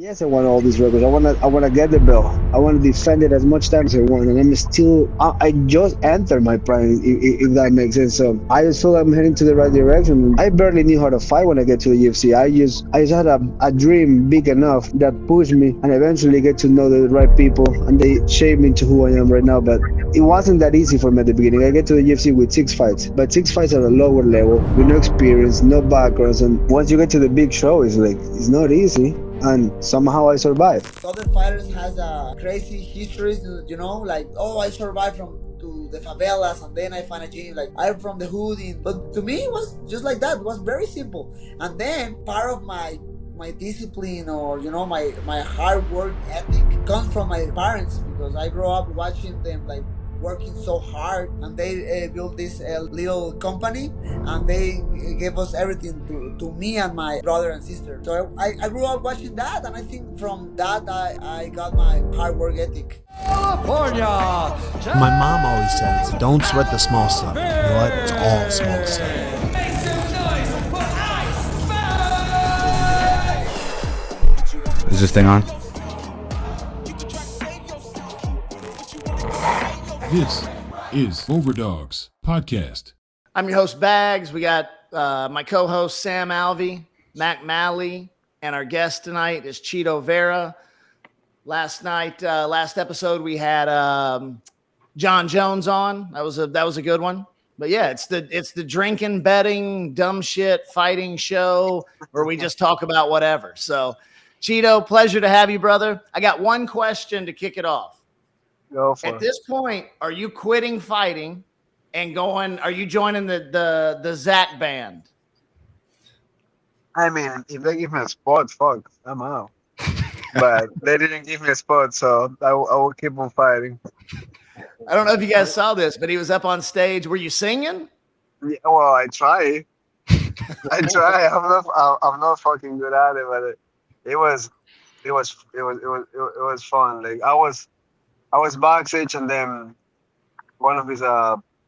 Yes, I want all these records. I wanna get the belt. I want to defend it as much time as I want, and I'm still. I just entered my prime, if that makes sense. So I just feel I'm heading to the right direction. I barely knew how to fight when I get to the UFC. I just had a dream big enough that pushed me, and eventually get to know the right people, and they shaped me to who I am right now. But it wasn't that easy for me at the beginning. I get to the UFC with 6 fights, but 6 fights at a lower level with no experience, no backgrounds, and once you get to the big show, it's like it's not easy, and somehow I survived. Other fighters has a crazy histories, like, oh, I survived from to the favelas and then I find a gym. Like, I'm from the hood, but to me it was just like that. It was very simple. And then part of my discipline, or my hard work ethic comes from my parents, because I grew up watching them, like, working so hard, and they built this little company, and they gave us everything to me and my brother and sister. So I grew up watching that, and I think from that I got my hard work ethic. California. My mom always says, don't sweat the small stuff. You know what? It's all small stuff. Make some noise for Ice. Is this thing on? This is OverDogs Podcast. I'm your host, Bagz. We got my co-host, Sam Alvey, Mac Malley, and our guest tonight is Chito Vera. Last episode, we had John Jones on. That was a good one. But yeah, it's the drinking, betting, dumb shit, fighting show where we just talk about whatever. So, Chito, pleasure to have you, brother. I got one question to kick it off. Go for At it. this point, are you quitting fighting and going? Are you joining the Zach band? I mean, if they give me a spot, fuck, I'm out. But they didn't give me a spot, so I will keep on fighting. I don't know if you guys saw this, but he was up on stage. Were you singing? Yeah, well, I try. I try. I'm not fucking good at it, but it was fun. Like I was backstage, and then one of his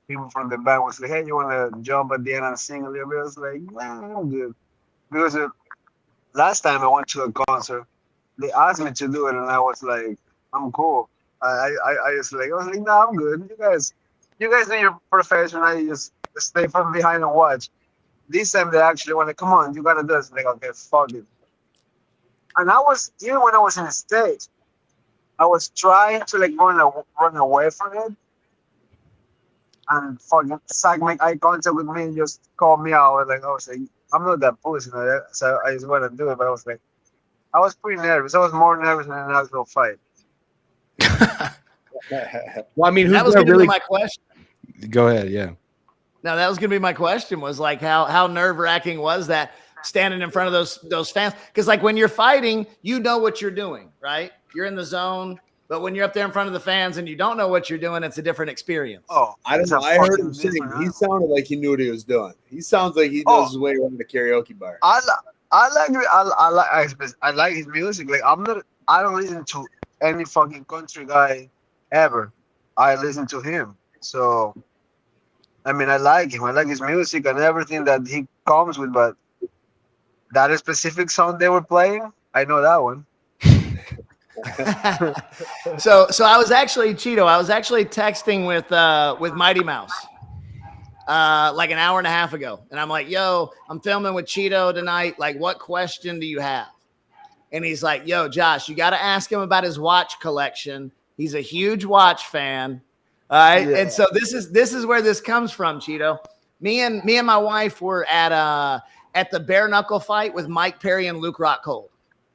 people from the band was like, "Hey, you want to jump at the end and sing a little bit?" I was like, "Nah, I'm good." Because last time I went to a concert, they asked me to do it, and I was like, "I'm cool." I was like, "Nah, I'm good. You guys do your profession. I just stay from behind and watch." This time they actually want to, come on, you gotta do this. Like, okay, fuck it. And I was, even when I was in the stage, I was trying to like run away from it, and fucking Zach make eye contact with me and just call me out. Like, I was like, I'm not that pussy, so I just want to do it. But I was like, I was pretty nervous. I was more nervous than an actual fight. Well, I mean, who's That was gonna going to really be my question. go ahead? Yeah. No, that was going to be my question. Was like, how nerve wracking was that standing in front of those fans? Because like when you're fighting, you know what you're doing, right? You're in the zone. But when you're up there in front of the fans and you don't know what you're doing, it's a different experience. Oh, I don't it's know. a I heard fucking him sing. different He sounded like he knew what he was doing. He sounds like he knows his way around the karaoke bar. I like his music. Like, I don't listen to any fucking country guy ever. I listen to him. So I mean, I like him. I like his music and everything that he comes with. But that specific song they were playing, I know that one. So I was actually texting with Mighty Mouse like an hour and a half ago, and I'm like, "Yo, I'm filming with Chito tonight. Like, what question do you have?" And he's like, "Yo, Josh, you got to ask him about his watch collection. He's a huge watch fan." All right, Yeah. and so this is where this comes from, Chito. Me and my wife were at the bare knuckle fight with Mike Perry and Luke Rockhold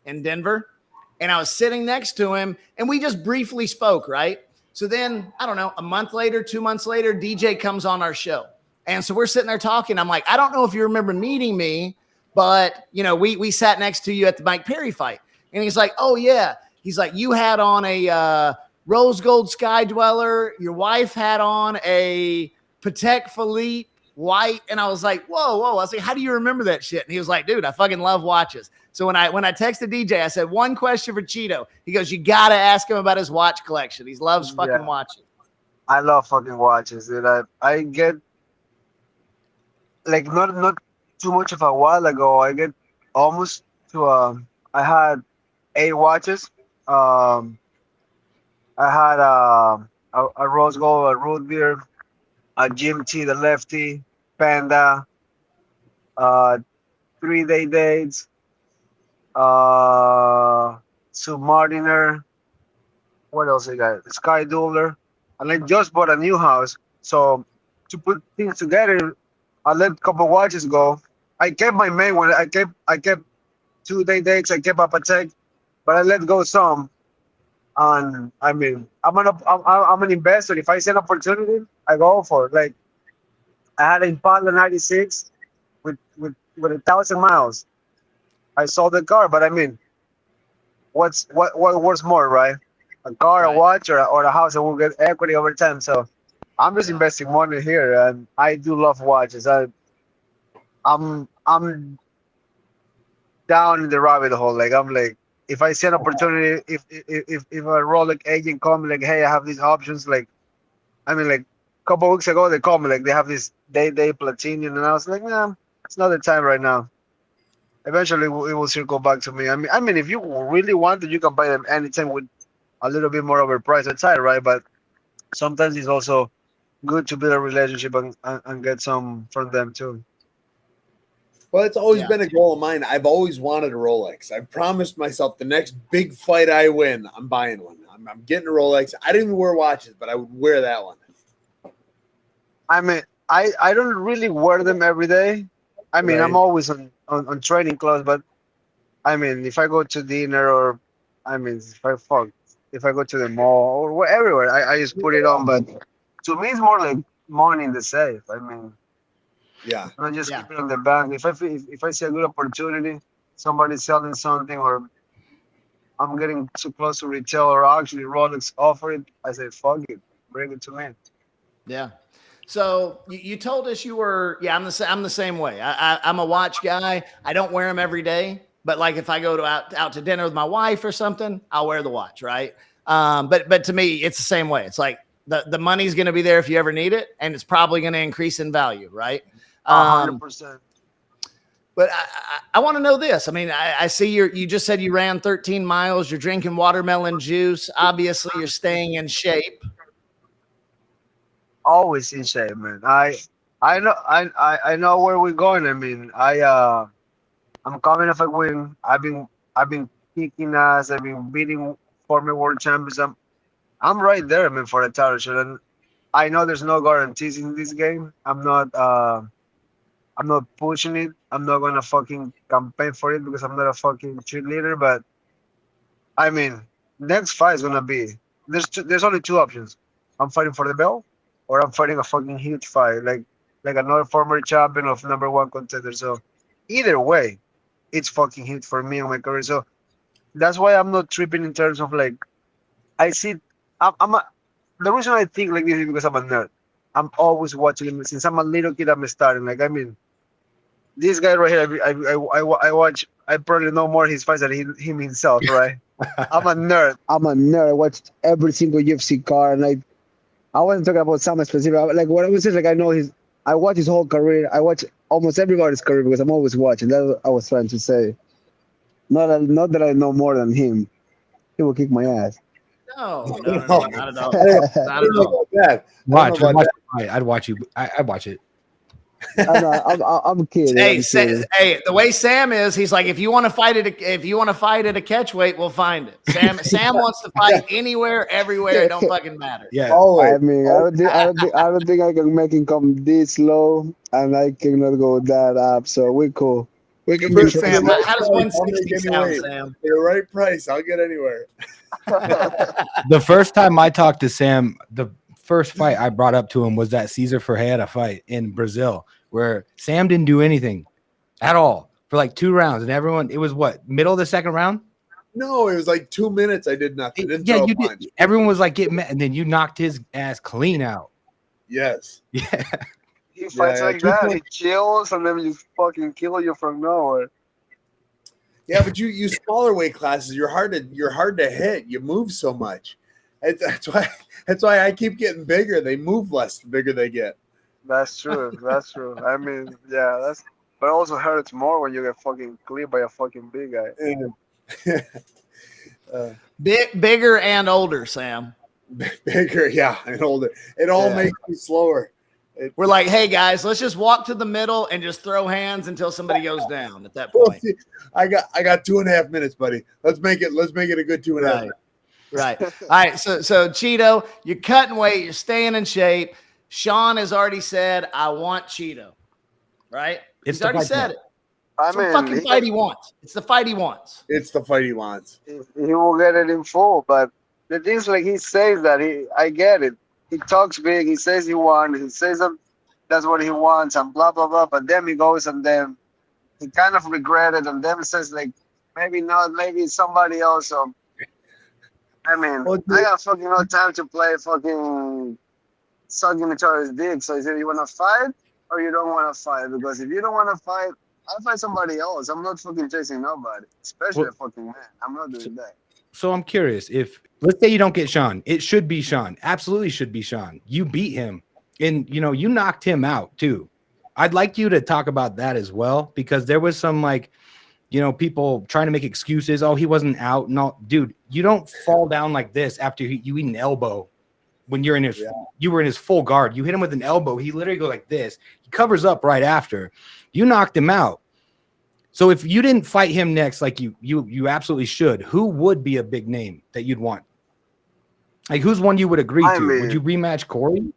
in Denver. And I was sitting next to him, and we just briefly spoke, right? So then, I don't know, a month later, 2 months later, DJ comes on our show. And so we're sitting there talking. I'm like, I don't know if you remember meeting me, but, we sat next to you at the Mike Perry fight. And he's like, oh, yeah. He's like, you had on a Rose Gold Sky Dweller. Your wife had on a Patek Philippe white. And I was like, whoa. I was like, how do you remember that shit? And he was like, dude, I fucking love watches. So when I texted DJ, I said, one question for Chito. He goes, you got to ask him about his watch collection. He loves fucking watches. I love fucking watches, dude. I get, like, not too much of a while ago, I get almost to, I had 8 watches. I had a rose gold, a root beer, a GMT, the lefty, Panda, uh, 3-day dates, uh, Submariner. What else I got? Sky Dueler. And I just bought a new house. So to put things together, I let a couple watches go. I kept my main one. I kept 2-day dates. I kept Apatek, but I let go some. And I mean, I'm an investor. If I see an opportunity, I go for it. Like I had an Impala '96 with 1,000 miles. I sold the car, but I mean, what worth more, right? A car, a Right. watch, or a house that will get equity over time. So I'm just Yeah. investing money here, and I do love watches. I'm down in the rabbit hole. Like I'm like, if I see an opportunity, if a Rolex agent call me like, hey, I have these options. Like I mean, like a couple weeks ago, they called me like they have this day platinum, and I was like, nah, it's not the time right now. Eventually, it will circle back to me. I mean, if you really want it, you can buy them anytime with a little bit more overpriced outside, right? But sometimes it's also good to build a relationship and get some from them too. Well, it's always Yeah. been a goal of mine. I've always wanted a Rolex. I promised myself the next big fight I win, I'm buying one. I'm getting a Rolex. I didn't even wear watches, but I would wear that one. I mean, I don't really wear them every day. I mean, I'm Right. always on training clothes, but I mean, if I go to dinner or, I mean, if I go to the mall or everywhere, I just put it on. But to me, it's more like money in the safe. I mean, Yeah. I just Yeah. keep it on the bank. If I see a good opportunity, somebody selling something, or I'm getting too close to retail, or actually Rolex offer it, I say, fuck it, bring it to me. Yeah. So you told us you were, yeah, I'm the same way. I'm a watch guy. I don't wear them every day, but like if I go out to dinner with my wife or something, I'll wear the watch, right? But to me, it's the same way. It's like the money's going to be there if you ever need it, and it's probably going to increase in value, right? A 100%. But I want to know this. I mean, I see you just said you ran 13 miles. You're drinking watermelon juice. Obviously, you're staying in shape. Always in shape, man. I know where we're going. I mean, I'm coming off a win. I've been kicking ass. I've been beating former world champions. I'm right there, man, for a title shot. And I know there's no guarantees in this game. I'm not pushing it. I'm not gonna fucking campaign for it because I'm not a fucking cheerleader. But I mean, next fight is gonna be there's only two options. I'm fighting for the belt, or I'm fighting a fucking huge fight, like another former champion of number one contender. So either way, it's fucking huge for me and my career. So that's why I'm not tripping in terms of like I see. The reason I think like this is because I'm a nerd. I'm always watching him since I'm a little kid. I'm starting. Like I mean, this guy right here. I watch. I probably know more his fights than him himself, right? I'm a nerd. I'm a nerd. I watched every single UFC card, and I wasn't talking about something specific. Like what I was saying, like I know his. I watch his whole career. I watch almost everybody's career because I'm always watching. That's what I was trying to say. Not that I know more than him. He will kick my ass. No, No. not at all. I Not don't at know all. about that. Watch, about watch the fight. I'd watch you. I'd watch it. I know. I'm kidding. Hey, I'm kidding. hey, the way Sam is, he's like, if you want to fight at a catch weight, we'll find it. Sam wants to fight anywhere, everywhere. It don't fucking matter. Yeah. Always. I mean, I don't think I can make him come this low, and I cannot go that up. So we're cool. We can be For Sam, the right how does price, I'll 160 make sound, any weight. Sam? For the right price, I'll get anywhere. The first time I talked to Sam, the first fight I brought up to him was that Cesar Ferreira fight in Brazil, where Sam didn't do anything at all for like 2 rounds, and everyone. It was what, middle of the second round? No, it was like 2 minutes. I did nothing. Didn't Yeah, throw a you punch. did. Everyone was like getting mad, and then you knocked his ass clean out. Yes. Yeah. He fights Yeah, like that. He chills, and then just fucking kill you from nowhere. Yeah, but you smaller weight classes, you're hard to hit. You move so much. That's why I keep getting bigger. They move less the bigger they get. That's true. That's true. I mean, yeah, but it also hurts more when you get fucking cleared by a fucking big guy. Yeah. Bigger and older, Sam. Bigger, yeah, and older. It all makes me slower. We're like, hey guys, let's just walk to the middle and just throw hands until somebody goes down. At that point, I got 2.5 minutes, buddy. Let's make it a good 2.5. Right. All right. So Chito, you're cutting weight, you're staying in shape. Sean has already said, I want Chito. Right? He's already said it. It's the fucking fight he wants. It's the fight he wants. It's the fight he wants. He will get it in full, but the thing is, like, he says that I get it. He talks big. He says he wants. He says that that's what he wants, and blah blah blah. But then he goes and then he kind of regretted, and then says like, maybe not, maybe it's somebody else. So, I mean, I got fucking no time to play fucking sucking each other's dick. So either you want to fight or you don't want to fight. Because if you don't want to fight, I'll fight somebody else. I'm not fucking chasing nobody, especially a fucking man. I'm not doing that. So I'm curious, if let's say you don't get Sean, it should be Sean. Absolutely should be Sean. You beat him, and you knocked him out too. I'd like you to talk about that as well, because there was some people trying to make excuses. Oh, he wasn't out. No, dude, you don't fall down like this after you eat an elbow when you're in his. You were in his full guard. You hit him with an elbow. He literally goes like this. He covers up right after. You knocked him out. So if you didn't fight him next, like you absolutely should, who would be a big name that you'd want? Like, who's one you would agree to? Would you rematch Corey?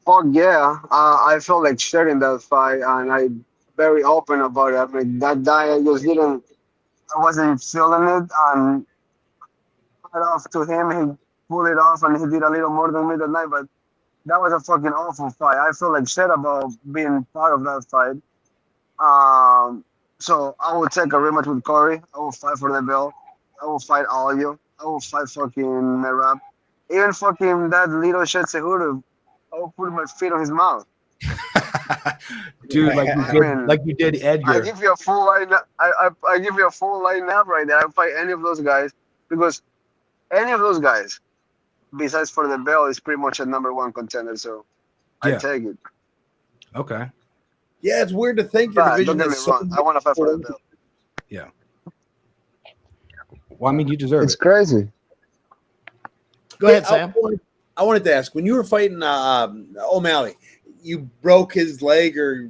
Fuck yeah. I felt like sharing that fight, and I'm very open about it. I mean, that guy, I wasn't feeling it, and right off to him, he pulled it off, and he did a little more than me that night, but that was a fucking awful fight. I feel like shit about being part of that fight. So I will take a rematch with Corey. I will fight for the belt. I will fight all of you. I will fight fucking Merab. Even fucking that little shit Cejudo. I will put my feet on his mouth. Dude, like you did Edgar. I give you a full line. I give you a full lineup right there. I fight any of those guys, because any of those guys, besides for the belt, is pretty much a number one contender. So I take it. Okay. Yeah, it's weird to think your division is wrong. I want to fight for the belt. Yeah. Well, I mean, you deserve it. It's crazy. Go ahead, Sam. I wanted to ask, when you were fighting O'Malley, you broke his leg or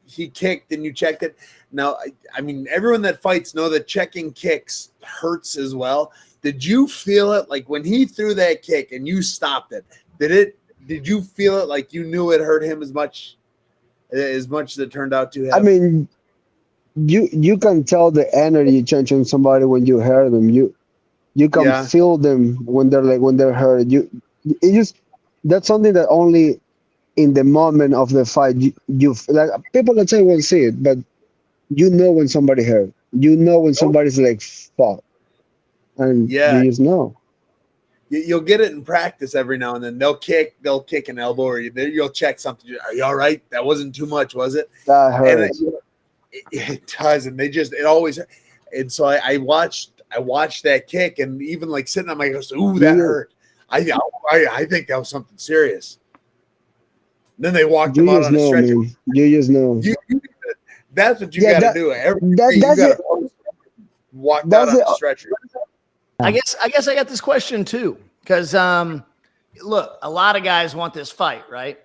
he kicked and you checked it. Now, I mean, everyone that fights know that checking kicks hurts as well. Did you feel it like when he threw that kick and you stopped it? Did you feel it like you knew it hurt him as much as it turned out to have? I mean, you can tell the energy change on somebody when you hear them. You can feel them when they're hurt. That's something that only in the moment of the fight you like. People that say won't see it, but you know when somebody hurt. You know when somebody's like fuck, and you just know. You'll get it in practice every now and then. They'll kick an elbow, or you'll check something. Are you all right? That wasn't too much, was it? That hurts. It does, and it always. And so I watched that kick, and even like sitting on my goes, ooh, that hurt. I think that was something serious. And then they walked him out on a stretcher. Man. You just know. That's what you got to do. You got to walk out on a stretcher. I guess I got this question too, because look, a lot of guys want this fight, right?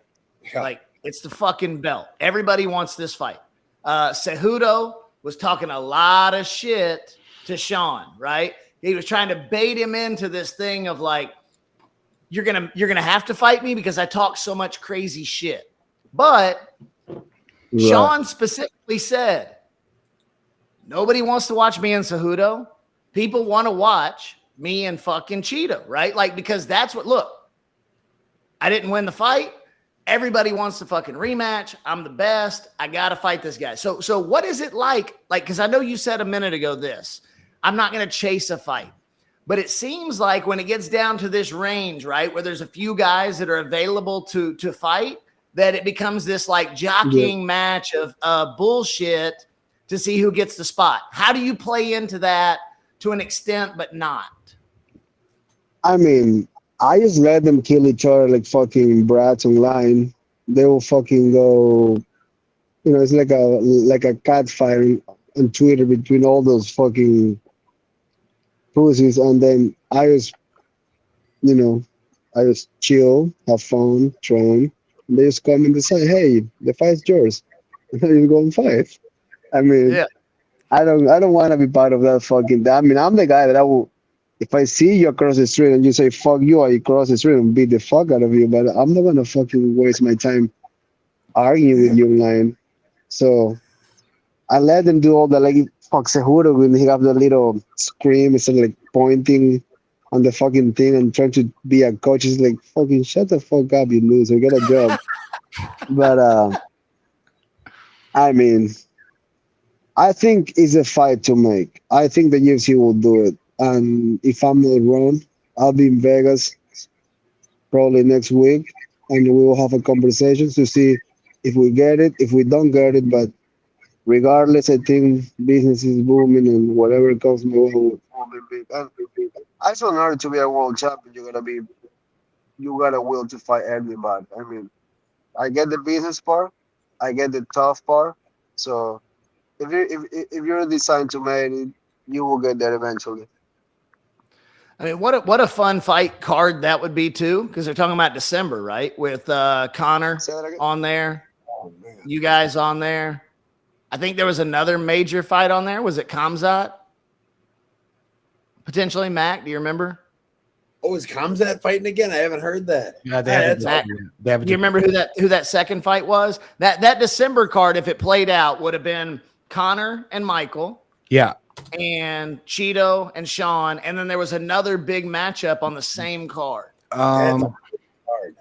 Yeah. Like, it's the fucking belt. Everybody wants this fight. Cejudo was talking a lot of shit to Sean, right? He was trying to bait him into this thing of like, you're gonna have to fight me because I talk so much crazy shit. But Sean specifically said, nobody wants to watch me and Cejudo. People want to watch me and fucking Chito, right? Like, because that's what, look, I didn't win the fight. Everybody wants to fucking rematch. I'm the best. I got to fight this guy. So what is it like? Like, because I know you said a minute ago this, I'm not going to chase a fight. But it seems like when it gets down to this range, right, where there's a few guys that are available to fight, that it becomes this like jockeying match of bullshit to see who gets the spot. How do you play into that to an extent, but not? I mean, I just let them kill each other like fucking brats online. They will fucking go, it's like a cat fight on Twitter between all those fucking pussies, and then I just, you know, I just chill, have fun, train. And they just come and decide, hey, the fight's yours. And then you go and fight. I mean, Yeah. I don't want to be part of that fucking. I mean, I'm the guy that I will. If I see you across the street and you say "fuck you," I cross the street and beat the fuck out of you. But I'm not gonna fucking waste my time arguing with you online. So I let them do all the like fuck seguro when he have the little scream instead of like pointing on the fucking thing and trying to be a coach. He's like fucking shut the fuck up, you loser, get a job. But I mean, I think it's a fight to make. I think the UFC will do it. And if I'm not wrong, I'll be in Vegas probably next week and we will have a conversation to see if we get it, if we don't get it. But regardless, I think business is booming and whatever comes my way will be big. And I saw in order to be a world champion, you gotta will to fight everybody. I mean, I get the business part, I get the tough part. So if you're designed to make it, you will get there eventually. I mean, what a fun fight card that would be too, because they're talking about December, right? With Connor Say that again. on there, Oh man. you guys on there. I think there was another major fight on there. Was it Kamzat? Potentially, Mac. Do you remember? Oh, is Kamzat fighting again? I haven't heard that. Yeah, they Ah, haven't. that's- They haven't. Do you remember who that second fight was? That December card, if it played out, would have been Connor and Michael Yeah. and Chito and Sean, and then there was another big matchup on the same card. that's Um. hard.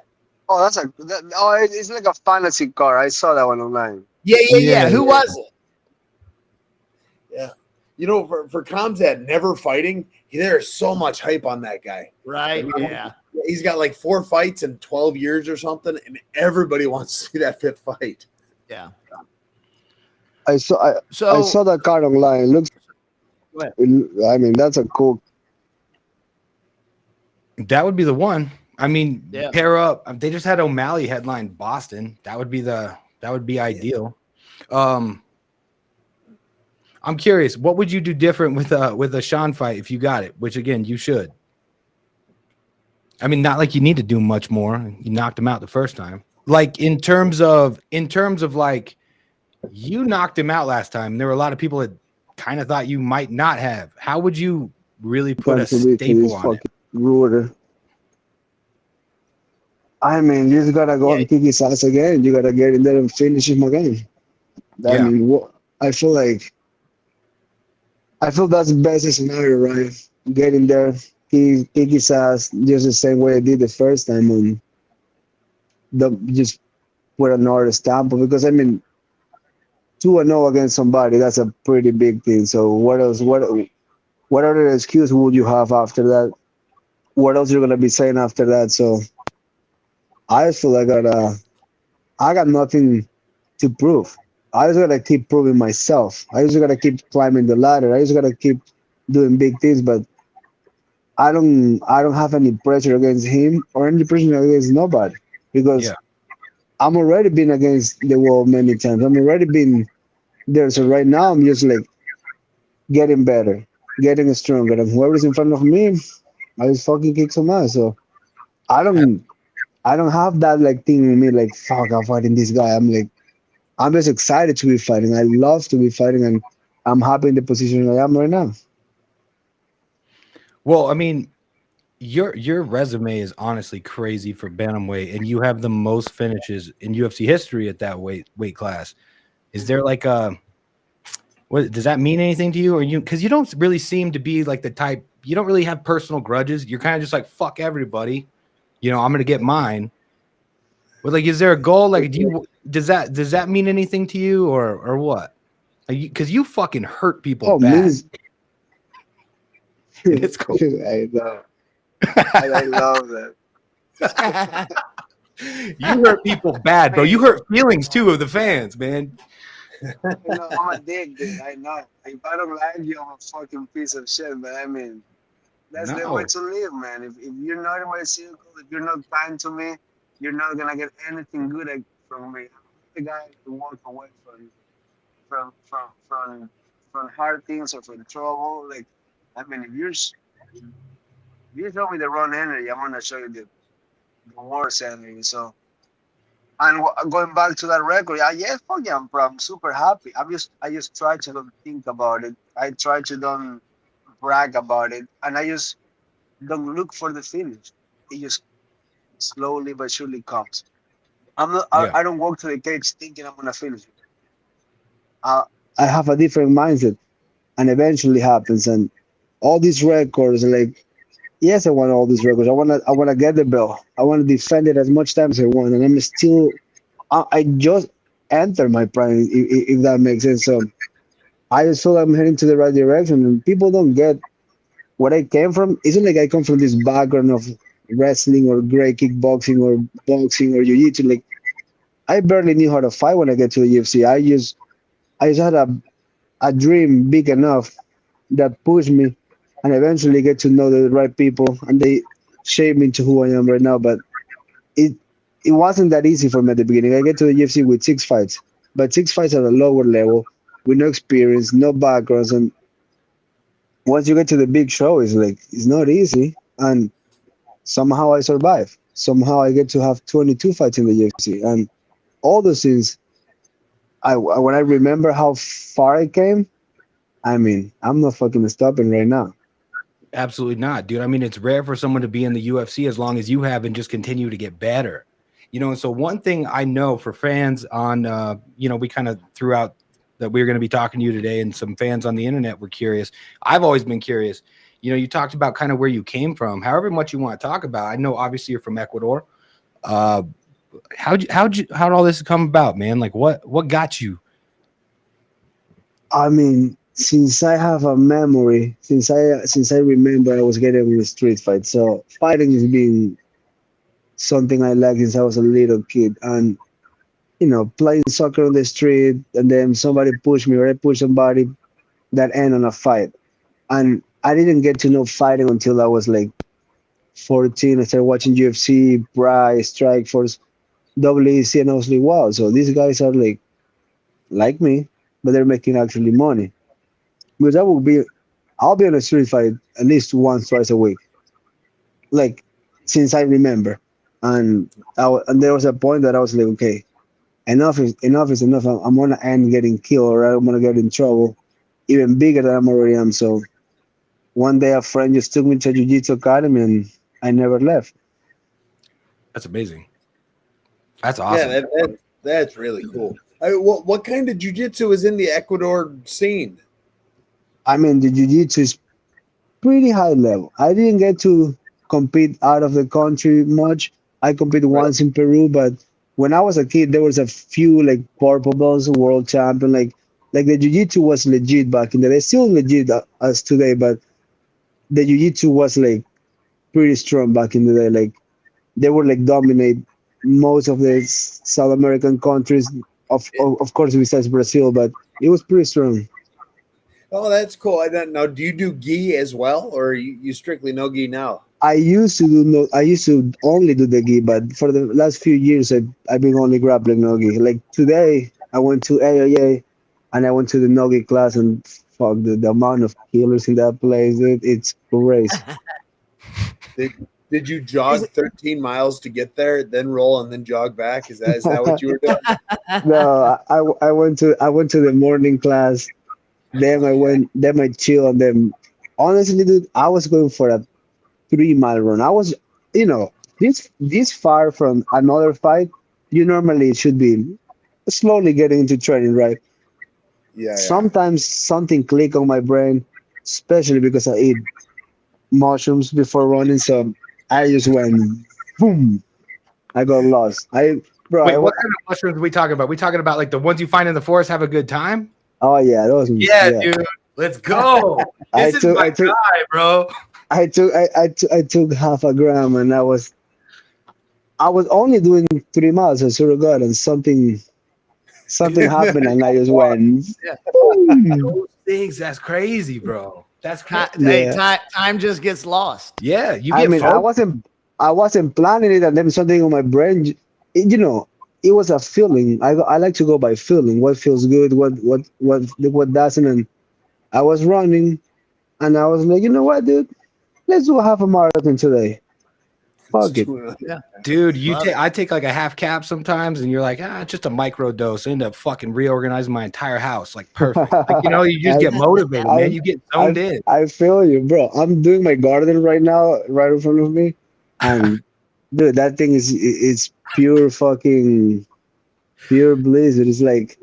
Oh, it's like a fantasy car. I saw that one online. Yeah. Who was it? Yeah. You know, for Kamzat never fighting, there's so much hype on that guy. Right. Yeah. He's got like 4 fights in 12 years or something, and everybody wants to see that 5th fight. Yeah. I saw So I saw that card online. It looks. Go ahead. I mean, that's a cool. That would be the one. I mean, Yeah. pair up. They just had O'Malley headline Boston. That would be ideal. I'm curious, what would you do different with a Sean fight if you got it? Which again, you should. I mean, not like you need to do much more. You knocked him out the first time. Like in terms of like you knocked him out last time. There were a lot of people that kind of thought you might not have. How would you really put a Contribute to staple this on fucking it? ruler. I mean, you just gotta go and kick his ass again. You gotta get in there and finish him again. I Yeah. mean, I feel that's the best scenario, right? Get in there, kick his ass just the same way I did the first time, and just put another stamp. Because I mean, 2-0 against somebody, that's a pretty big thing. So what else? What other excuse would you have after that? What else you're gonna be saying after that? So I just feel like I got nothing to prove. I just gotta keep proving myself. I just gotta keep climbing the ladder. I just gotta keep doing big things. But I don't have any pressure against him or any pressure against nobody because Yeah. I'm already been against the wall many times. I'm already been there. So right now I'm just like getting better, getting stronger. And whoever's in front of me, I just fucking kick some ass. So I don't have that like thing in me like fuck I'm fighting this guy. I'm just excited to be fighting. I love to be fighting and I'm happy in the position I am right now. Well, I mean, your resume is honestly crazy for bantamweight, and you have the most finishes in UFC history at that weight class. Is there like what does that mean anything to you? Or because you don't really seem to be like the type, you don't really have personal grudges. You're kind of just like fuck everybody. I'm gonna get mine. But like, is there a goal? Like, does that mean anything to you or what? Because you fucking hurt people bad. And it's cool. I know. I love that. You hurt people bad, bro. You hurt feelings too of the fans, man. I'm a dick, dude. I know. If I don't like you, I'm a fucking piece of shit. But I mean, that's the way to live, man. If you're not in my circle, if you're not kind to me, you're not gonna get anything good from me. I'm the guy to walk away from hard things or from trouble. Like, I mean, You show me the wrong energy, I'm gonna show you the worst energy. So, and going back to that record, yeah, yes, fuck yeah, I'm super happy. I just try to don't think about it. I try to don't brag about it, and I just don't look for the finish. It just slowly but surely comes. I'm not. Yeah. I don't walk to the cage thinking I'm gonna finish it. I, I have a different mindset, and eventually happens. And all these records, like yes, I want all these records. I wanna get the belt. I want to defend it as much time as I want, and I'm still. I just enter my prime, if that makes sense. So I just feel I'm heading to the right direction, and people don't get what I came from. Isn't like I come from this background of wrestling or great kickboxing or boxing or jiu-jitsu. Like I barely knew how to fight when I get to the UFC. I just had a dream big enough that pushed me, and eventually get to know the right people, and they shape me into who I am right now. But it it wasn't that easy for me at the beginning. I get to the UFC with 6 fights, but 6 fights at a lower level with no experience, no backgrounds, and once you get to the big show, it's like it's not easy. And somehow I survive. Somehow I get to have 22 fights in the UFC, and all those things. When I remember how far I came, I mean, I'm not fucking stopping right now. Absolutely not, dude. I mean, it's rare for someone to be in the UFC as long as you have and just continue to get better. And so one thing I know for fans on, we kind of threw out that we were going to be talking to you today, and some fans on the internet were curious. I've always been curious. You talked about kind of where you came from, however much you want to talk about. I know obviously you're from Ecuador. How'd all this come about, man? Like what got you? I mean, since I have a memory, since I remember, I was getting in a street fight. So fighting has been something I like since I was a little kid, and playing soccer on the street, and then somebody pushed me or I pushed somebody, that end on a fight. And I didn't get to know fighting until I was like 14. I started watching UFC, Bryce, Strikeforce, WEC, and I was like, wow, so these guys are like me, but they're making actually money. Because I'll be on a street fight at least once, twice a week, like since I remember. And and there was a point that I was like, okay, enough is enough. I'm gonna end getting killed, or I'm gonna get in trouble, even bigger than I'm already am. So one day a friend just took me to Jiu-Jitsu Academy, and I never left. That's amazing. That's awesome. Yeah, that's really cool. What kind of jiu-jitsu is in the Ecuador scene? I mean, the Jiu-Jitsu is pretty high level. I didn't get to compete out of the country much. I competed once in Peru, but when I was a kid, there was a few like purple belts, world champion. Like the Jiu-Jitsu was legit back in the day. Still legit as today, but the Jiu-Jitsu was like pretty strong back in the day. Like they would like dominate most of the South American countries, of course, besides Brazil, but it was pretty strong. Oh, that's cool. I don't know. Do you do gi as well, or you strictly no gi now? I used to do no. I used to only do the gi, but for the last few years, I've been only grappling no gi. Like today, I went to AAA, and I went to the no gi class, and fuck the amount of killers in that place, it's crazy. Did you jog 13 miles to get there, then roll and then jog back? Is that what you were doing? No, I went to the morning class. Then I chill, and then honestly, dude, I was going for a 3 mile run. I was, this far from another fight. You normally should be slowly getting into training, right? Yeah. Sometimes something click on my brain, especially because I eat mushrooms before running. So I just went boom. I got lost. Wait, what kind of mushrooms are we talking about? We talking about like the ones you find in the forest, have a good time? Oh yeah, those. Yeah, dude. Let's go. This is my guy, bro. I took half a gram, and I was only doing 3 miles. I swear to God, and something happened, and I just went. Yeah. Those things, that's crazy, bro. That's crazy. Hey, time just gets lost. Yeah, you. I mean, I wasn't planning it, and then something on my brain. It was a feeling. I like to go by feeling. What feels good, what doesn't. And I was running, and I was like, you know what, dude? let's do a half a marathon today. Fuck it. Yeah. Dude, Love it. I take like a half cap sometimes, and you're like, it's just a micro dose. I end up fucking reorganizing my entire house, like perfect. Like, you just get motivated, man. You get zoned in. I feel you, bro. I'm doing my garden right now, right in front of me, and dude, that thing it's pure fucking pure bliss. It's like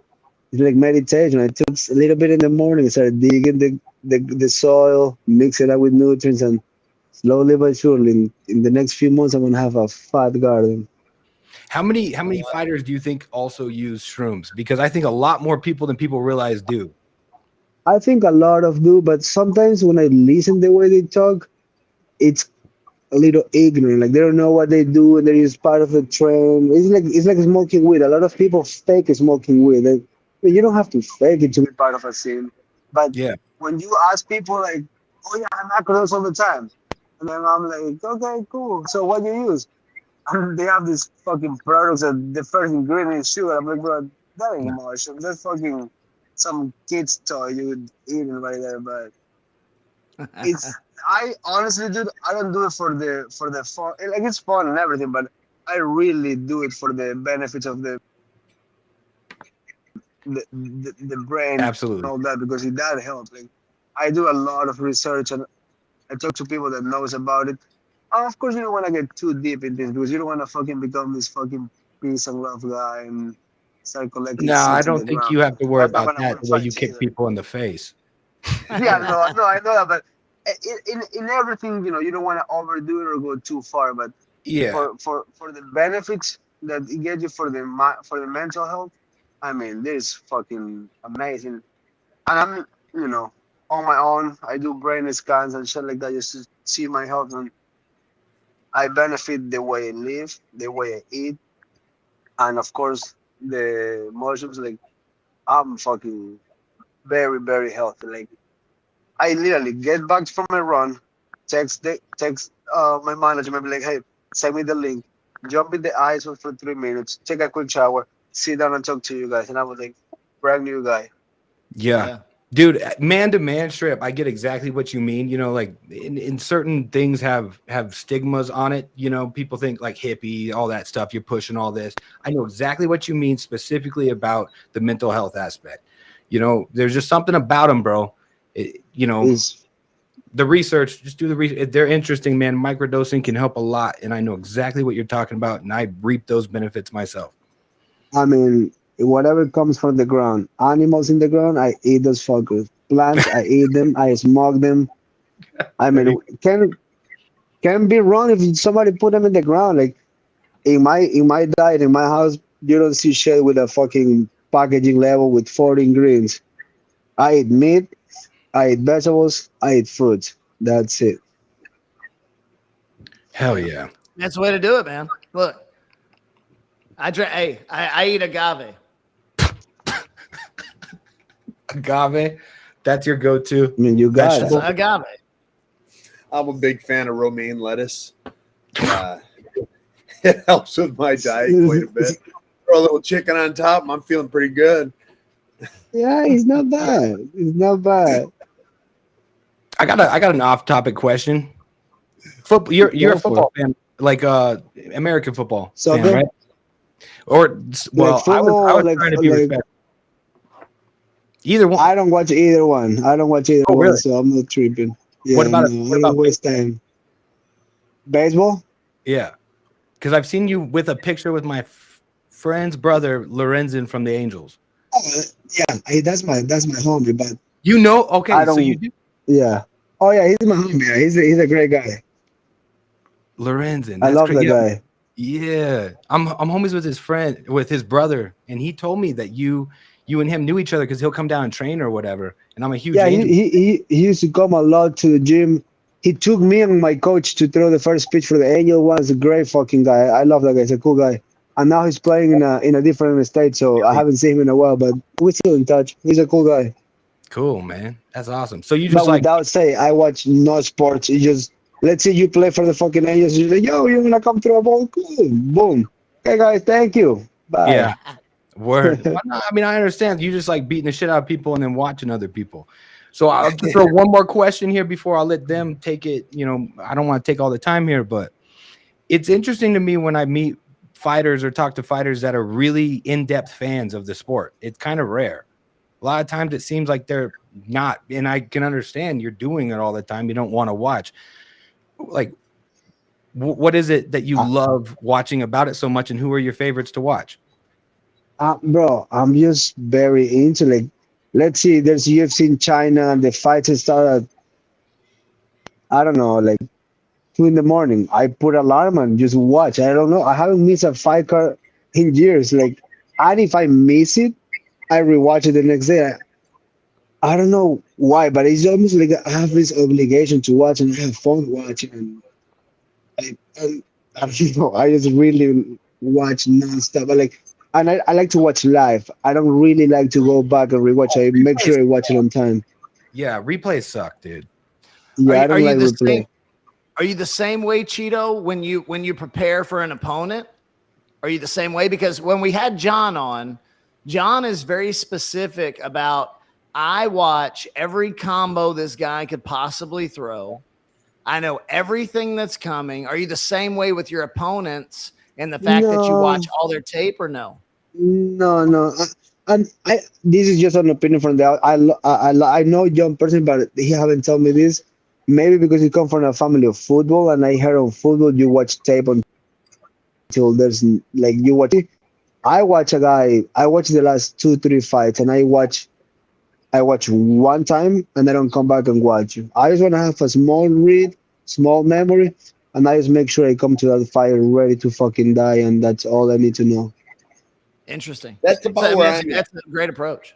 meditation. I took a little bit in the morning, started digging the soil, mix it up with nutrients, and slowly but surely, in the next few months, I'm gonna have a fat garden. How many fighters do you think also use shrooms? Because I think a lot more people than people realize do. I think a lot of do, but sometimes when I listen the way they talk, it's a little ignorant. Like they don't know what they do, and they're just part of the trend. It's like smoking weed. A lot of people fake smoking weed. Like, you don't have to fake it to be part of a scene. But Yeah. when you ask people like, "Oh yeah, I'm macros all the time," and then I'm like, "Okay, cool. So what you use?" And they have these fucking products that the first ingredient is sugar. I'm like, bro, that ain't much. That's fucking some kid's toy you would eat it right there. But it's I honestly, dude, I don't do it for the fun. Like it's fun and everything, but I really do it for the benefits of the brain Absolutely. and all that because that helps. Like I do a lot of research and I talk to people that knows about it. Of course, you don't want to get too deep in this because you don't want to fucking become this fucking peace and love guy and start collecting. No, I seeds in don't the think ground. you have to worry That's not about gonna that win the way you fights kick either. people in the face. Yeah, no, I know that, but in everything, you don't want to overdo it or go too far. But Yeah. for the benefits that it gets you for the mental health, I mean, this is fucking amazing. And I'm, on my own. I do brain scans and shit like that just to see my health, and I benefit the way I live, the way I eat, and of course the mushrooms. Like I'm fucking very very healthy. Like I literally get back from my run, text my manager, maybe like, hey, send me the link, jump in the ice for 3 minutes, take a quick shower, sit down and talk to you guys, and I was like, brand new guy. Yeah. Dude, man to man strip, I get exactly what you mean. Like in certain things have stigmas on it. People think like hippie, all that stuff. You're pushing all this. I know exactly what you mean specifically about the mental health aspect. There's just something about them, bro. Is The research, just do the research. They're interesting, man. Microdosing can help a lot. And I know exactly what you're talking about. And I reap those benefits myself. I mean, whatever comes from the ground, animals in the ground, I eat those fuckers. Plants, I eat them, I smoke them. I mean, can be wrong if somebody put them in the ground. Like in my diet, in my house, you don't see shit with a fucking packaging label with 40 ingredients. I eat meat, I eat vegetables, I eat fruits. That's it. Hell yeah. That's the way to do it, man. Look, I drink. Hey, I eat agave. Agave, that's your go-to. I mean, you got vegetable. it. Agave. I'm a big fan of romaine lettuce. It helps with my diet quite a bit. Throw a little chicken on top, I'm feeling pretty good. Yeah, it's not bad. It's not bad. I got an off-topic question. Football, you're Go a for football fan, like American football So fan, good. right? Or well, I football, was trying to be respectful. Either one. I don't watch either one. I don't watch either Oh, one, really? so I'm not tripping. Yeah, What about no, I don't waste time. Baseball? Yeah, because I've seen you with a picture with my friend's brother Lorenzen from the Angels. Oh, yeah, that's my homie. But Okay, I so you don't. do Yeah. Oh yeah, he's my homie. Yeah, he's a great guy. Lorenzen. I That's love crazy. that guy. Yeah, I'm homies with his brother, and he told me that you and him knew each other because he'll come down and train or whatever. And I'm a huge Yeah, Angel. he used to come a lot to the gym. He took me and my coach to throw the first pitch for the Angel one. He's a great fucking guy. I love that guy. He's a cool guy. And now he's playing in a different state, so I haven't seen him in a while, but we're still in touch. He's a cool guy. Cool, man. That's awesome. So you But just like without say, I watch no sports. You just let's say you play for the fucking Angels. You're like, yo, you wanna come throw a ball? Cool. Boom. Hey guys, thank you. Bye. yeah. Word. Well, no, I mean, I understand. You just like beating the shit out of people and then watching other people. So I'll just throw one more question here before I'll let them take it. You know, I don't want to take all the time here, but it's interesting to me when I meet fighters or talk to fighters that are really in-depth fans of the sport. It's kind of rare. A lot of times it seems like they're not, and I can understand you're doing it all the time. You don't want to watch. Like, what is it that you love watching about it so much, and who are your favorites to watch? Bro, I'm just very into, like, let's see, there's UFC in China and the fights start at, I don't know, like 2 in the morning. I put alarm and just watch. I don't know. I haven't missed a fight card in years. Like, and if I miss it, I rewatch it the next day. I don't know why, but it's almost like I have this obligation to watch and I have fun watching. And I don't know. I just really watch nonstop. I like to watch live. I don't really like to go back and rewatch. I make sure I watch it on time. Yeah, replays suck, dude. Yeah, I don't like replay. Are you the same way, Chito, when you prepare for an opponent? Are you the same way? Because when we had John on, John is very specific about, I watch every combo this guy could possibly throw. I know everything that's coming. Are you the same way with your opponents and the fact that you watch all their tape, or no? No. This is just an opinion from the. I know John person, but he haven't told me this. Maybe because he come from a family of football, and I heard on football you watch tape until there's like you watch. I watch a guy. I watch the last 2-3 fights, and I watch one time, and I don't come back and watch. I just want to have a small read, small memory, and I just make sure I come to that fight ready to fucking die, and that's all I need to know. Interesting. That's the part where that's a great approach.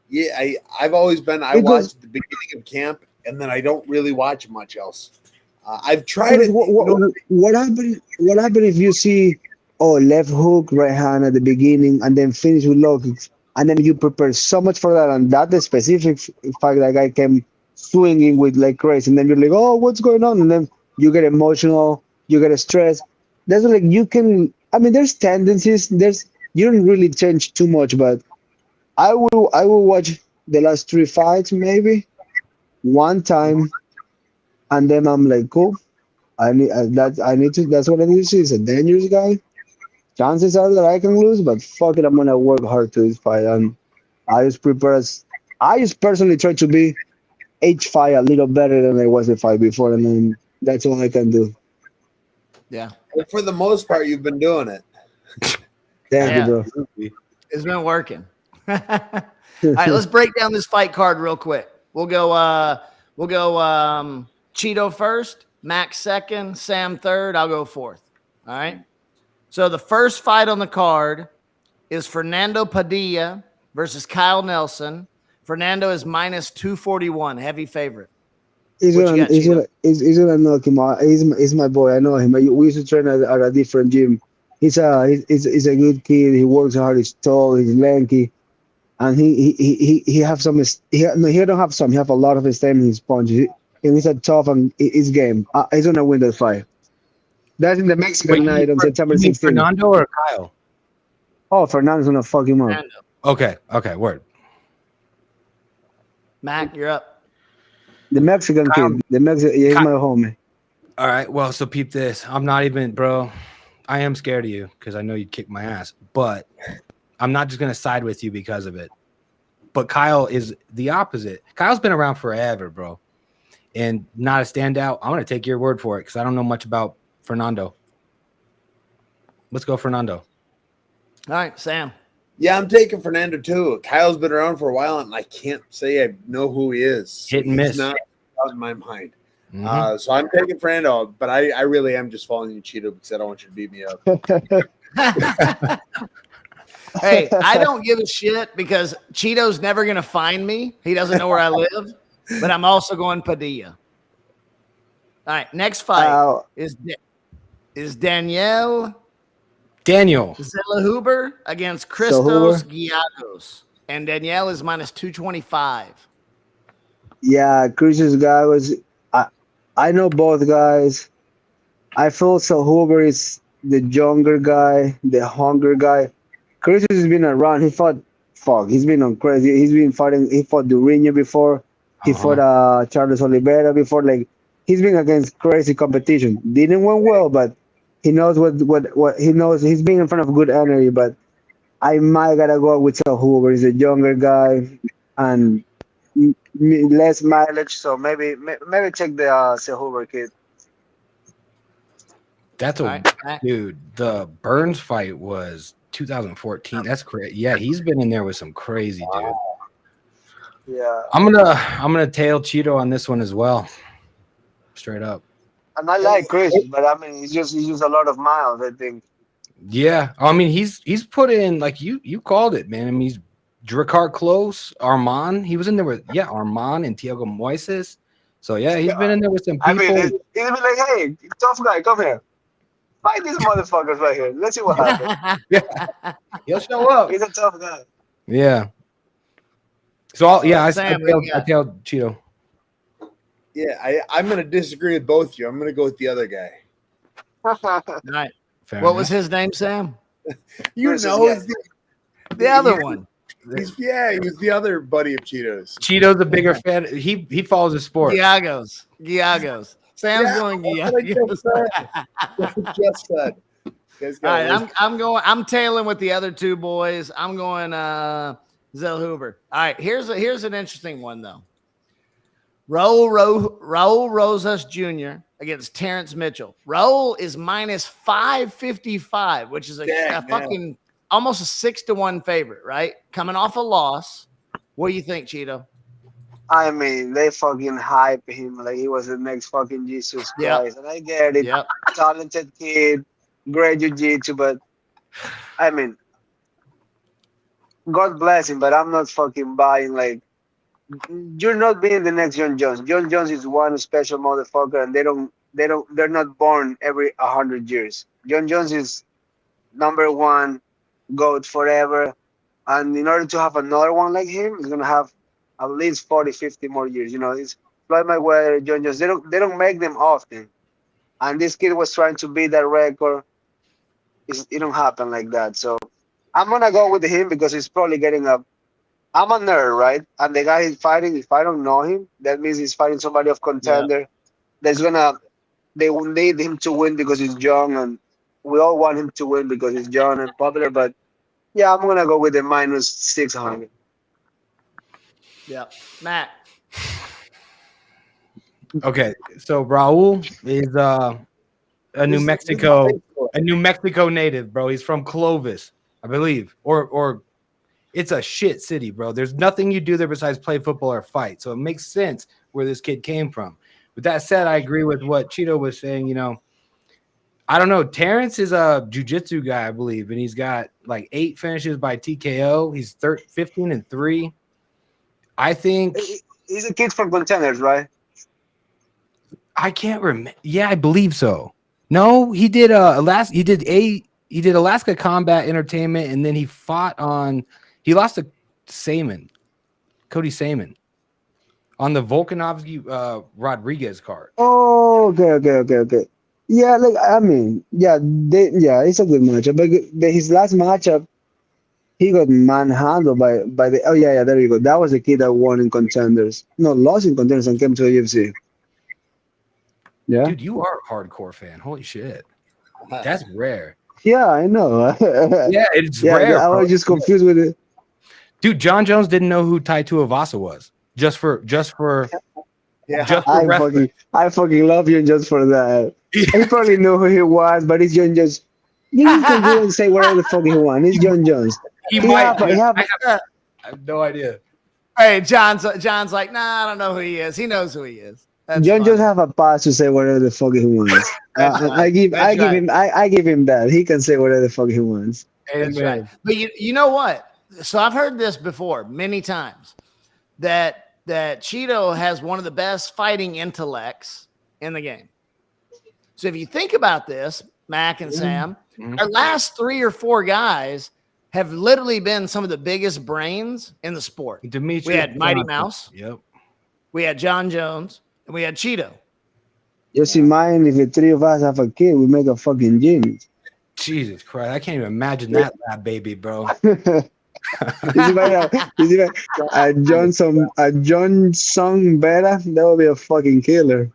Yeah, I've always been. I watched the beginning of camp, and then I don't really watch much else. I've tried it. What happened? What happened if you see, left hook, right hand at the beginning, and then finish with low kicks, and then you prepare so much for that, and that the specific fact that guy came swinging with like crazy, and then you're like, oh, what's going on? And then you get emotional, you get stressed. That's like you can. I mean, there's tendencies. You don't really change too much, but I will watch the last 3 fights maybe one time, and then I'm like, cool. I need to. That's what I need to see. He's a dangerous guy. Chances are that I can lose, but fuck it, I'm gonna work hard to this fight. And I just personally try to be each fight a little better than I was the fight before, and then that's all I can do. Yeah. But for the most part, you've been doing it. Thank you, bro. It's been working. All right, let's break down this fight card real quick. We'll go Chito first, Max second, Sam third, I'll go fourth. All right. So the first fight on the card is Fernando Padilla versus Kyle Nelson. Fernando is minus 241, heavy favorite. He's gonna knock him out. He's my boy. I know him. We used to train at a different gym. He's a good kid. He works hard. He's tall. He's lanky, and he have some. He don't have some. He have a lot of stamina in his punches. And he's a tough and his game. He's gonna win that fight. That's in the Mexican night on September 16th. Fernando or Kyle? Oh, Fernando's gonna fuck him up. Okay, word. Mac, you're up. The Mexican kid. He's my homie. All right, well, so peep this. I'm not even, bro. I am scared of you because I know you'd kick my ass, but I'm not just gonna side with you because of it. But Kyle is the opposite. Kyle's been around forever, bro, and not a standout. I'm gonna take your word for it because I don't know much about Fernando. Let's go, Fernando. All right, Sam. Yeah, I'm taking Fernando too. Kyle's been around for a while, and I can't say I know who he is. Hit and miss. He's not out in my mind. So I'm taking Fernando, but I really am just following you, Chito, because I don't want you to beat me up. Hey, I don't give a shit because Chito's never going to find me. He doesn't know where I live, but I'm also going Padilla. All right, next fight is Daniel Zellhuber against Christos Giagos, and Danielle is minus 225. Yeah, Christos Giagos. I know both guys. I feel Zellhuber is the younger guy, the hungry guy. Christos has been around. He's been on crazy. He's been fighting. He fought Durinho before. He fought Charles Oliveira before. Like he's been against crazy competition. Didn't win well, but he knows what he knows. He's being in front of good energy. But I might gotta go with Sal Hoover. He's a younger guy and less mileage. So maybe check the Sal Hoover kid. That's dude. The Burns fight was 2014. That's great. Yeah, he's been in there with some crazy dude. Yeah, I'm gonna tail Chito on this one as well. Straight up. and I like Chris, but I mean he's just a lot of miles. I think. Yeah, I mean he's put in like you called it, man. I mean he's Drakkar Close, Arman. He was in there with Arman and Thiago Moises. So yeah, he's been in there with some people. I mean, he's been like, hey, tough guy, come here. Fight these motherfuckers right here. Let's see what happens. Yeah, he'll show up. He's a tough guy. Yeah. So I Sam, tell Chito. Yeah, I'm going to disagree with both of you. I'm going to go with the other guy. Right. Fair What enough. was his name, Sam? You Versus know, yes. The other one. he was the other buddy of Cheeto's. Chito's a bigger fan. He follows the sport. Giagos. Sam's Yeah, going that's what I Giagos. just said. Just said. All right, I'm tailing with the other two boys. I'm going Zell Hoover. All right, here's an interesting one though. Raul Rosas Jr. against Terrence Mitchell. Raul is minus 555, which is a fucking almost a 6-1 favorite, right? Coming off a loss. What do you think, Chito? I mean, they fucking hype him like he was the next fucking Jesus Christ. And I get it. Yep. Talented kid, great jiu-jitsu, but I mean, God bless him, but I'm not fucking buying like you're not being the next John Jones. John Jones is one special motherfucker, and they're not born every 100 years. John Jones is number one, GOAT forever, and in order to have another one like him, he's gonna have at least 40, 50 more years. You know, it's Floyd Mayweather, John Jones. They don't make them often, and this kid was trying to beat that record. It don't happen like that. So I'm gonna go with him because he's probably getting a. I'm a nerd, right? And the guy he's fighting, if I don't know him, that means he's fighting somebody of contender. They will need him to win because he's young, and we all want him to win because he's young and popular. But yeah, I'm gonna go with the minus 600. Yeah, Matt. Okay, so Raul is a New Mexico native, bro. He's from Clovis, I believe, or it's a shit city, bro. There's nothing you do there besides play football or fight. So it makes sense where this kid came from. With that said, I agree with what Chito was saying. You know, I don't know. Terrence is a jiu-jitsu guy, I believe, and he's got like 8 finishes by TKO. He's 15-3. I think He's a kid from Contenders, right? I can't remember. Yeah, I believe so. No, he did He did Alaska Combat Entertainment, and then he he lost to Cody Saman on the Volkanovski Rodriguez card. Oh, okay. Yeah, like I mean, it's a good matchup. But his last matchup, he got manhandled by the. Oh yeah, there you go. That was the kid that won in Contenders. No, lost in Contenders and came to the UFC. Yeah, Dude, you are a hardcore fan. Holy shit, that's rare. Yeah, I know. Yeah, it's rare. I was just confused with it. Dude, John Jones didn't know who Tai Tuivasa was. Just for I fucking love you just for that. He probably knew who he was, but it's John Jones. You can go and say whatever the fuck he wants. It's John Jones. I have no idea. Hey, John's like, nah, I don't know who he is. He knows who he is. That's John fine. Jones have a pass to say whatever the fuck he wants. I give him that. He can say whatever the fuck he wants. That's right. But you know what? So I've heard this before many times that Chito has one of the best fighting intellects in the game. So if you think about this, Mac and Sam, our last 3 or 4 guys have literally been some of the biggest brains in the sport. We had Mighty Mouse. Yep. We had John Jones, and we had Chito. Just imagine if the 3 of us have a kid, we make a fucking genius. Jesus Christ, I can't even imagine that baby, bro. Is it a Johnson Vera? That would be a fucking killer.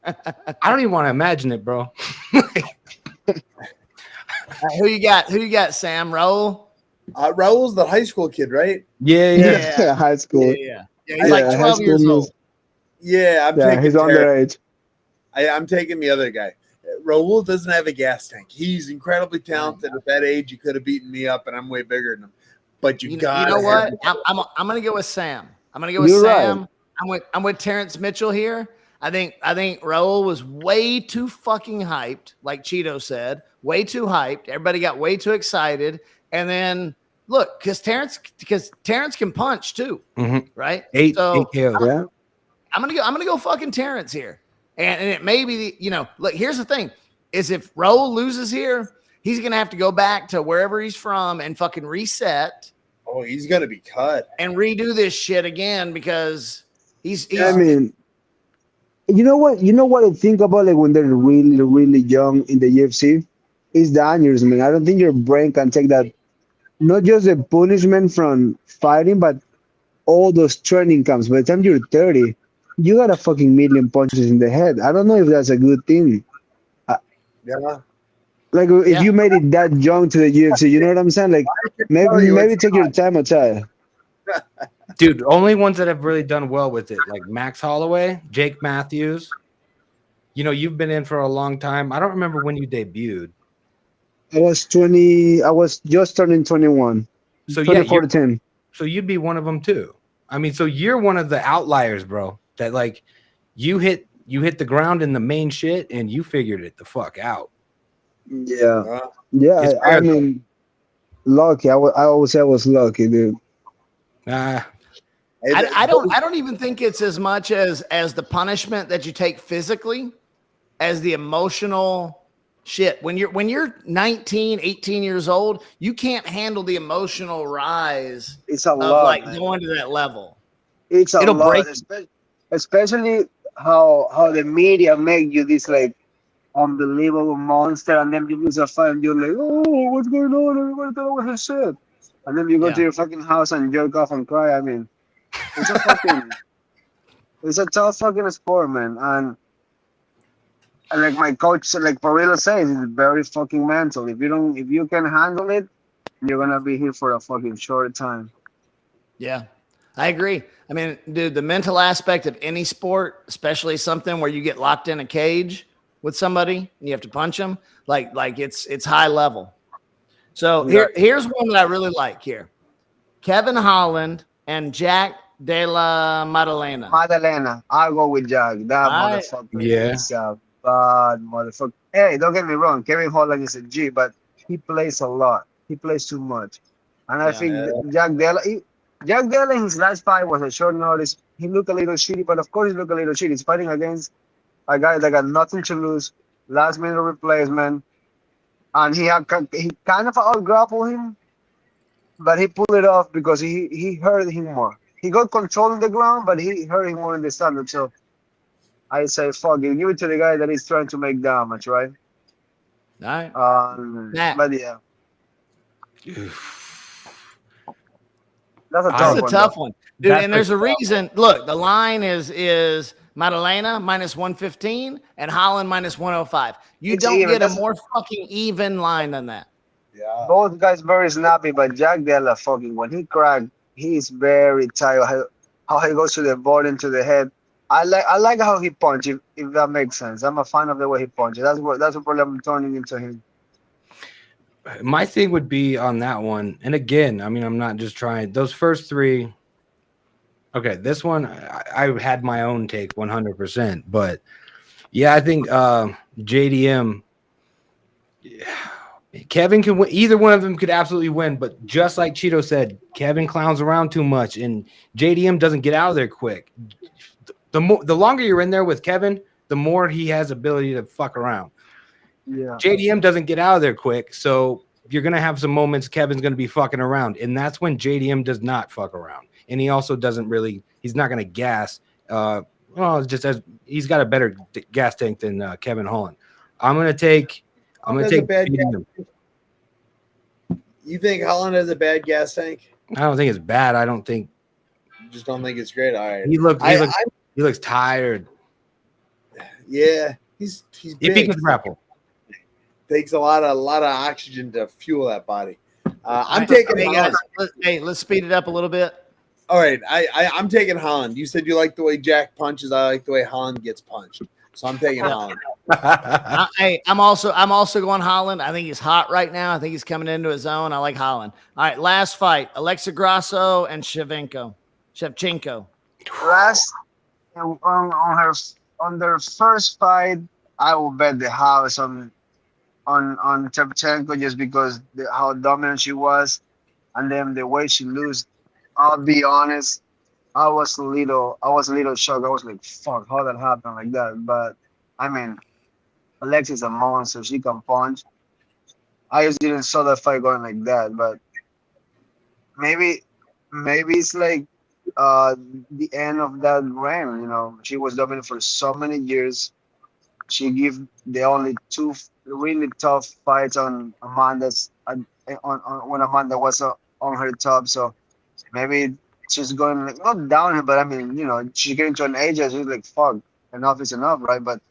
I don't even want to imagine it, bro. Who you got? Who you got, Sam? Raul? Raul's the high school kid, right? Yeah. High school. Yeah. He's like high 12 years school old. Yeah, I'm Yeah, taking he's Terrence. underage. I'm taking the other guy. Raul doesn't have a gas tank. He's incredibly talented. At that age, you could have beaten me up, and I'm way bigger than him. But you know what? I'm gonna go with Sam. I'm gonna go with You're Sam. right. I'm with Terrence Mitchell here. I think Raul was way too fucking hyped, like Chito said, way too hyped. Everybody got way too excited, and then look, because Terrence can punch too, right? Eight So KOs. Yeah. I'm gonna go fucking Terrence here, and it may be look. Here's the thing: is if Raul loses here, he's gonna have to go back to wherever he's from and fucking reset. Oh, he's gonna be cut and redo this shit again because he's I mean, you know what I think about, like, when they're really, really young in the UFC is the aneurysm. I don't think your brain can take that, not just the punishment from fighting, but all those training camps. By the time you're 30, you got a fucking million punches in the head. I don't know if that's a good thing. yeah. Like, if you made it that young to the UFC, you know what I'm saying? Like, maybe take your time outside. Dude, only ones that have really done well with it, like Max Holloway, Jake Matthews. You've been in for a long time. I don't remember when you debuted. I was 20. I was just turning 21. So 24 to 10. So you'd be one of them too. I mean, so you're one of the outliers, bro. That like you hit the ground in the main shit and you figured it the fuck out. Yeah. Yeah. I mean, lucky. I always say I was lucky, dude. I don't even think it's as much as the punishment that you take physically as the emotional shit. When you're 19, 18 years old, you can't handle the emotional rise It's a of lot, like man. going to that level. It'll break lot, especially how the media make you this like unbelievable monster, and then you lose a fight and you're like, oh, what's going on? Everybody thought I was a shit. And then you go to your fucking house and jerk off and cry. I mean, it's a tough fucking sport, man. And like my coach, like Parillo says, it's very fucking mental. If you can handle it, you're gonna be here for a fucking short time. Yeah, I agree. I mean, dude, the mental aspect of any sport, especially something where you get locked in a cage with somebody and you have to punch them, like it's high level. So here's one that I really like here. Kevin Holland and Jack Della Maddalena. I'll go with Jack. That motherfucker is a bad motherfucker. Hey, don't get me wrong. Kevin Holland is a G, but he plays a lot. He plays too much. And I think Jack Della in his last fight was a short notice. He looked a little shitty, but of course he looked a little shitty. He's fighting against a guy that got nothing to lose, last minute replacement. And he kind of out-grappled him, but he pulled it off because he hurt him more. He got control on the ground, but he hurt him more in the stand-up. So I say, fuck it. Give it to the guy that is trying to make damage, right? All right. But yeah. That's a tough one. Dude, and there's a reason. Look, the line is Maddalena minus 115 and Holland minus 105. You don't get a more fucking even line than that. Yeah. Both guys very snappy, but Jack Della fucking, when he cracked, he's very tired. How he goes to the body and to the head. I like how he punches, if that makes sense. I'm a fan of the way he punches. That's what probably I'm turning into him. My thing would be on that one, and again, I mean, I'm not just trying those first three. Okay, this one I had my own take 100%, but yeah, I think JDM, Kevin can win. Either one of them could absolutely win, but just like Chito said, Kevin clowns around too much, and JDM doesn't get out of there quick. The longer you're in there with Kevin, the more he has ability to fuck around. Yeah. JDM doesn't get out of there quick, so you're gonna have some moments Kevin's gonna be fucking around, and that's when JDM does not fuck around, and he also doesn't really. He's not gonna gas. Just as he's got a better gas tank than Kevin Holland. I'm gonna take. JDM. You think Holland has a bad gas tank? I don't think it's bad. I don't think You just don't think it's great. All right. he looks tired. Yeah, he's If big. he can grapple. Takes a lot of oxygen to fuel that body. I'm taking Hey guys, Holland. let's speed it up a little bit. All right, I'm taking Holland. You said you like the way Jack punches. I like the way Holland gets punched. So I'm taking Holland. I'm also going Holland. I think he's hot right now. I think he's coming into his own. I like Holland. All right, last fight: Alexa Grasso and Shevchenko. Last on their first fight, I will bet the house on Shevchenko just because how dominant she was, and then the way she lose. I'll be honest, I was a little shocked. I was like, "Fuck, how that happened like that?" But I mean, Alexa's a monster. She can punch. I just didn't saw that fight going like that, but maybe it's like the end of that reign. You know, she was dominant for so many years. She gave the only two really tough fights on Amanda's on when Amanda was on her top. So maybe she's going like not downhill, but I mean, you know, she's getting to an age that she's like, fuck, enough is enough, right? But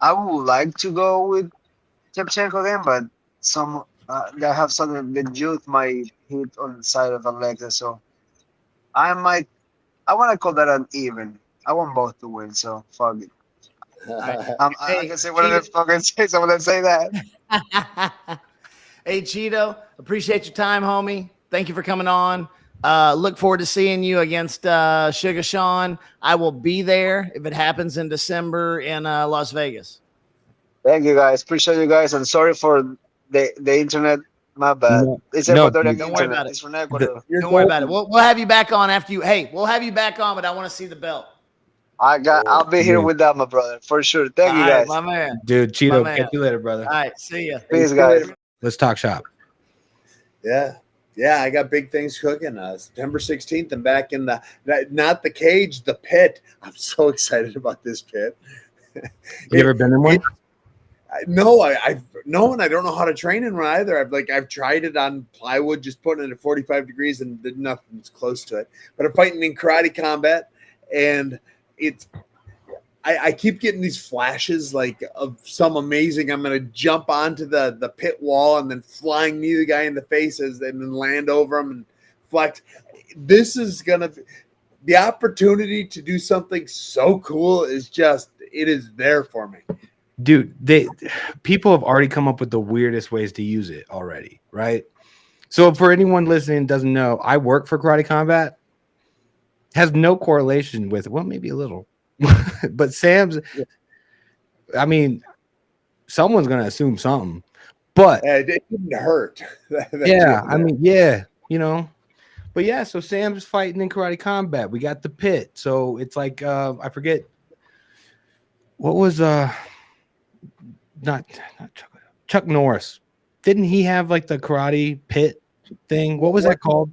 I would like to go with Shevchenko again, but some that have something the youth might hit on the side of Alexa. So I want to call that an even. I want both to win, so fuck it. I can say whatever the fuck I say. Someone that say that. Hey, Chito, appreciate your time, homie. Thank you for coming on. Look forward to seeing you against Suga Sean. I will be there if it happens in December in Las Vegas. Thank you guys. Appreciate you guys. And sorry for the internet. My bad. It's No, Ecuadorian don't worry internet. about it. It's from Ecuador. Don't worry about it. We'll have you back on after you. Hey, we'll have you back on, but I want to see the belt. I'll be here dude. with that, my brother, for sure. Thank you All right, guys. my man. Dude, Chito, My man. catch you later, brother. All right, see ya. Peace, guys. Let's talk shop. Yeah. I got big things cooking. September 16th, I'm back in not the cage, the pit. I'm so excited about this pit. You ever been in one? No, I've and I don't know how to train in one either. I've tried it on plywood, just putting it at 45 degrees, and nothing's close to it. But I'm fighting in karate combat, and I keep getting these flashes like of some amazing. I'm gonna jump onto the pit wall and then flying knee the guy in the faces and then land over him and flex. This is gonna be the opportunity to do something so cool. It is there for me. Dude, people have already come up with the weirdest ways to use it already, right? So for anyone listening doesn't know, I work for Karate Combat. Has no correlation with, well, maybe a little, but Sam's. I mean, someone's gonna assume something, but it didn't hurt. yeah, I mean, yeah, you know, but yeah. So Sam's fighting in Karate Combat. We got the pit, so it's like I forget what was not Chuck Norris. Didn't he have like the karate pit thing? What was that called?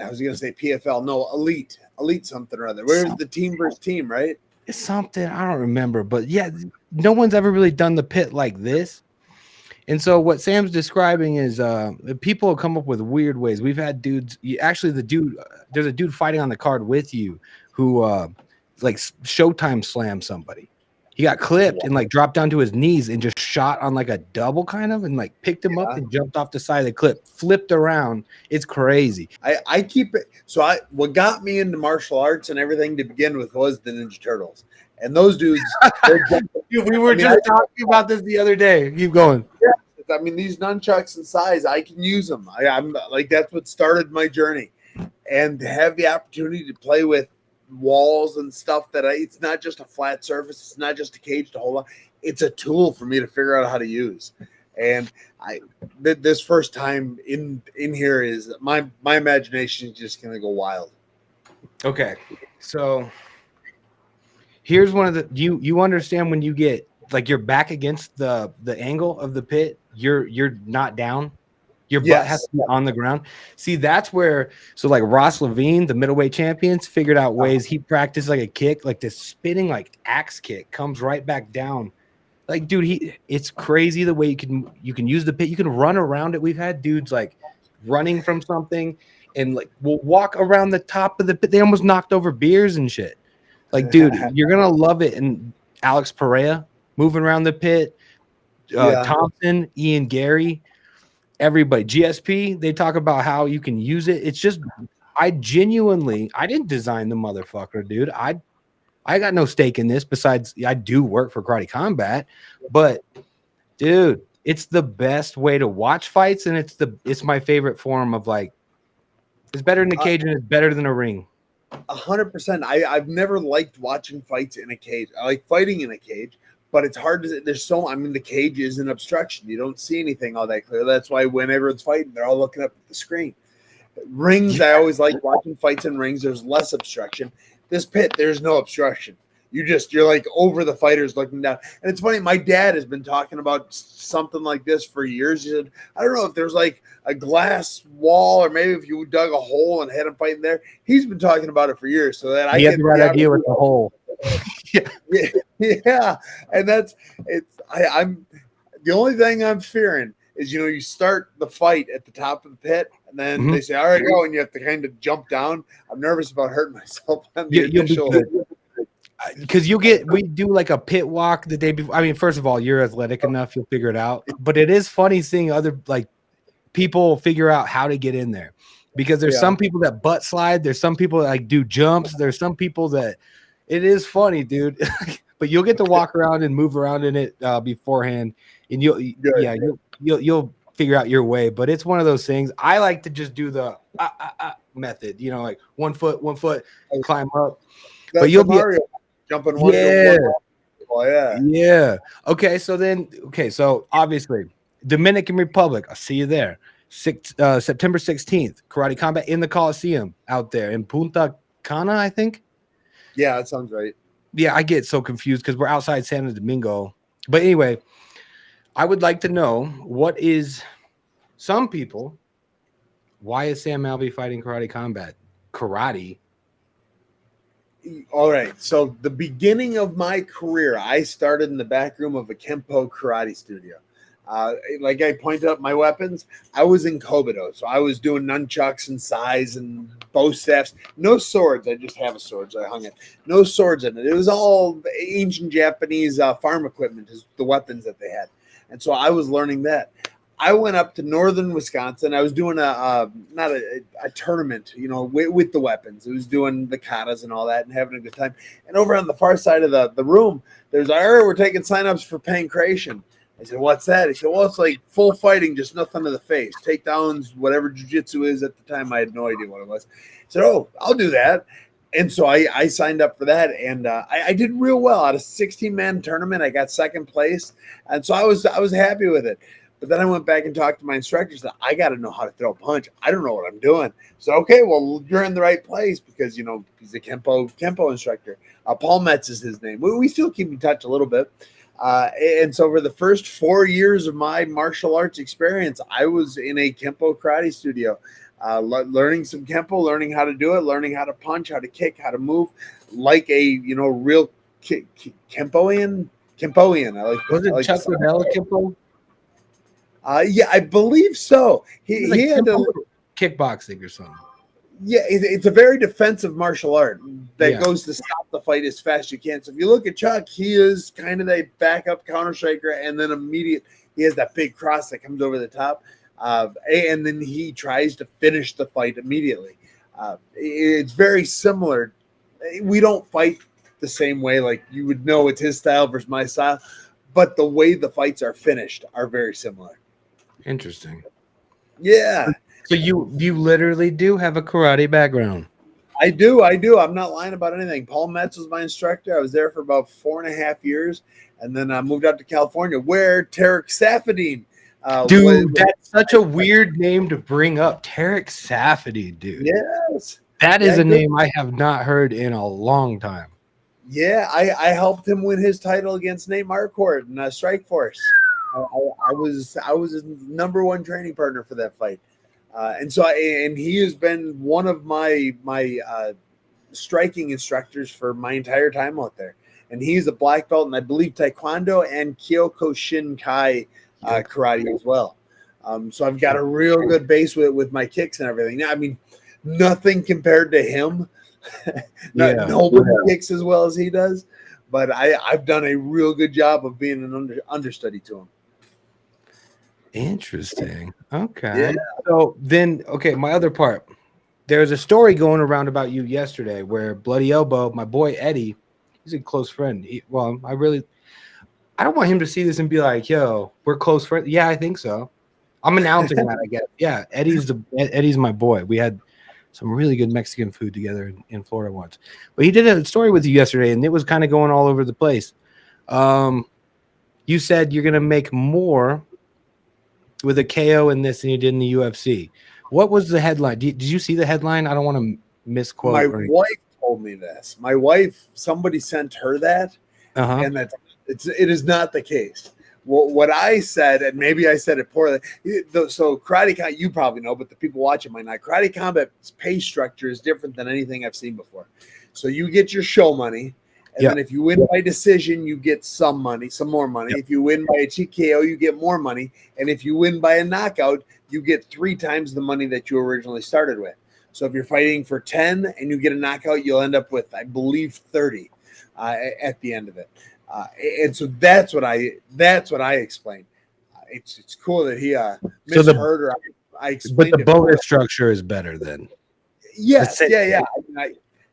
I was gonna say PFL. No, elite something or other. Where's the team versus team, right? It's something I don't remember, but yeah, no one's ever really done the pit like this. And so what Sam's describing is people have come up with weird ways. We've had dudes. Actually, there's a dude fighting on the card with you who like Showtime slammed somebody. He got clipped and like dropped down to his knees and just shot on like a double kind of and like picked him up and jumped off the side of the clip, flipped around. It's crazy. I keep it. So what got me into martial arts and everything to begin with was the Ninja Turtles. And those dudes, we were just talking about this the other day. Keep going. Yeah, I mean, these nunchucks and size, I can use them. I'm like, that's what started my journey. And to have the opportunity to play with walls and stuff it's not just a flat surface, it's not just a cage to hold on, it's a tool for me to figure out how to use. And this first time in here is my imagination is just gonna go wild. Okay, so here's one of the you understand when you get like your back against the angle of the pit, you're not down. Your butt has to be on the ground. See, that's where, so like Ross Levine, the middleweight champions, figured out ways. He practiced like a kick, like this spinning like axe kick, comes right back down Like, dude, it's crazy the way you can use the pit. You can run around it. We've had dudes like running from something and like will walk around the top of the pit. They almost knocked over beers and shit. Like, dude, you're gonna love it. And Alex Pereira moving around the pit, Thompson, Ian Gary, everybody, GSP. They talk about how you can use it. It's just, I didn't design the motherfucker, dude. I got no stake in this besides I do work for Karate Combat, but dude, it's the best way to watch fights, and it's my favorite form of like, it's better than a cage and it's better than a ring. 100%. I've never liked watching fights in a cage. I like fighting in a cage, but it's hard to. The cage is an obstruction. You don't see anything all that clear. That's why when everyone's fighting, they're all looking up at the screen. Rings, I always like watching fights in rings. There's less obstruction. This pit, there's no obstruction. You're like over the fighters looking down. And it's funny, my dad has been talking about something like this for years. He said, I don't know if there's like a glass wall or maybe if you dug a hole and had him fighting there. He's been talking about it for years. So that he had the right idea with the hole. Yeah. And I'm the only thing I'm fearing is, you start the fight at the top of the pit, and then they say, all right, go, and you have to kind of jump down. I'm nervous about hurting myself on the initial. Because we do like a pit walk the day before. I mean, first of all, you're athletic enough, you'll figure it out. But it is funny seeing other like people figure out how to get in there. Because there's some people that butt slide, there's some people that like do jumps, there's some people that it is funny, dude. But you'll get to walk around and move around in it beforehand, and you'll figure out your way. But it's one of those things. I like to just do the method, like one foot, climb up. That's but you'll be jumping one. Yeah. Okay. So obviously, Dominican Republic. I'll see you there. September 16th, Karate Combat in the Coliseum out there in Punta Cana, I think. Yeah, that sounds right. Yeah, I get so confused because we're outside Santo Domingo. But anyway, I would like to know why is Sam Alvey fighting Karate Combat? Karate. All right. So the beginning of my career, I started in the back room of a Kempo karate studio. Like I pointed out my weapons, I was in Kobudo. So I was doing nunchucks and sais and bow staffs. No swords. I just have a sword, so I hung it. No swords in it. It was all ancient Japanese farm equipment, is the weapons that they had. And so I was learning that. I went up to northern Wisconsin. I was doing a tournament, with the weapons. It was doing the katas and all that and having a good time. And over on the far side of the room, there's we're taking signups for pancration. I said, what's that? He said, well, it's like full fighting, just nothing to the face. Takedowns, whatever jiu-jitsu is at the time. I had no idea what it was. I said, oh, I'll do that. And so I signed up for that, and I did real well. Out of 16-man tournament, I got second place. And so I was happy with it. But then I went back and talked to my instructor. Said, I got to know how to throw a punch. I don't know what I'm doing. So, okay, well, you're in the right place because, he's a Kempo instructor. Paul Metz is his name. We still keep in touch a little bit. And so for the first 4 years of my martial arts experience, I was in a Kempo karate studio, learning some Kempo, learning how to do it, learning how to punch, how to kick, how to move like a, real Kempoian. Was it Chuck Liddell Kempo? Yeah, I believe so. He had kickboxing or something. Yeah, it's a very defensive martial art that goes to stop the fight as fast as you can. So if you look at Chuck, he is kind of a backup counter striker, and then he has that big cross that comes over the top, and then he tries to finish the fight immediately. It's very similar. We don't fight the same way, like you would know it's his style versus my style, but the way the fights are finished are very similar. Interesting. Yeah. So you literally do have a karate background. I do. I'm not lying about anything. Paul Metz was my instructor. I was there for about 4.5 years, and then I moved out to California, where Tarek Safadine. Dude, that's such a weird name to bring up. Tarek Safadine, dude. Yes. That is a name I have not heard in a long time. Yeah, I helped him win his title against Nate Marquardt in Strike Force. I was his number one training partner for that fight. And he has been one of my striking instructors for my entire time out there. and he's a black belt, and I believe Taekwondo and Kyokushinkai karate as well. So I've got a real good base with my kicks and everything. I mean, nothing compared to him. Nobody kicks as well as he does, but I've done a real good job of being an understudy to him. Interesting. Okay. Yeah. So then, my other part. There's a story going around about you yesterday where Bloody Elbow, my boy Eddie, he's a close friend. I don't want him to see this and be like, yo, we're close friends. Yeah, I think so. I'm announcing that, I guess. Yeah, Eddie's my boy. We had some really good Mexican food together in Florida once. But he did a story with you yesterday, and it was kind of going all over the place. You said you're going to make more with a KO in this than you did in the UFC. What was the headline? Did you see the headline? I don't want to misquote. My wife told me this. My wife, somebody sent her that, and it is not the case. What I said, and maybe I said it poorly. So Karate Combat, you probably know, but the people watching might not. Karate Combat's pay structure is different than anything I've seen before. So you get your show money, and then if you win by decision, you get some more money. If you win by a TKO, you get more money, and if you win by a knockout, you get 3 times the money that you originally started with. So if you're fighting for 10 and you get a knockout, you'll end up with, I believe, 30 at the end of it. And so that's what I explained. It's cool that he misheard or I explained. But the bonus structure is better than. Yes, yeah.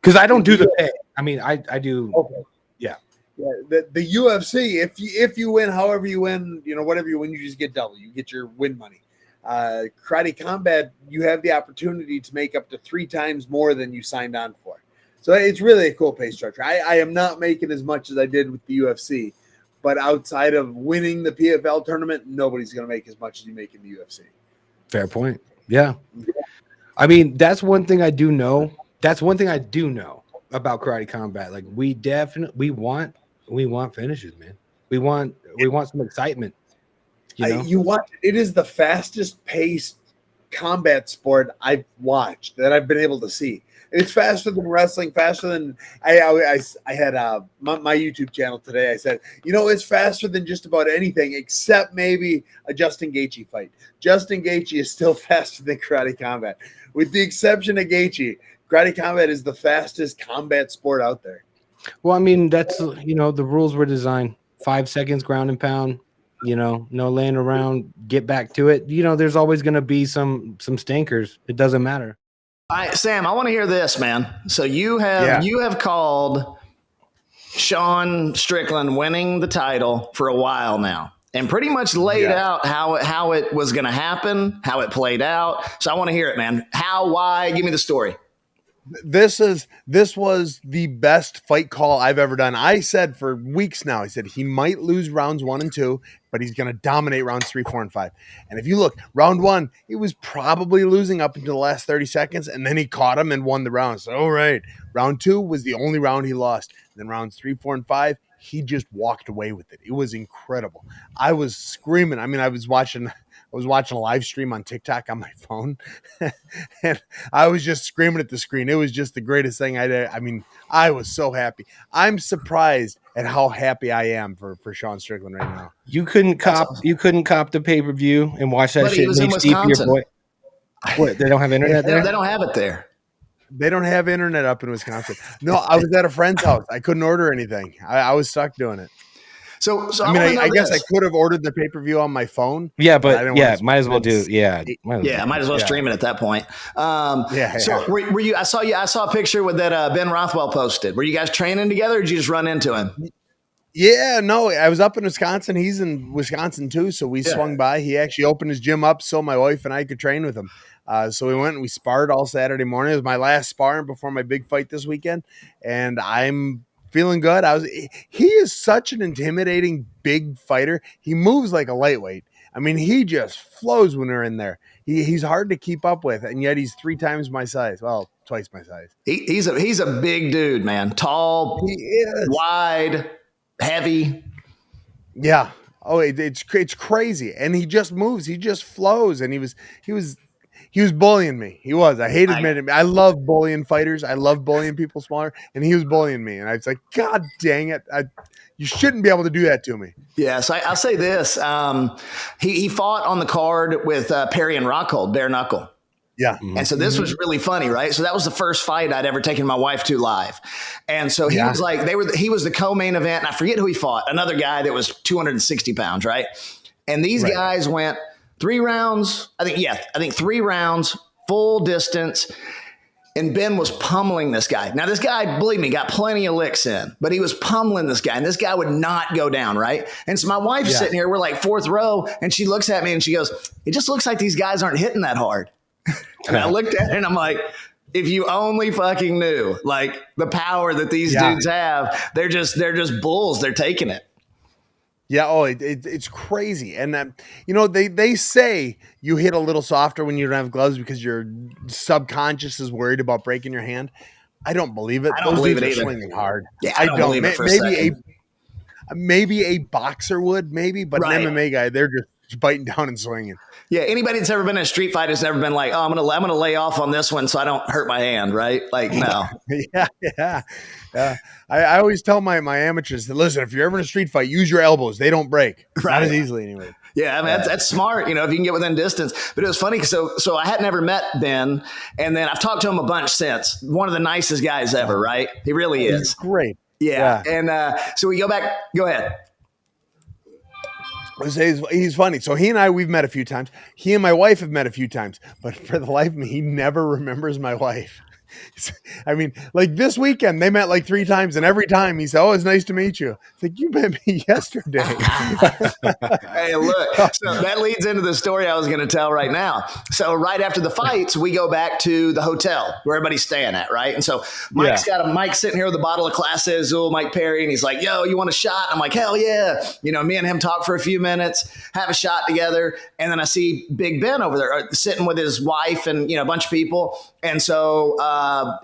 Because I don't do the pay. I mean, I do. Okay. Yeah. The UFC, if you win, however you win, whatever you win, you just get double. You get your win money. Karate Combat, you have the opportunity to make up to 3 times more than you signed on for. So it's really a cool pay structure. I am not making as much as I did with the UFC, but outside of winning the PFL tournament, nobody's going to make as much as you make in the UFC. Fair point. Yeah. I mean, that's one thing I do know. That's one thing I do know about Karate Combat. Like we want finishes, man. We want some excitement. It is the fastest paced combat sport I've watched that I've been able to see. It's faster than wrestling, faster than I had my YouTube channel today. I said, it's faster than just about anything except maybe a Justin Gaethje fight. Justin Gaethje is still faster than Karate Combat. With the exception of Gaethje, Karate Combat is the fastest combat sport out there. Well, I mean, that's, the rules were designed 5 seconds ground and pound, no laying around, get back to it. There's always going to be some stinkers. It doesn't matter. Sam, I want to hear this, man. So you have called Sean Strickland winning the title for a while now, and pretty much laid out how it was going to happen, how it played out. So I want to hear it, man. How? Why? Give me the story. This was the best fight call I've ever done. I said for weeks now, I said he might lose rounds 1 and 2, but he's going to dominate rounds 3, 4, and 5. And if you look, round 1, he was probably losing up until the last 30 seconds, and then he caught him and won the round. So, all right. Round 2 was the only round he lost. And then rounds 3, 4, and 5, he just walked away with it. It was incredible. I was screaming. I mean, I was watching a live stream on TikTok on my phone, and I was just screaming at the screen. It was just the greatest thing I was so happy. I'm surprised at how happy I am for Sean Strickland right now. You couldn't cop the pay-per-view and watch that shit in HD for your boy. What, they don't have internet there? They don't have it there. They don't have internet up in Wisconsin. No, I was at a friend's house. I couldn't order anything. I was stuck doing it. So I guess I could have ordered the pay-per-view on my phone. Yeah, but might as well do. Might as well stream it at that point. So were you? I saw a picture with that Ben Rothwell posted. Were you guys training together, or did you just run into him? Yeah, no, I was up in Wisconsin. He's in Wisconsin too, so we swung by. He actually opened his gym up so my wife and I could train with him. So we went and we sparred all Saturday morning. It was my last sparring before my big fight this weekend, and I'm feeling good. He is such an intimidating big fighter. He moves like a lightweight. I mean, he just flows when we're in there. He's hard to keep up with, and yet he's 3 times my size. Well, twice my size. He's a big dude, man. Tall, wide, heavy. Yeah. Oh, it's crazy, and he just moves. He just flows, and he was He was bullying me. He was. I hate admitting it. I love bullying fighters. I love bullying people smaller, and he was bullying me. And I was like, God dang it! You shouldn't be able to do that to me. Yes, I'll say this. He fought on the card with Perry and Rockhold, bare knuckle. Yeah. And so this was really funny, right? So that was the first fight I'd ever taken my wife to live. And so he was like, he was the co-main event. And I forget who he fought. Another guy that was 260 pounds, right? And these guys went 3 rounds. I think 3 rounds, full distance. And Ben was pummeling this guy. Now, this guy, believe me, got plenty of licks in, but he was pummeling this guy, and this guy would not go down, right? And so my wife's sitting here, we're like 4th row, and she looks at me and she goes, it just looks like these guys aren't hitting that hard. And I looked at her and I'm like, if you only fucking knew, like, the power that these dudes have, they're just bulls. They're taking it. Yeah, it's crazy. And, they say you hit a little softer when you don't have gloves because your subconscious is worried about breaking your hand. I don't believe it. I don't believe it either. Swinging hard. Yeah, I don't believe it for maybe a boxer would, but an MMA guy, they're just biting down and swinging. Yeah, anybody that's ever been in a street fight has never been like, oh, I'm gonna lay off on this one so I don't hurt my hand, right? Like, no. Yeah. I always tell my amateurs that, listen, if you're ever in a street fight, use your elbows. They don't break. Not as easily anyway. Yeah, I mean, that's smart, if you can get within distance. But it was funny, so I had never met Ben, and then I've talked to him a bunch since. One of the nicest guys ever, right? He really is. He's great. Yeah. And so we go back. Go ahead. He's funny. So he and I, we've met a few times. He and my wife have met a few times, but for the life of me, he never remembers my wife. I mean, like this weekend, they met like 3 times, and every time he said, "Oh, it's nice to meet you." It's like, you met me yesterday. Hey, look. So that leads into the story I was going to tell right now. So right after the fights, we go back to the hotel where everybody's staying at, right? And so Mike's sitting here with a bottle of Class Azul, Mike Perry, and he's like, "Yo, you want a shot?" I'm like, "Hell yeah!" Me and him talk for a few minutes, have a shot together, and then I see Big Ben over there sitting with his wife and a bunch of people, and so.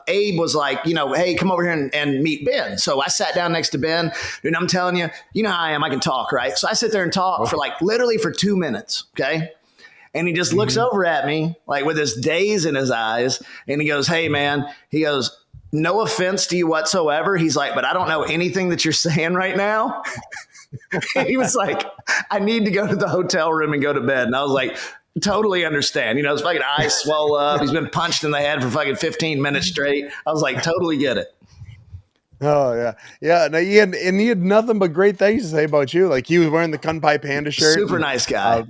Abe was like, hey, come over here and meet Ben. So I sat down next to Ben, and I'm telling you, you know how I am. I can talk, right? So I sit there and talk for literally 2 minutes. Okay. And he just looks over at me like with his daze in his eyes. And he goes, hey, man, he goes, no offense to you whatsoever. He's like, but I don't know anything that you're saying right now. He was like, I need to go to the hotel room and go to bed. And I was like, totally understand. His fucking eyes swell up. He's been punched in the head for fucking 15 minutes straight. I was like, totally get it. Oh yeah. Yeah. No, he had nothing but great things to say about you. Like he was wearing the Kunpai Panda shirt. Super nice guy.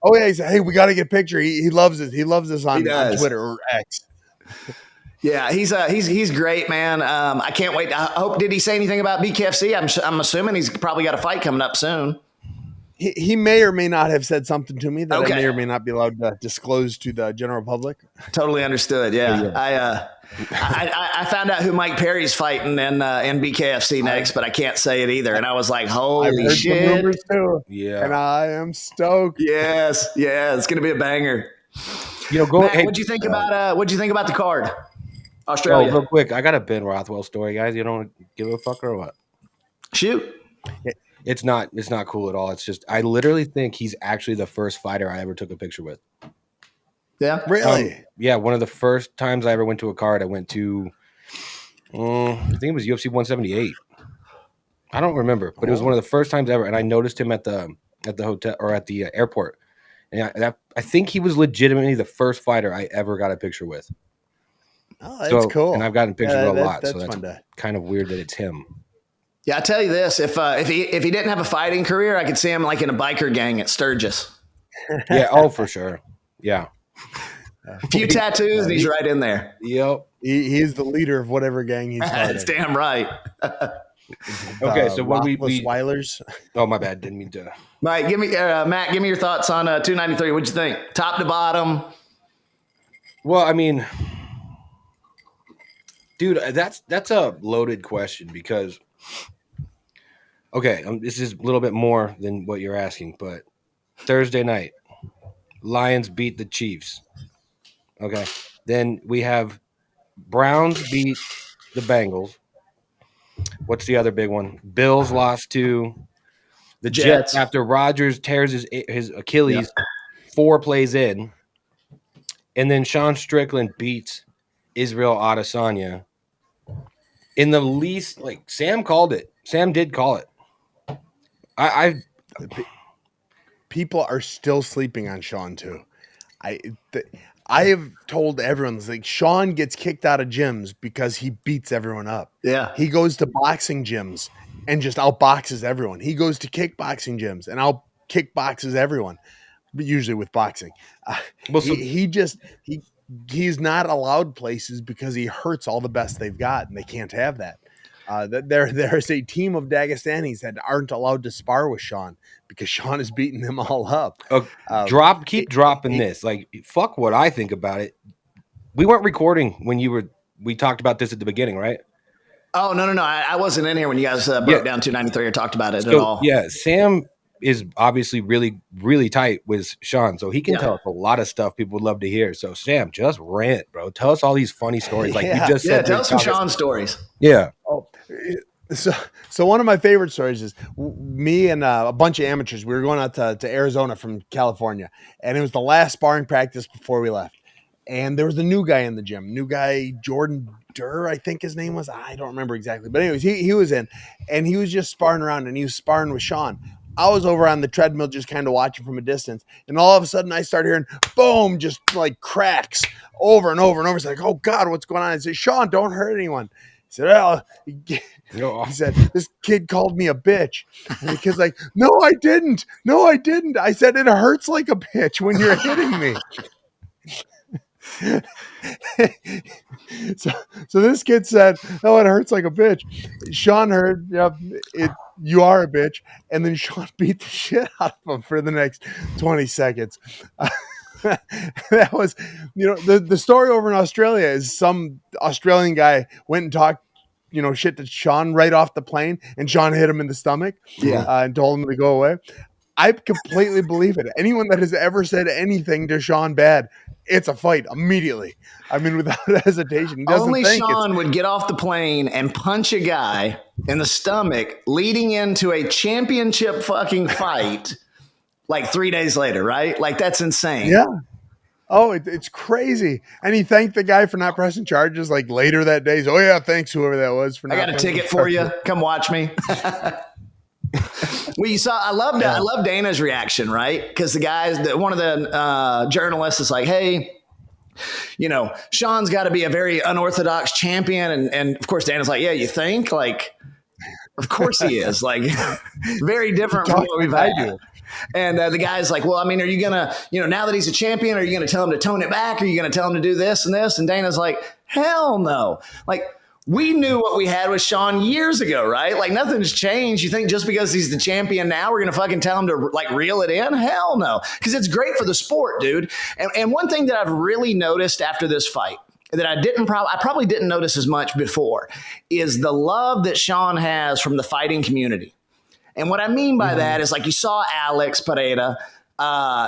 He said, hey, we got to get a picture. He loves it. He loves us on Twitter or X. Yeah, he's great, man. I can't wait. I hope, did he say anything about BKFC? I'm assuming he's probably got a fight coming up soon. He may or may not have said something to me that I may or may not be allowed to disclose to the general public. Totally understood. Yeah. I found out who Mike Perry's fighting in BKFC next, but I can't say it either. And I was like, holy shit. Some rumors too. Yeah. And I am stoked. Yes. Yeah. It's going to be a banger. Matt, what'd you think about the card? Australia. Oh, real quick. I got a Ben Rothwell story, guys. You don't give a fuck or what? Shoot. It's not cool at all. It's just, I literally think he's actually the first fighter I ever took a picture with. Yeah. Really? Yeah. One of the first times I ever went to a card, I went to, I think it was UFC 178. I don't remember, but it was one of the first times ever. And I noticed him at the hotel or at the airport. And I think he was legitimately the first fighter I ever got a picture with. Oh, that's cool. And I've gotten pictures with a lot. That's so that's fun to... kind of weird that it's him. Yeah, I tell you this: if he didn't have a fighting career, I could see him like in a biker gang at Sturgis. Yeah, oh for sure. Yeah, a few tattoos, and he's right in there. Yep, he's the leader of whatever gang he's. That's damn right. Okay, so what we Weilers. Oh my bad, didn't mean to. Mike, Matt, give me your thoughts on 293. What'd you think, top to bottom? Well, I mean, dude, that's a loaded question because. Okay, this is a little bit more than what you're asking, but Thursday night, Lions beat the Chiefs. Okay, then we have Browns beat the Bengals. What's the other big one? Bills lost to the Jets after Rodgers tears his Achilles 4 plays in. and then Sean Strickland beats Israel Adesanya in the least. Like Sam called it. Sam did call it. I People are still sleeping on Sean too. I have told everyone, like, Sean gets kicked out of gyms because he beats everyone up. Yeah. He goes to boxing gyms and just outboxes everyone. He goes to kickboxing gyms and out kickboxes everyone, but usually with boxing. Well, so- He's not allowed places because he hurts all the best they've got, and they can't have that. There's a team of Dagestanis that aren't allowed to spar with Sean because Sean is beating them all up. keep dropping this. Like, fuck what I think about it. We weren't recording when we talked about this at the beginning, right? Oh, no. I wasn't in here when you guys broke down 293 or talked about it at all. Yeah, Sam is obviously really, really tight with Sean, so he can tell us a lot of stuff people would love to hear. So, Sam, just rant, bro. Tell us all these funny stories, like you just said. Tell us some Sean stories. Yeah. Oh, so one of my favorite stories is me and a bunch of amateurs. We were going out to Arizona from California, and it was the last sparring practice before we left. And there was a new guy in the gym, Jordan Durr, I think his name was. I don't remember exactly. But anyways, he was in, and he was just sparring around, and he was sparring with Sean. I was over on the treadmill just kind of watching from a distance, and all of a sudden I start hearing boom, just like cracks over and over and over. It's like, oh God, what's going on? I said, Sean, don't hurt anyone. He said, oh, he said, this kid called me a bitch. And the kid's like, no, I didn't. I said, it hurts like a bitch when you're hitting me. So this kid said, oh, it hurts like a bitch. Sean heard, you are a bitch. And then Sean beat the shit out of him for the next 20 seconds. That was, the story over in Australia is some Australian guy went and talked, shit to Sean right off the plane, and Sean hit him in the stomach and told him to go away. I completely believe it. Anyone that has ever said anything to Sean bad, it's a fight immediately. I mean, without hesitation. Only Sean would get off the plane and punch a guy in the stomach leading into a championship fucking fight like 3 days later, right? Like, that's insane. Yeah. Oh, it's crazy. And he thanked the guy for not pressing charges like later that day. So, oh, yeah, thanks, whoever that was. For I got a ticket for you. Come watch me. Well, you saw, I love Dana's reaction, right? Because one of the journalists is like, hey, Sean's got to be a very unorthodox champion. And of course, Dana's like, yeah, you think? Like, of course he is. Like, very different from what we've had. And the guy's like, well, I mean, are you going to, now that he's a champion, are you going to tell him to tone it back? Are you going to tell him to do this and this? And Dana's like, hell no. Like, we knew what we had with Sean years ago, right? Like, nothing's changed. You think just because he's the champion now, we're going to fucking tell him to like reel it in? Hell no. Because it's great for the sport, dude. And one thing that I've really noticed after this fight that I probably didn't notice as much before is the love that Sean has from the fighting community. And what I mean by that is, like, you saw Alex Pereira,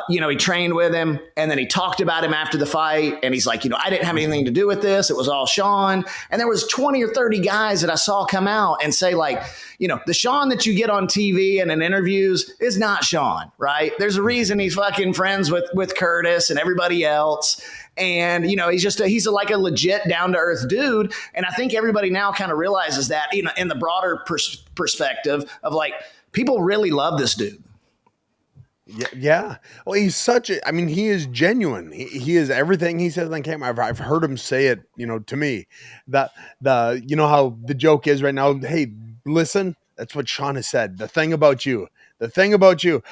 he trained with him, and then he talked about him after the fight, and he's like, I didn't have anything to do with this. It was all Sean. And there was 20 or 30 guys that I saw come out and say, like, the Sean that you get on TV and in interviews is not Sean, right? There's a reason he's fucking friends with Curtis and everybody else. And, he's like a legit down to earth dude. And I think everybody now kind of realizes that, in the broader perspective of, like, people really love this dude. Yeah. Well, he's he is genuine. He is everything he says on camera. I've heard him say it, to me, that how the joke is right now. Hey, listen, that's what Sean has said. The thing about you,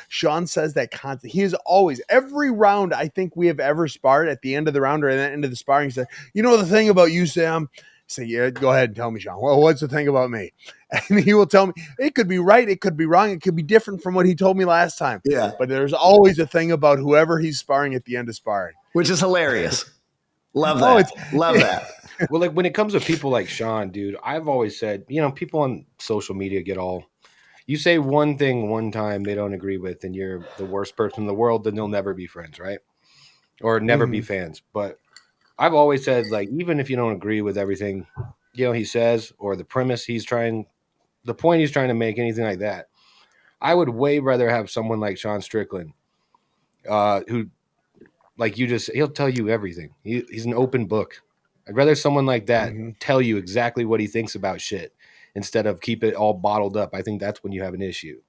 Sean says that constantly. He is always, every round I think we have ever sparred, at the end of the round or at the end of the sparring, he said, the thing about you, Sam. Say, yeah, go ahead and tell me, Sean. Well, what's the thing about me? And he will tell me, it could be right, it could be wrong, it could be different from what he told me last time. Yeah. But there's always a thing about whoever he's sparring at the end of sparring. Which is hilarious. Love that. Love that. Well, like, when it comes to people like Sean, dude, I've always said, people on social media you say one thing one time they don't agree with, and you're the worst person in the world, then they'll never be friends, right? Or never be fans. But I've always said, like, even if you don't agree with everything, he says, or the premise the point he's trying to make, anything like that, I would way rather have someone like Sean Strickland, who, like he'll tell you everything. He's an open book. I'd rather someone like that tell you exactly what he thinks about shit instead of keep it all bottled up. I think that's when you have an issue.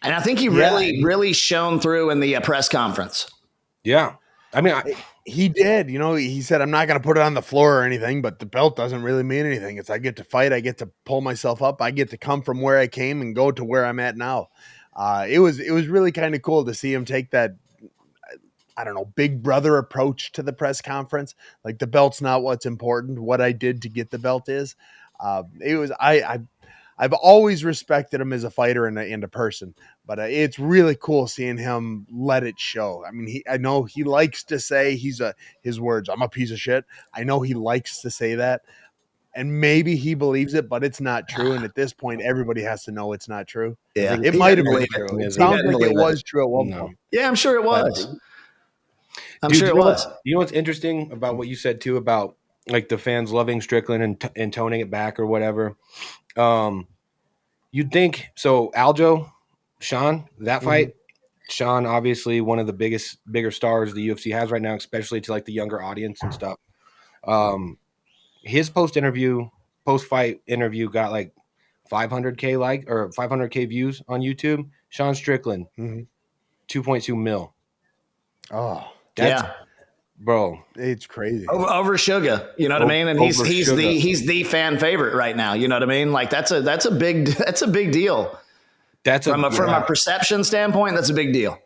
And I think he really shone through in the press conference. Yeah. I mean, he did. You know, he said, I'm not going to put it on the floor or anything, but the belt doesn't really mean anything. It's I get to fight. I get to pull myself up. I get to come from where I came and go to where I'm at now. It was really kind of cool to see him take that, I don't know, big brother approach to the press conference. Like, the belt's not what's important. What I did to get the belt is. I've always respected him as a fighter and a person, but it's really cool seeing him let it show. I mean, I know he likes to say his words, I'm a piece of shit. I know he likes to say that, and maybe he believes it, but it's not true. And at this point, everybody has to know it's not true. Yeah, it might have been true. It sounds like it was true at one point. Yeah, I'm sure it was. You know what's interesting about what you said too about like the fans loving Strickland and toning it back or whatever. You'd think so. Aljo, Sean, that fight, Sean, obviously one of the bigger stars the UFC has right now, especially to like the younger audience and stuff. His post-fight interview got like 500K or 500K views on YouTube. Sean Strickland, 2.2 mil. Oh, bro, it's crazy. Over Suga, you know what I mean? And he's the fan favorite right now. You know what I mean? Like that's a big deal. From a perception standpoint, that's a big deal.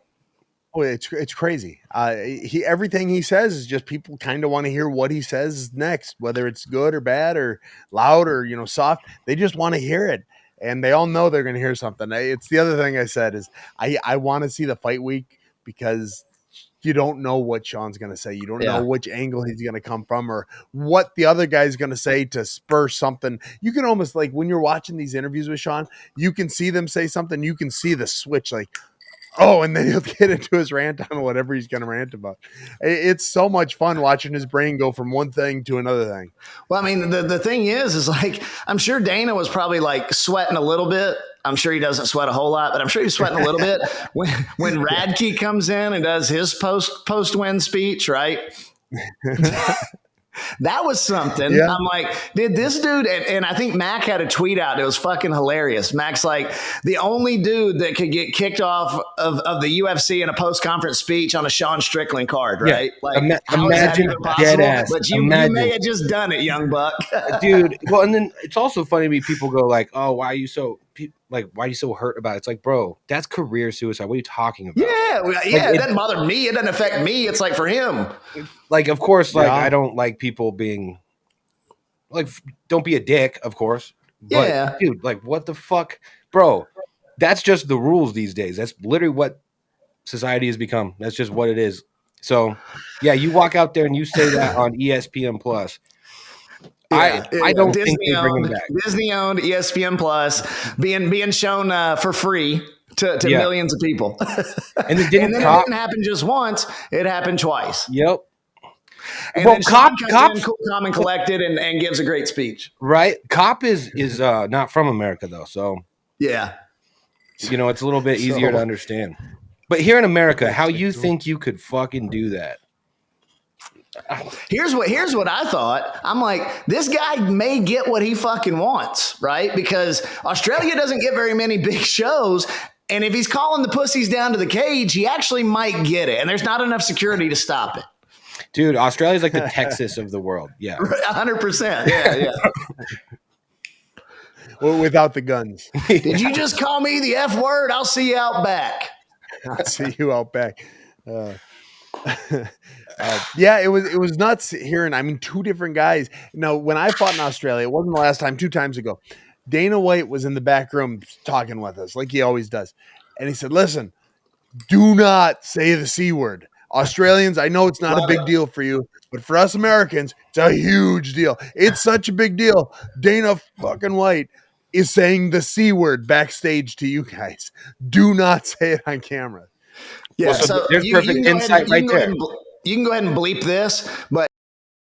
Oh, it's crazy. Everything he says is just people kind of want to hear what he says next, whether it's good or bad or loud or soft. They just want to hear it, and they all know they're going to hear something. It's the other thing I said is I want to see the fight week because you don't know what Sean's going to say. You don't know which angle he's going to come from or what the other guy's going to say to spur something. You can almost, like, when you're watching these interviews with Sean, you can see them say something. You can see the switch, like, oh, and then he'll get into his rant on whatever he's going to rant about. It's so much fun watching his brain go from one thing to another thing. Well, I mean, the thing is like, I'm sure Dana was probably like sweating a little bit. I'm sure he doesn't sweat a whole lot, but I'm sure he's sweating a little bit when Radke comes in and does his post-win speech, right? That was something. Yeah. I'm like, did this dude, and I think Mac had a tweet out. It was fucking hilarious. Mac's like, the only dude that could get kicked off of the UFC in a post-conference speech on a Sean Strickland card, right? Yeah. Like, imagine dead ass. But you may have just done it, young buck. Dude, well, and then it's also funny to me, people go like, oh, why are you so hurt about it? It's like, bro, that's career suicide. What are you talking about? Yeah, it doesn't bother me. It doesn't affect me. It's like for him. Like, of course, like, I don't like people being like, don't be a dick, of course. But, dude, like, what the fuck? Bro, that's just the rules these days. That's literally what society has become. That's just what it is. So, yeah, you walk out there and you say that on ESPN Plus. I don't think they bring him back. Disney-owned ESPN Plus being shown for free to millions of people. And it didn't happen just once. It happened twice. Yep. And then Cop comes in, cool, calm, and collected and gives a great speech. Right. Cop is not from America, though. So, yeah. It's a little bit easier to understand. But here in America, how you think you could fucking do that? Here's what I thought. I'm like, this guy may get what he fucking wants, right? Because Australia doesn't get very many big shows. And if he's calling the pussies down to the cage, he actually might get it. And there's not enough security to stop it. Dude, Australia's like the Texas of the world. Yeah. 100%. Yeah. Well, without the guns. Did you just call me the F word? I'll see you out back. I'll see you out back. Yeah, it was nuts hearing. I mean, two different guys. Now, when I fought in Australia, it wasn't the last time. 2 times ago, Dana White was in the back room talking with us, like he always does, and he said, "Listen, do not say the C word, Australians. I know it's not a big deal for you, but for us Americans, it's a huge deal. It's such a big deal. Dana fucking White is saying the C word backstage to you guys. Do not say it on camera." Yeah, well, so there's perfect insight right there. You can go ahead and bleep this, but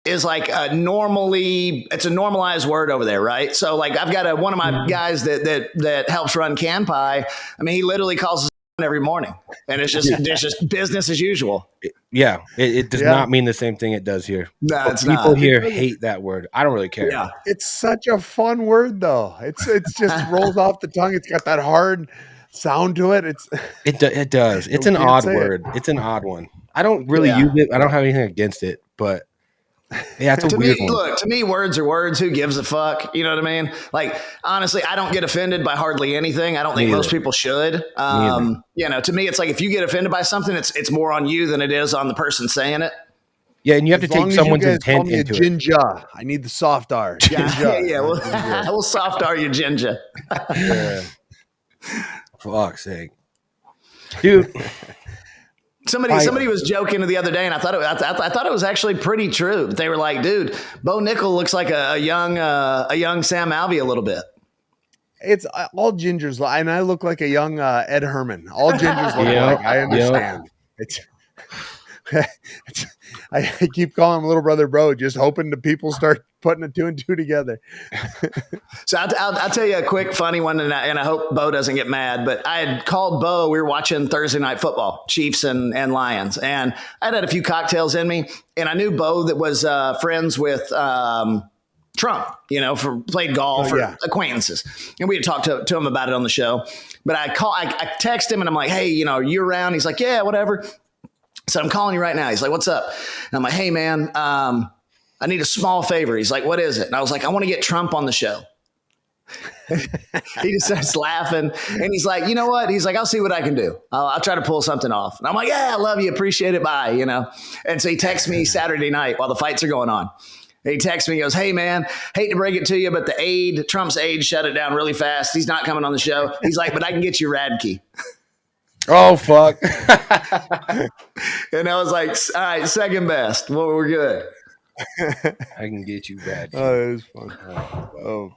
is like it's a normalized word over there, right? So like I've got one of my guys that helps run Canpai. I mean, he literally calls us something every morning, and it's just business as usual. It does not mean the same thing it does here. No, it's People not. here hate that word. I don't really care. Yeah. It's such a fun word, though. It's just rolls off the tongue. It's got that hard sound to it. It does. It's an odd word. It's an odd one. I don't really use it. I don't have anything against it, but yeah, it's a weird one. Look, to me, words are words. Who gives a fuck? You know what I mean? Like, honestly, I don't get offended by hardly anything. I don't think most people should. You know, to me, it's like if you get offended by something, it's more on you than it is on the person saying it. Yeah, and you have to take someone's intent into it. Ginger. I need the soft R. Yeah. We'll soft R you, ginger. Fuck's sake, dude. Somebody was joking the other day, and I thought it was actually pretty true. They were like, "Dude, Bo Nickel looks like a young Sam Alvey a little bit." It's all gingers, and I look like a young Ed Herman. All gingers look like. I understand. I keep calling him little brother bro, just hoping the people start putting the 2 and 2 together. So I'll tell you a quick funny one, and I hope Bo doesn't get mad, but I had called Bo. We were watching Thursday Night Football, Chiefs and Lions, and I'd had a few cocktails in me, and I knew Bo that was friends with Trump, you know, played golf or acquaintances, and we had talked to him about it on the show. But I text him, and I'm like, "Hey, you know, are you around?" He's like, "Yeah, whatever." So I'm calling you right now. He's like, "What's up?" And I'm like, "Hey, man, I need a small favor." He's like, "What is it?" And I was like, "I want to get Trump on the show." He just starts laughing. And he's like, "You know what?" He's like, "I'll see what I can do. I'll try to pull something off." And I'm like, "Yeah, I love you. Appreciate it. Bye." You know? And so he texts me Saturday night while the fights are going on. And he texts me, he goes, "Hey, man, hate to break it to you, but Trump's aide shut it down really fast. He's not coming on the show." He's like, "But I can get you Radke." Oh, fuck. And I was like, "All right, second best. Well, we're good." I can get you bad. Oh, it was fun.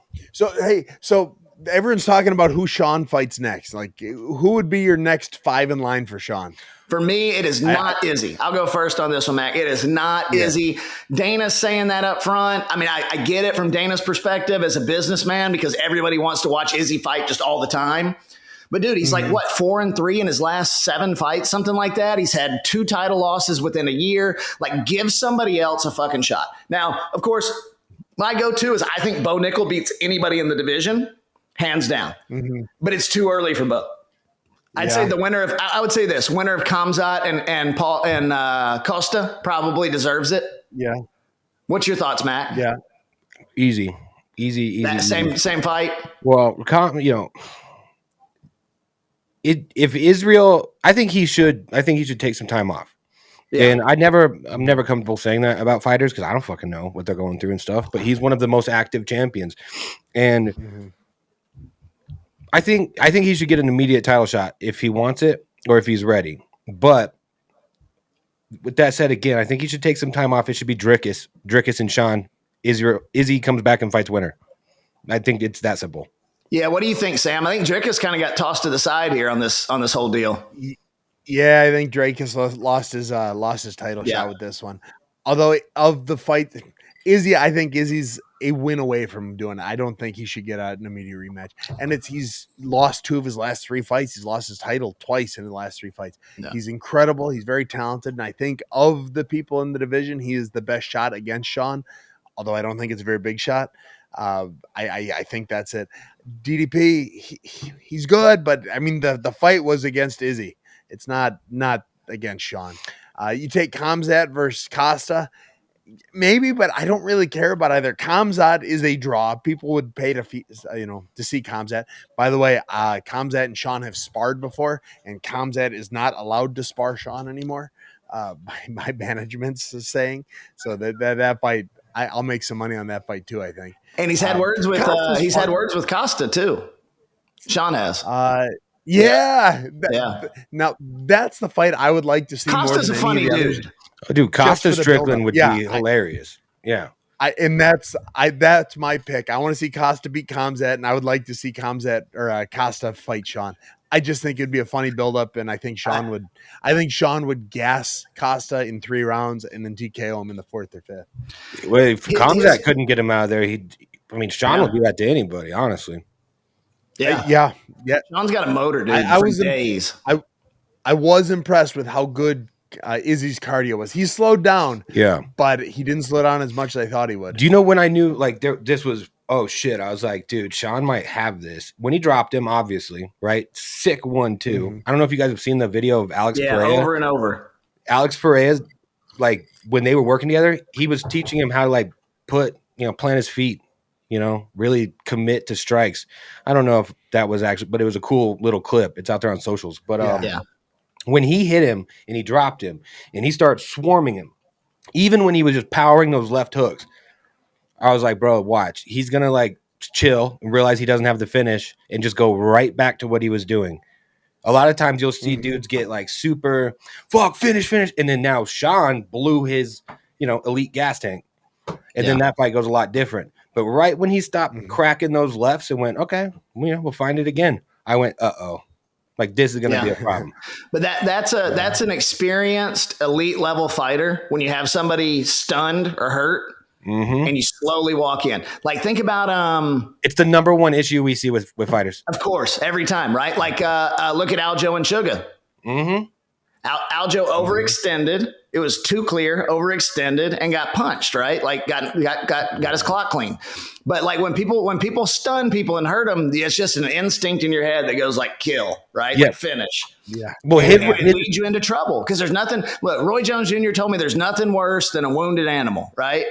So everyone's talking about who Sean fights next. Like, who would be your next 5 in line for Sean? For me, it is not Izzy. I'll go first on this one, Mac. It is not Izzy. Dana's saying that up front. I mean, I get it from Dana's perspective as a businessman because everybody wants to watch Izzy fight just all the time. But dude, he's like, what, 4-3 in his last 7 fights, something like that. He's had 2 title losses within a year. Like, give somebody else a fucking shot. Now, of course, my go-to is I think Bo Nickel beats anybody in the division, hands down. But it's too early for Bo. I'd say I would say this, winner of Khamzat and Paul and Costa probably deserves it. Yeah. What's your thoughts, Matt? Yeah. Easy. That same fight. Well, you know, if Israel, I think he should take some time off. Yeah. And I'm never comfortable saying that about fighters because I don't fucking know what they're going through and stuff. But he's one of the most active champions, and I think he should get an immediate title shot if he wants it or if he's ready. But with that said, again, I think he should take some time off. It should be Dricus and Sean. Izzy comes back and fights winner. I think it's that simple. Yeah, what do you think, Sam? I think Dricus kind of got tossed to the side here on this whole deal. Yeah, I think Drake has lost his title shot with this one. Although of the fight, I think Izzy's a win away from doing it. I don't think he should get an immediate rematch. And he's lost 2 of his last 3 fights. He's lost his title twice in the last 3 fights. No. He's incredible. He's very talented. And I think of the people in the division, he is the best shot against Sean. Although I don't think it's a very big shot. I think that's it. DDP, he's good, but I mean the fight was against Izzy. It's not against Sean. You take Khamzat versus Costa, maybe, but I don't really care about either. Khamzat is a draw. People would pay to see Khamzat. By the way, Khamzat and Sean have sparred before, and Khamzat is not allowed to spar Sean anymore. My management's saying so that fight. I'll make some money on that fight too, I think. And he's had words with had words with Costa too. Sean has. Yeah. Now that's the fight I would like to see. Costa's more than a funny dude. Dude. Oh, dude, Costa Strickland would be hilarious. That's my pick. I want to see Costa beat Khamzat, and I would like to see Khamzat or Costa fight Sean. I just think it'd be a funny buildup, and I think Sean would gas Costa in 3 rounds and then TKO him in the 4th or 5th. Well, if Khamzat couldn't get him out of there, Sean would do that to anybody, honestly. Yeah. Yeah. Sean's got a motor, dude. I was impressed with how good Izzy's cardio was. He slowed down, but he didn't slow down as much as I thought he would. Do you know when I knew like this was, oh shit, I was like, dude, Sean might have this. When he dropped him, obviously, right? Sick 1-2. I don't know if you guys have seen the video of Alex Pereira. Over and over. Alex Pereira's, like, when they were working together, he was teaching him how to, like, plant his feet, really commit to strikes. I don't know if that was actually, but it was a cool little clip. It's out there on socials. But when he hit him and he dropped him and he started swarming him, even when he was just powering those left hooks, I was like, bro, watch. He's going to, like, chill and realize he doesn't have the finish and just go right back to what he was doing. A lot of times you'll see dudes get, like, super, finish. And then now Sean blew his, elite gas tank. And then that fight goes a lot different. But right when he stopped cracking those lefts and went, okay, we'll find it again, I went, uh-oh. Like, this is going to be a problem. But that's an experienced elite level fighter when you have somebody stunned or hurt and you slowly walk in. Like, think about it's the number one issue we see with fighters. Of course, every time, right? Like look at Aljo and Suga. Aljo overextended. It was too clear, overextended, and got punched, right? Like got his clock clean. But like when people stun people and hurt them, it's just an instinct in your head that goes like kill, right? Yeah. Like finish. Yeah. Well, it leads you into trouble because there's nothing. Look, Roy Jones Jr. told me there's nothing worse than a wounded animal, right?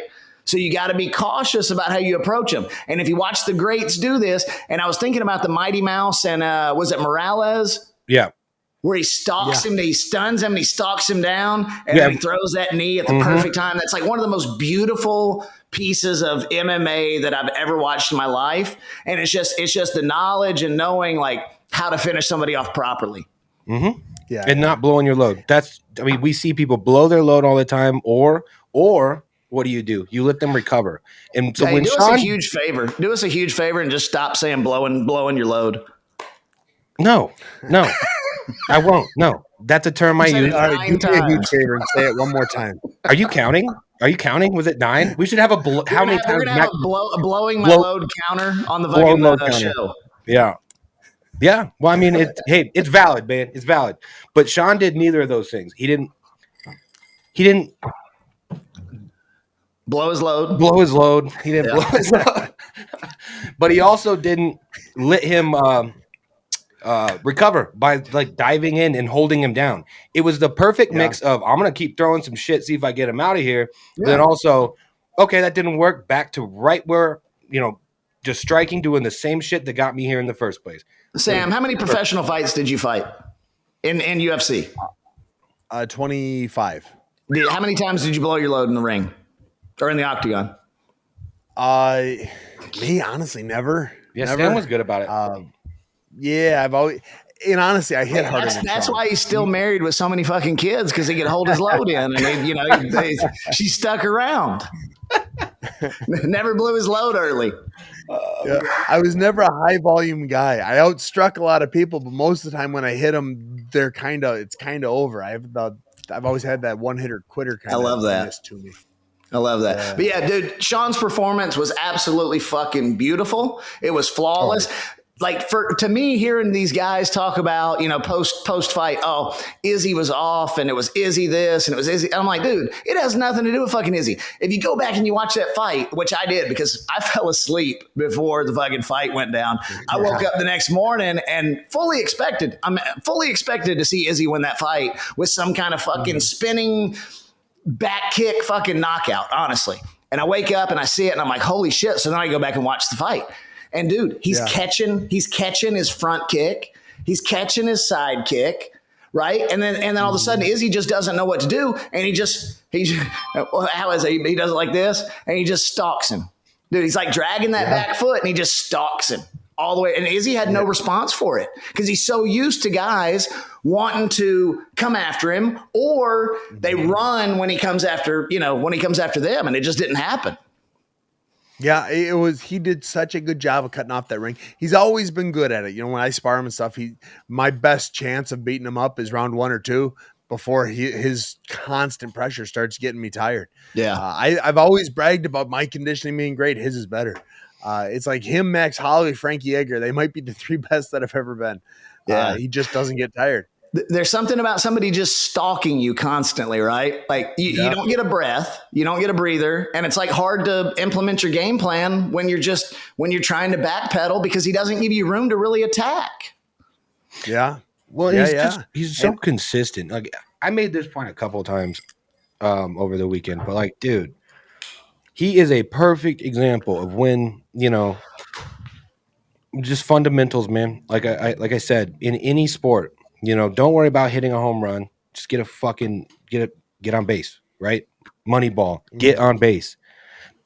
So you got to be cautious about how you approach them. And if you watch the greats do this, and I was thinking about the Mighty Mouse and was it Morales? Yeah. Where he stalks him, he stuns him, and he stalks him down, and then he throws that knee at the perfect time. That's like one of the most beautiful pieces of MMA that I've ever watched in my life. And it's just the knowledge and knowing like how to finish somebody off properly. Yeah. And not blowing your load. We see people blow their load all the time, or what do? You let them recover. And so when do us a huge favor. Do us a huge favor and just stop saying blowing your load. No. I won't. No, that's a term I use. All right, do me a huge favor and say it one more time. Are you counting? Was it 9? We should have how many times? We're gonna have a blowing my load counter on the fucking show. Yeah. Well, I mean, it's valid, man. It's valid. But Sean did neither of those things. He didn't blow his load. He didn't blow his load. But he also didn't let him recover by like diving in and holding him down. It was the perfect mix of I'm gonna keep throwing some shit, see if I get him out of here. But then also, okay, that didn't work. Back to right where just striking, doing the same shit that got me here in the first place. Sam, how many professional fights did you fight in UFC? 25. How many times did you blow your load in the ring or in the octagon? Me, honestly, never. Yeah, never. Sam was good about it. Yeah, I've always, and honestly, I hit harder. That's why he's still married with so many fucking kids because he could hold his load in, and she stuck around. Never blew his load early. I was never a high volume guy. I outstruck a lot of people, but most of the time when I hit them, it's kind of over. I've always had that one hitter quitter kind of. I love that. To me. I love that. But yeah, dude, Sean's performance was absolutely fucking beautiful. It was flawless. Like to me, hearing these guys talk about, post fight, Izzy was off and it was Izzy this and it was Izzy. I'm like, dude, it has nothing to do with fucking Izzy. If you go back and you watch that fight, which I did because I fell asleep before the fucking fight went down. I woke up the next morning and fully expected to see Izzy win that fight with some kind of fucking spinning back kick fucking knockout, honestly. And I wake up and I see it and I'm like, holy shit. So then I go back and watch the fight. And dude, he's catching his front kick. He's catching his side kick, right? And then all of a sudden Izzy just doesn't know what to do. And he how is it? He does it like this and he just stalks him. Dude, he's like dragging that back foot and he just stalks him all the way. And Izzy had no response for it because he's so used to guys wanting to come after him or they run when he comes after them, and it just didn't happen. Yeah, he did such a good job of cutting off that ring. He's always been good at it. When I spar him and stuff, my best chance of beating him up is round 1 or 2 before his constant pressure starts getting me tired. Yeah. I've always bragged about my conditioning being great. His is better. It's like him, Max Holloway, Frankie Edgar. They might be the 3 best that have ever been. Yeah. He just doesn't get tired. there's something about somebody just stalking you constantly, right? Like you don't get a breath, you don't get a breather, and it's like hard to implement your game plan when you're trying to backpedal because he doesn't give you room to really attack. Yeah. Well, he's so consistent. Like I made this point a couple of times over the weekend, but like, dude, he is a perfect example of when, just fundamentals, man. Like I said, in any sport, don't worry about hitting a home run. Just get on base, right? Money ball, get on base.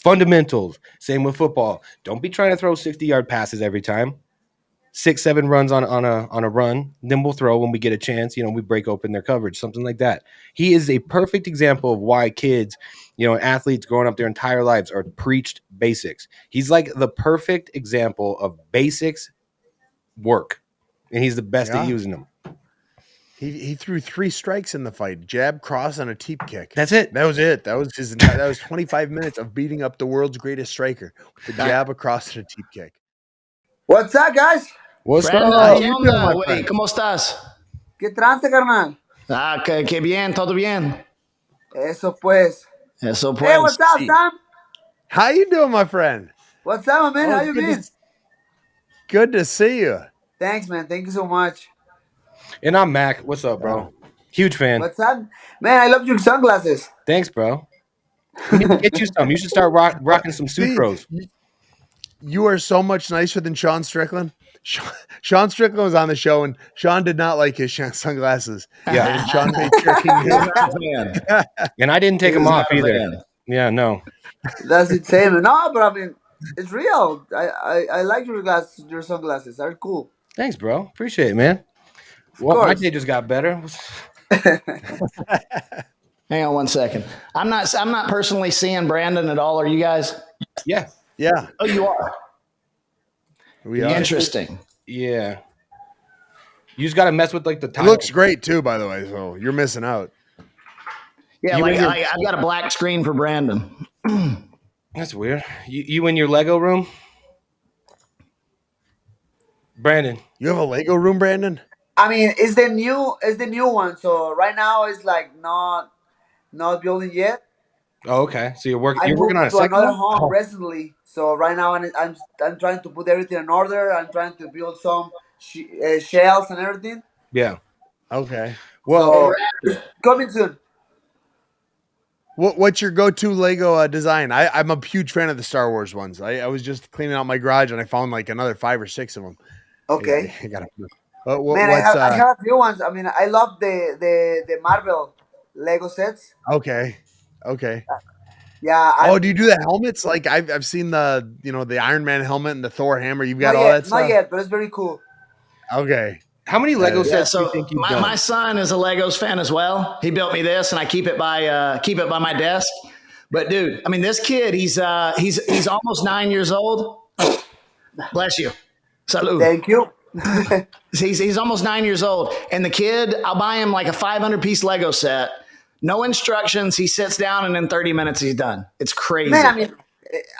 Fundamentals. Same with football. Don't be trying to throw 60-yard passes every time. 6-7 runs on a run, then we'll throw when we get a chance. We break open their coverage, something like that. He is a perfect example of why kids, athletes growing up their entire lives are preached basics. He's like the perfect example of basics work, and he's the best at using them. He threw 3 strikes in the fight: jab, cross, and a teep kick. That's it. That was it. That was 25 minutes of beating up the world's greatest striker with the jab, a cross, and a teep kick. What's up, guys? What's Brandon, up? ¿qué onda, güey? ¿Cómo estás? ¿Qué trance, carnal? Qué bien, todo bien. Eso pues. Eso pues. Hey, what's up, Sam? How you doing, my friend? What's up, man? How you been? Good to see you. Thanks, man. Thank you so much. And I'm Mac. What's up, bro? Huge fan. What's up? Man, I love your sunglasses. Thanks, bro. We need to get you some. You should start rocking some Sucros. You are so much nicer than Sean Strickland. Sean Strickland was on the show, and Sean did not like his sunglasses. Yeah. And Sean made sure he knew. And I didn't take them off either. Yeah, no. That's insane. No, but I mean, it's real. I like your sunglasses. They're cool. Thanks, bro. Appreciate it, man. Well, my day just got better. Hang on one second. I'm not personally seeing Brandon at all. Are you guys? Yeah. Yeah. Oh, you are. We are. Interesting. Yeah. You just got to mess with like the It title. looks great too, by the way. So you're missing out. Yeah, I've got a black screen for Brandon. That's weird. You in your Lego room? Brandon. You have a Lego room, Brandon? I mean, it's the new one. So right now it's like not building yet. Oh, okay. So you're working on a to second another one? home recently. So right now I'm trying to put everything in order. I'm trying to build some shells and everything. Yeah. Okay. Well, so, coming soon. What's your go-to Lego design? I'm a huge fan of the Star Wars ones. I was just cleaning out my garage and I found like another 5 or 6 of them. Okay. I got Man, I have a few ones. I mean, I love the Marvel Lego sets. Okay. Yeah. Do you do the helmets? Like I've seen the Iron Man helmet and the Thor hammer. You've got all that stuff? Not yet, but it's very cool. Okay. How many Lego sets do you think you've done? My son is a Legos fan as well. He built me this, and I keep it by my desk. But dude, I mean, this kid, he's almost 9 years old. Bless you. Salud. Thank you. He's almost 9 years old, and the kid, I'll buy him like a 500-piece Lego set. No instructions. He sits down, and in 30 minutes, he's done. It's crazy. Man,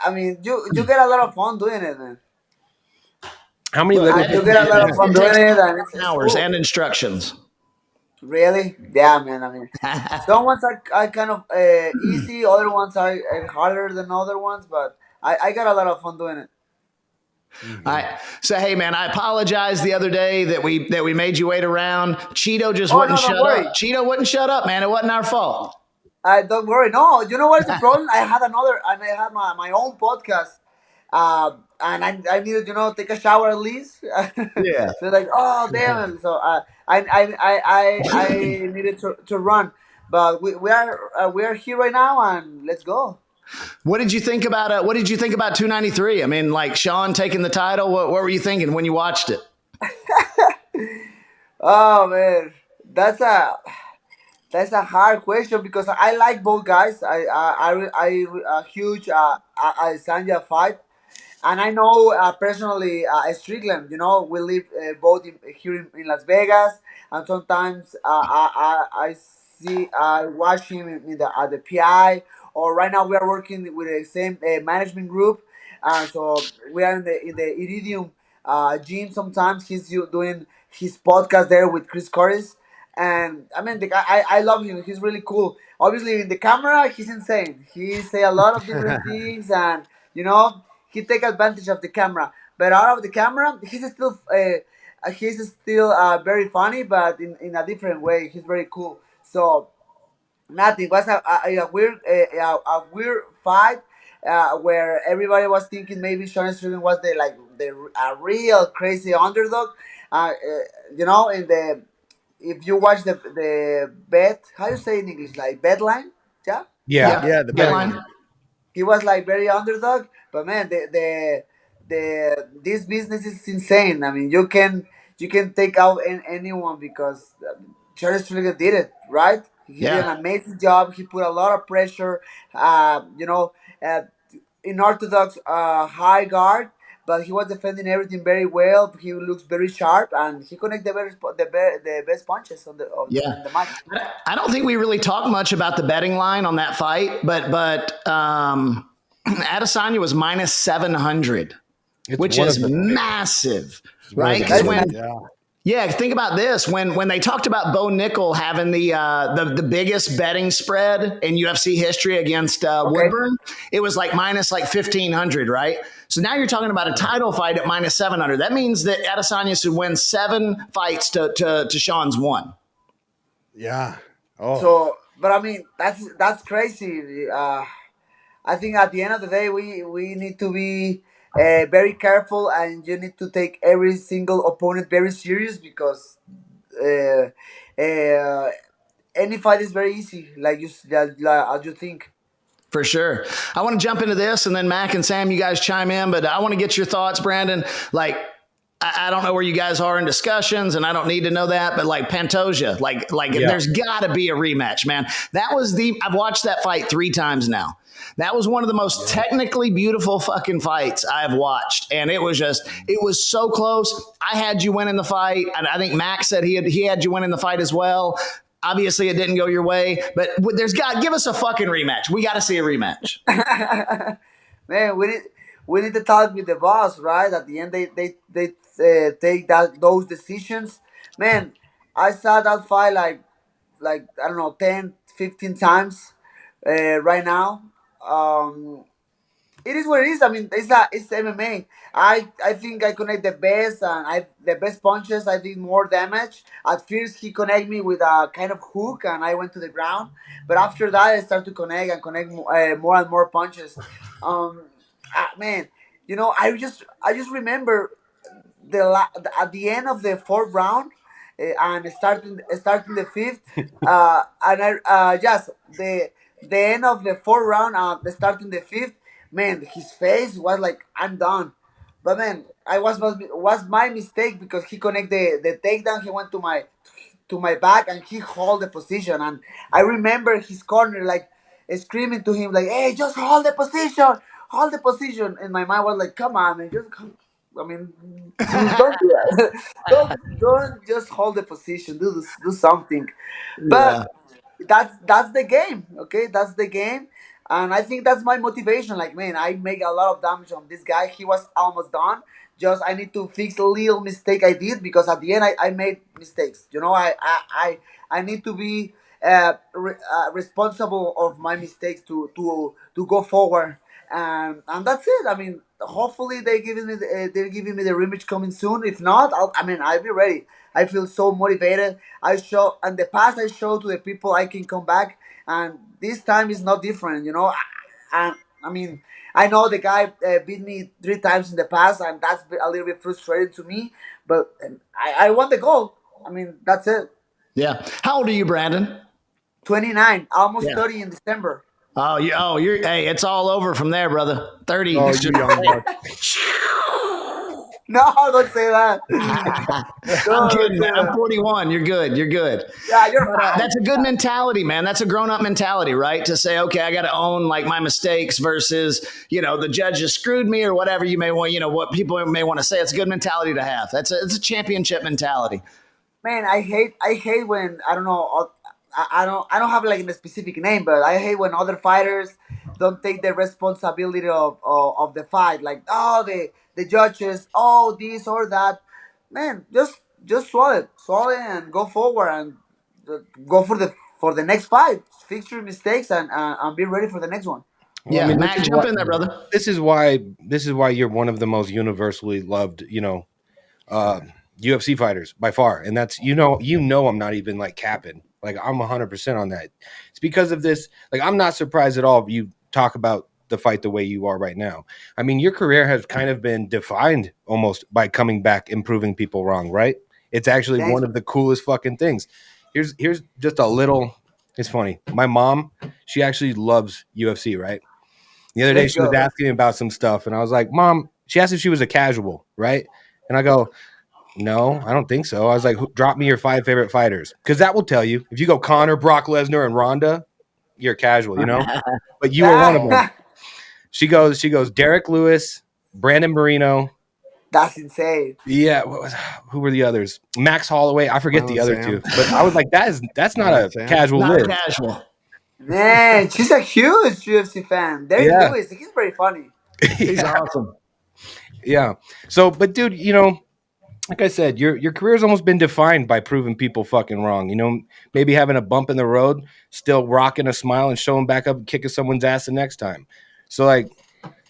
I mean, you get a lot of fun doing it, man. How many Lego? You get a lot of fun doing it, and it's hours cool. and instructions. Really? Yeah, man. I mean, some ones are kind of easy. Other ones are harder than other ones, but I got a lot of fun doing it. So hey man, I apologize the other day that we made you wait around. Cheeto just wouldn't shut up. Cheeto wouldn't shut up, man. It wasn't our fault. Don't worry. No, you know what's the problem? I had my own podcast. And I needed, take a shower at least. Yeah. So like, oh damn. So I needed to run, but we are here right now, and let's go. What did you think about 293? I mean, like Sean taking the title. What were you thinking when you watched it? Oh man, that's a hard question because I like both guys. I huge Sanja fight. And I know personally Strickland. We live both here in Las Vegas, and sometimes I watch him at the PI. Or right now we are working with the same management group, so we are in the Iridium gym. Sometimes he's doing his podcast there with Chris Curtis, And I mean, the guy, I love him. He's really cool. Obviously, in the camera, he's insane. He say a lot of different things, and you know, he take advantage of the camera. But out of the camera, he's still very funny, but in a different way. He's very cool. So nothing. It was a weird fight where everybody was thinking maybe Sean Strickland was the a real crazy underdog. In the if you watch the bet, how you say in English, like bet line, yeah, Yeah. Yeah, the Yeah. betting Line. line. he was like very underdog. But man, this business is insane. I mean, you can take out anyone because Charles Strickland did it right. He did Yeah. an amazing job. He put a lot of pressure. Uh, in orthodox high guard, but he was defending everything very well. He looks very sharp, and he connected the best punches Yeah. in the match. I don't think we really talked much about the betting line on that fight, but Adesanya was minus 700, It's which one is of the- massive, one of right? the 'Cause best. when yeah, think about this. When they talked about Bo Nickel having the biggest betting spread in UFC history against Okay. Woodburn, it was like minus like 1,500, right? So now you're talking about a title fight at minus 700. That means that Adesanya should win 7 fights to Sean's 1. Yeah. Oh, So, but I mean, that's crazy. I think at the end of the day, we need to be very careful, and you need to take every single opponent very serious because uh, uh, any fight is very easy, as you think. For sure. I want to jump into this, and then Mac and Sam, you guys chime in, but I want to get your thoughts, Brandon. Like, I don't know where you guys are in discussions, and I don't need to know that, but like Pantoja, Yeah. there's got to be a rematch, man. I've watched that fight 3 times now. That was one of the most technically beautiful fucking fights I've watched, and it was so close. I had you winning the fight, and I think Mac said he had you winning the fight as well. Obviously, it didn't go your way, but give us a fucking rematch. We got to see a rematch. Man, we need to talk with the boss, right? At the end, they take those decisions. Man, I saw that fight like I don't know 10, 15 times right now. Um, it is what it is. I mean, it's MMA. I think I connect the best, and the best punches. I did more damage. At first, he connect me with a kind of hook, and I went to the ground. But after that, I start to connect more and more punches. Um, man, I just remember at the end of the fourth round, and starting the fifth, and I just the end of the fourth round, starting the fifth, man, his face was like I'm done. But man, I was my mistake because he connect the takedown. He went to my back, and he hold the position, and I remember his corner like screaming to him like, "Hey, just hold the position." And my mind was like, "Come on, man, I mean, don't do that. Don't just hold the position. Do something." Yeah. But that's the game. Okay, that's the game, and I think that's my motivation. Like, man, I make a lot of damage on this guy. He was almost done. Just I need to fix a little mistake I did, because at the end I made mistakes. I need to be responsible of my mistakes to go forward, and that's it. I mean, hopefully they're giving me the rematch coming soon. If not, I'll be ready. I feel so motivated. In the past I showed to the people I can come back, and this time is not different. And I mean, I know the guy beat me 3 times in the past, and that's a little bit frustrating to me. But I want the goal. I mean, that's it. Yeah. How old are you, Brandon? 29, almost Yeah. 30 in December. Hey, it's all over from there, brother. 30. oh, It's you just- young buck. No, don't say that. I'm Don't kidding, say man. I'm that. 41. You're good. You're good. Yeah, you're But, fine. that's a good mentality, man. That's a grown-up mentality, right? To say, okay, I got to own like my mistakes versus, the judges screwed me or whatever you may want, what people may want to say. It's a good mentality to have. It's a championship mentality. Man, I hate when I don't know. I don't have like a specific name, but I hate when other fighters don't take the responsibility of the fight. Like, oh, the judges, oh, this or that. Man, just swallow it and go forward. And go for the next fight, fix your mistakes, and be ready for the next one. Well, Yeah, I mean, Matt, jump in there, brother. this is why you're one of the most universally loved, uh, UFC fighters by far, and that's I'm not even like capping, like I'm 100% on that. It's because of this. Like I'm not surprised at all if you talk about the fight the way you are right now. I mean, your career has kind of been defined almost by coming back and proving people wrong, right? It's actually Thanks. one of the coolest fucking things. Here's just a little. It's funny. My mom, she actually loves UFC, right? The other day Let's she was go. asking me about some stuff, and I was like, "Mom," she asked if she was a casual, right? And I go, "No, I don't think so." I was like, "Drop me your 5 favorite fighters," because that will tell you. If you go Connor, Brock Lesnar, and Ronda, you're casual, But you were one of them. She goes, Derek Lewis, Brandon Moreno. That's insane. Yeah, who were the others? Max Holloway. I forget the other two, but I was like, that's not a casual Not list. casual. Man, she's a huge UFC fan. Derek Yeah. Lewis, he's very funny. He's awesome. Yeah. So, but dude, like I said, your career's almost been defined by proving people fucking wrong. Maybe having a bump in the road, still rocking a smile and showing back up and kicking someone's ass the next time. So, like,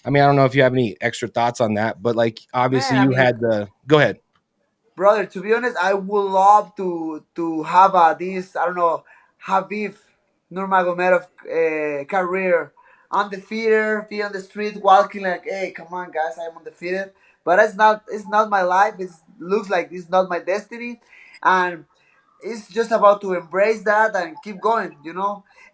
I mean, I don't know if you have any extra thoughts on that, but like, obviously, Man, I you mean, had the. Go ahead. brother, to be honest, I would love to have this, I don't know, Habib Nurmagomedov career, undefeated, be on the street walking like, hey, come on, guys, I'm undefeated. But it's not my life. It looks like it's not my destiny, and it's just about to embrace that and keep going.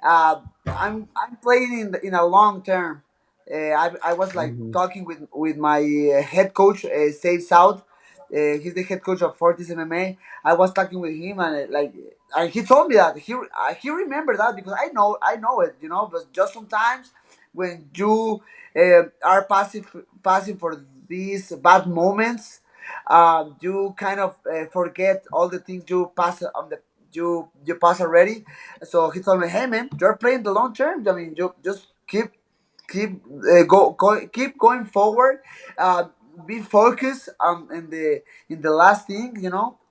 Uh, I'm playing in a long term. I was like talking with my head coach, Save South. He's the head coach of Fortis MMA. I was talking with him and he told me that he remembered that because I know it. But just sometimes when you are passing for these bad moments, you kind of forget all the things you pass on the you pass already. So he told me, "Hey man, you're playing the long term. I mean, you just keep going forward. Be focused in the last thing,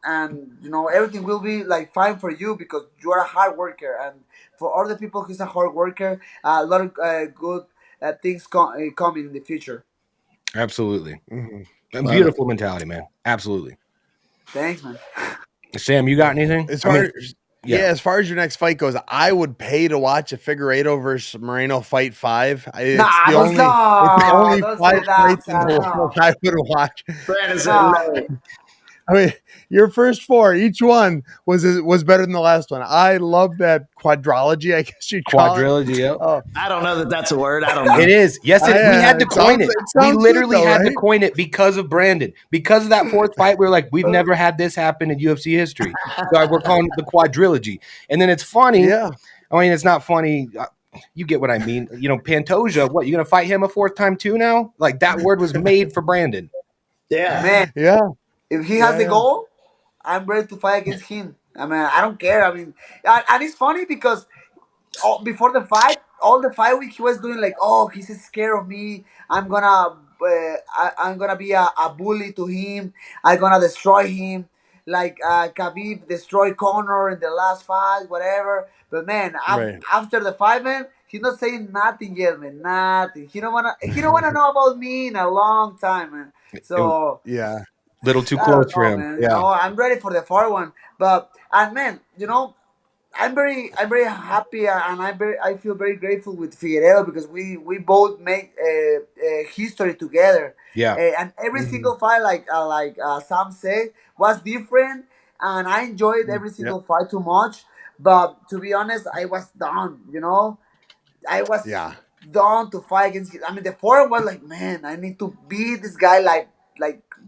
and everything will be like fine for you because you are a hard worker. And for all the people who's a hard worker, a lot of good things come in the future." Absolutely. A beautiful mentality, man. Absolutely. Thanks, man. Sam, you got anything? As far as far as your next fight goes, I would pay to watch a Figueiredo versus Moreno fight 5. It's Nah, the only don't say five that, fights in Sam, the no. world I would watch. Brandon said No. no. I mean, your first 4, each one was better than the last one. I love that quadrilogy, I guess you'd call it. Quadrilogy, yep. Oh, I don't know that that's a word. I don't know. It is. Yes, we had to it coin sounds- it. it We sounds literally good though, had to right? coin it because of Brandon. Because of that 4th fight, we were like, we've never had this happen in UFC history. So we're calling it the quadrilogy. And then it's funny. Yeah. I mean, it's not funny. You get what I mean. Pantoja, what, you going to fight him a 4th time too now? Like that word was made for Brandon. Yeah. Man, Yeah. if he has the goal, I'm ready to fight against him. I mean, I don't care. I mean, and it's funny because before the fight, all the fight week he was doing like, oh, he's scared of me. I'm gonna be a bully to him. I'm gonna destroy him, like Khabib destroyed Conor in the last fight, whatever. But man, Right. after the fight, man, he's not saying nothing yet, man. Nothing. He don't wanna know about me in a long time, man. So Yeah. Little too I close don't for know, him. man. Yeah. I'm ready for the far one, and man, I'm very happy and I feel very grateful with Figueredo because we both make history together. Yeah. And every single fight, like Sam said, was different, and I enjoyed every Yeah. single fight too much. But to be honest, I was done. I was Yeah. done to fight against him. I mean, the forum was like, man, I need to beat this guy like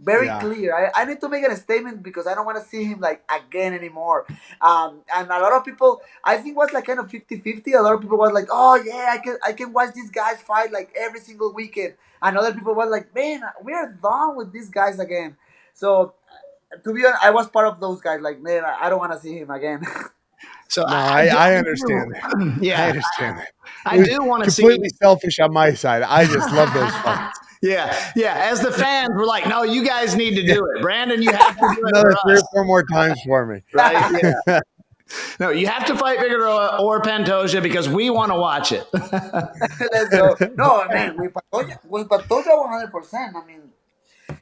very Yeah. clear. I need to make a statement because I don't want to see him like again anymore. And a lot of people, I think was like kind of 50-50. A lot of people was like, oh yeah, I can watch these guys fight like every single weekend. And other people were like, man, we are done with these guys again. So to be honest, I was part of those guys. Like, man, I don't want to see him again. So No, I understand that. Yeah. I understand that. I It was do want to see. completely selfish on my side. I just love those fights. Yeah. As the fans, we're like, no, you guys need to do it. Brandon, you have to do it. Another for 3 or us. 4 more times for me. Right? Yeah. No, you have to fight Figueroa or Pantoja because we want to watch it. Let's go. No, man, with Pantoja 100%. I mean,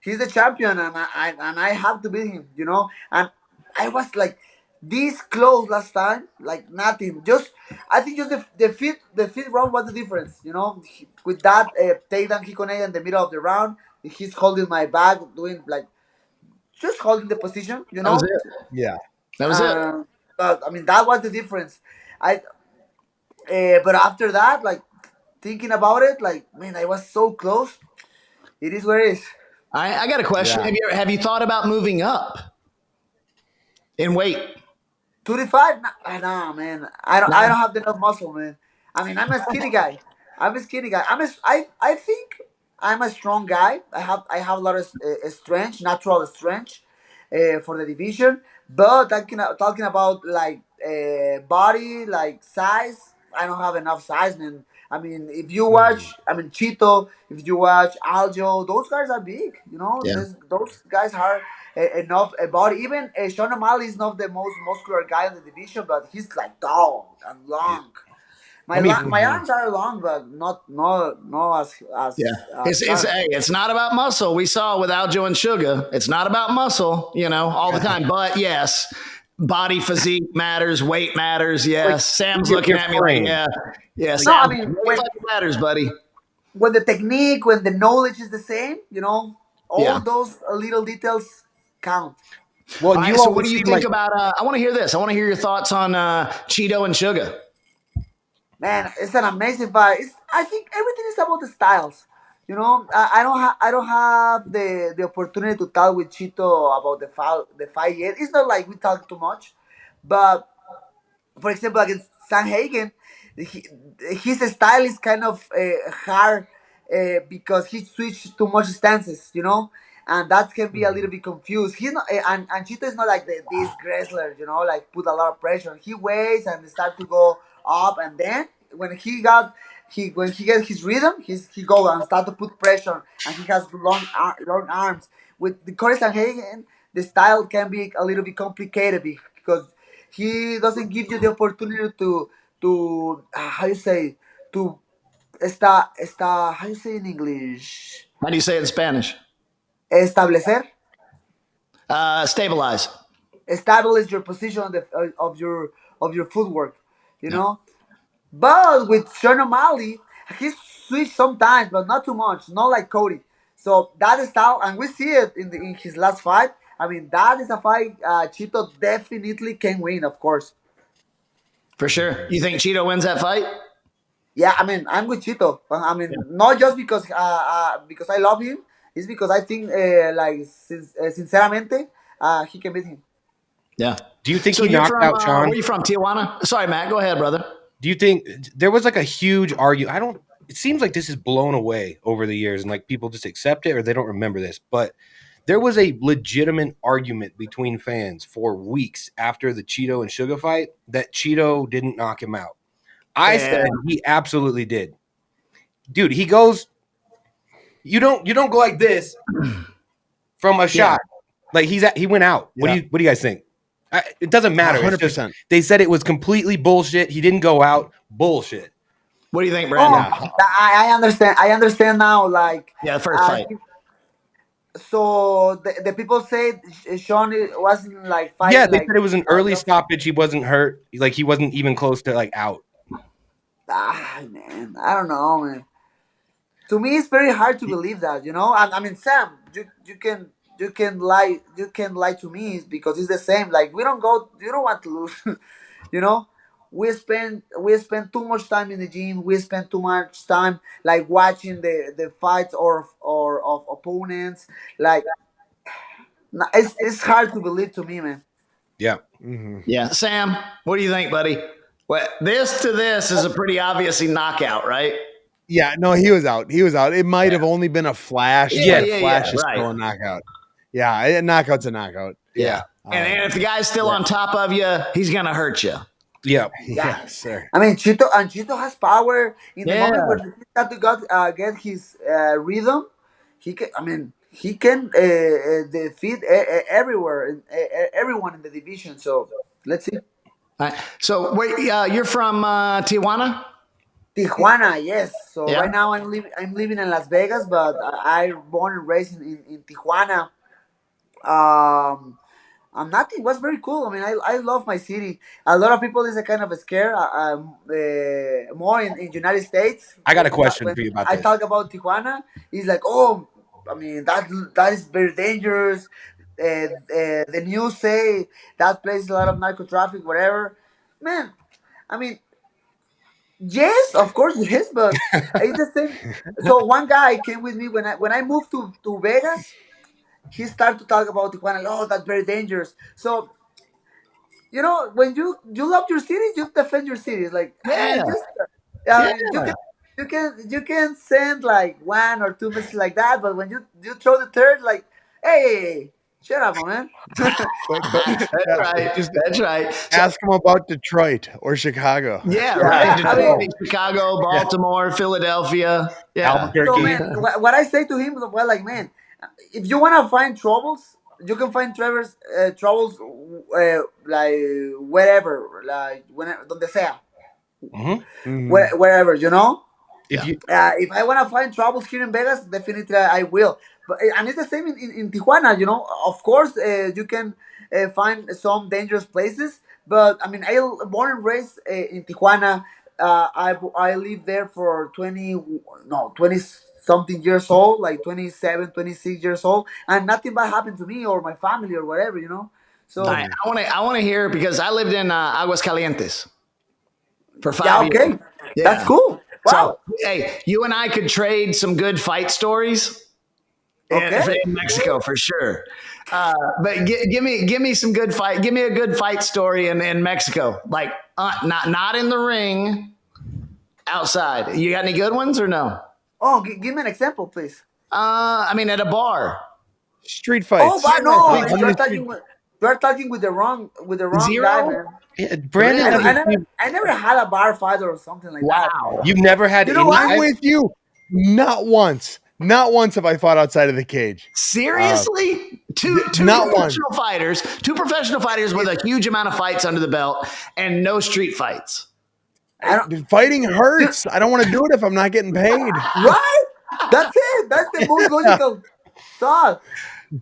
he's the champion, and I have to beat him. And I was like this close last time, like nothing. Just I think just the fifth round was the difference. With that takedown he connected in the middle of the round. He's holding my back, doing like just holding the position. That was it. Yeah. That was it. But I mean that was the difference. I but after that, like thinking about it, like man, I was so close. It is where it is. I got a question. Yeah. Have you thought about moving up in weight? 25? Nah, man. I don't have enough muscle, man. I mean, I'm a skinny guy. I'm a skinny guy. I think I'm a strong guy. I have a lot of strength, natural strength, for the division. But talking about like body, like size, I don't have enough size, man. I mean, if you watch, I mean, Chito, if you watch Aljo, those guys are big. Yeah. Those guys are enough a body. Even Sean O'Malley is not the most muscular guy in the division, but he's like tall and long. My arms are long, but not as Yeah. It's not about muscle. We saw with Aljo and Suga. It's not about muscle, all the time. But yes, body physique matters, weight matters. Yes. Like, Sam's your looking at me like, frame. yeah. Yeah. No, I Sam, mean, weight matters, buddy. when the technique, when the knowledge is the same, all Yeah. those little details count. Well, All right, you so always what do you seem think like about I want to hear this. I want to hear your thoughts on Cheeto and Suga. Man, it's an amazing fight. I think everything is about the styles. I don't have the opportunity to talk with Chito about the fight yet. It's not like we talk too much, but for example, against Sanhagen, he, his style is kind of hard because he switched too much stances, and that can be a little bit confused. He's not, and Chito is not like this wrestler, like put a lot of pressure. He waits and start to go up, and then when he gets his rhythm, he go and start to put pressure, and he has long arms. With the Corey Sanhagen, the style can be a little bit complicated because he doesn't give you the opportunity to how you say to how you say in English, How do you say it in Spanish? establecer, Stabilize. establish your position of your footwork, you know. But with Sean O'Malley, he switched sometimes, but not too much, not like Cody. So that is how, and we see it in his last fight. I mean, that is a fight Chito definitely can win, of course. For sure. You think Cheeto wins that fight? Yeah, I mean, I'm with Chito. I mean, not just because I love him. It's because I think, sinceramente, he can beat him. Yeah. do you think So he you're knocked from, out Sean? where are you from? Tijuana? Sorry, Matt. Go ahead, brother. Do you think there was like a huge argument? It seems like this is blown away over the years and like people just accept it or they don't remember this, but there was a legitimate argument between fans for weeks after the Cheeto and Suga fight that Cheeto didn't knock him out. I said he absolutely did. Dude, he goes, you don't go like this from a shot. Like he went out. Yeah. What do you guys think? It doesn't matter. It's just, 100%. they said it was completely bullshit. He didn't go out. Bullshit. What do you think, Brandon? I understand. I understand now. Like, Yeah, the first fight. so the people say Sean wasn't like fighting. Yeah, they like, said it was an early stoppage. He wasn't hurt. Like he wasn't even close to like out. Man, I don't know, man. To me, it's very hard to believe that. I mean, Sam, you can lie to me because it's the same. Like you don't want to lose. you know, we spend too much time in the gym. We spend too much time like watching the fights or of opponents. Like, it's hard to believe to me, man. Yeah. Yeah. Sam, what do you think, buddy? Well, this is a pretty obviously knockout, right? Yeah, no, he was out. He was out. It might have only been a flash. Yeah, but a flash is right. still a knockout. Yeah, a knockout's a knockout. Yeah. And if the guy's still on top of you, he's going to hurt you. Yeah. Yeah, sir. I mean, Chito has power in the Yeah. moment where he got to get his rhythm. He can defeat everywhere, everyone in the division. So let's see. All right. So wait, you're from Tijuana? Tijuana, yes. So Yeah. right now I'm living in Las Vegas, but I born and raised in Tijuana. Um, I'm not. It was very cool. I mean, I love my city. A lot of people is a kind of scared. More in United States. I got a When question for you about I this. talk about Tijuana, it's like, oh, I mean that is very dangerous. The news say that place is a lot of narco traffic, whatever. Man, I mean, yes, of course, yes, but it's the same. So one guy came with me when I moved to Vegas. He started to talk about Tijuana. Like, oh, that's very dangerous. So when you love your city, just defend your city. It's like, I Yeah. mean, just Yeah. you can send like one or two messages like that, but when you throw the third, like, hey, shut up, my man. That's right. Just That's right. So, ask him about Detroit or Chicago. yeah, Yeah, right. I Detroit, mean, Chicago, Baltimore, Philadelphia. Yeah. so Albuquerque. man, what I say to him, well, like, man, if you wanna find troubles, you can find troubles, like wherever, like whenever, donde sea, Mhm. wherever, If you if I want to find troubles here in Vegas, definitely I will. But and it's the same in Tijuana. Of course, you can find some dangerous places. But I mean, I born and raised in Tijuana. I lived there for 20 something years old, like 27, 26 years old, and nothing bad happened to me or my family or whatever. All So right. I want to hear because I lived in Aguascalientes for yeah, 5 years. okay, that's Yeah. cool. So, Wow. hey, you and I could trade some good fight stories Okay. in Mexico for sure. But give me some good fight. Give me a good fight story in Mexico. Like not in the ring, outside. You got any good ones or no? Oh, give me an example, please. I mean, at a bar. Street Oh, fights. but no, How many street? you're talking with the wrong guy, Zero? man. Brandon I, Really? I doesn't. never I never had a bar fight or something like that. Wow. You've never had You know any what? I'm fight. with you. Not once. Not once have I fought outside of the cage. Seriously? Two Not one. professional fighters, with a huge amount of fights under the belt and no street fights. I don't. Fighting You, hurts. I don't want to do it if I'm not getting paid. right? That's it. That's the most logical thought.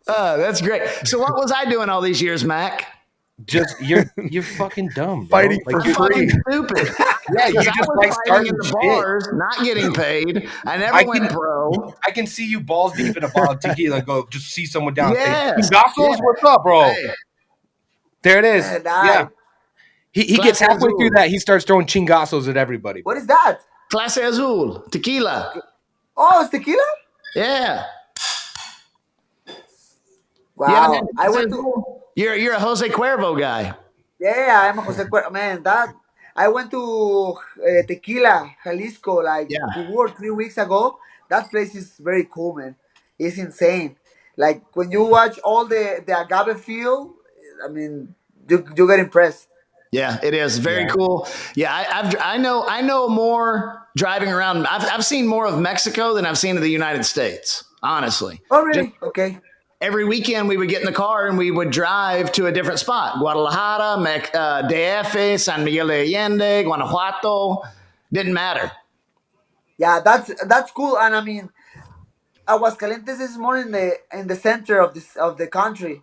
That's great. So what was I doing all these years, Mac? Just you're fucking dumb, bro. Fighting Like for you're free. Stupid. yeah, you Because I just was like fighting starting in the shit. bars, not getting paid. I never I went can pro. I can see you balls deep in a bottle of tequila and go just see someone down. Yes. Say, Gassos, what's up, bro? Hey, There it is. And Yeah. He gets Clase halfway Azul. through that. He starts throwing chingasos at everybody. what Bro. is that? Clase Azul, tequila. Oh, it's tequila. Yeah. You haven't had Wow. I Clase went to. Azul? You're a Jose Cuervo guy. Yeah, I'm a man. That I went to Tequila, Jalisco, like Yeah. 2 or 3 weeks ago. That place is very cool, man. It's insane. Like when you watch all the agave field, I mean, you get impressed. Yeah, it is very cool. Yeah, I know more driving around. I've seen more of Mexico than I've seen of the United States. Honestly, Oh, just really? Okay. every weekend we would get in the car and we would drive to a different spot: Guadalajara, DF, San Miguel de Allende, Guanajuato. Didn't matter. Yeah, that's cool. And I mean, Aguascalientes is more in the center of the country.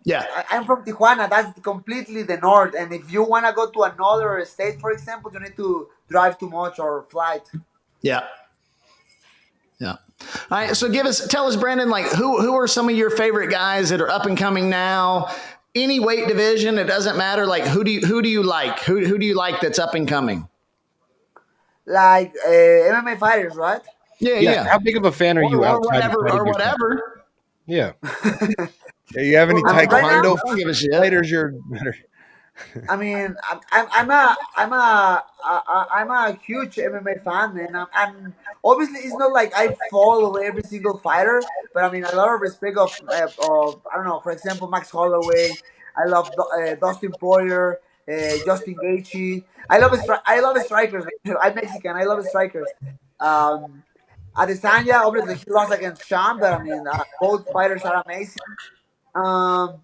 Yeah, I'm from Tijuana. That's completely the north. And if you wanna go to another state, for example, you need to drive too much or flight. yeah, yeah. All right. So tell us, Brandon, like who are some of your favorite guys that are up and coming now? Any weight division, it doesn't matter. Like who do you like? Who do you like that's up and coming? Like MMA fighters, right? Yeah, Yeah. yeah. How big of a fan are you Or outside whatever, of or yourself? whatever. Yeah. Yeah, you have any I mean, right now, taekwondo I don't give a shit. fighters? You're better. I mean, I'm a huge MMA fan, man. I'm obviously it's not like I follow every single fighter, but I mean a lot of respect of I don't know. For example, Max Holloway. I love Dustin Poirier, Justin Gaethje. I love strikers. I'm Mexican. I love strikers. Um, Adesanya, obviously he lost against Sean, but I mean both fighters are amazing. Um,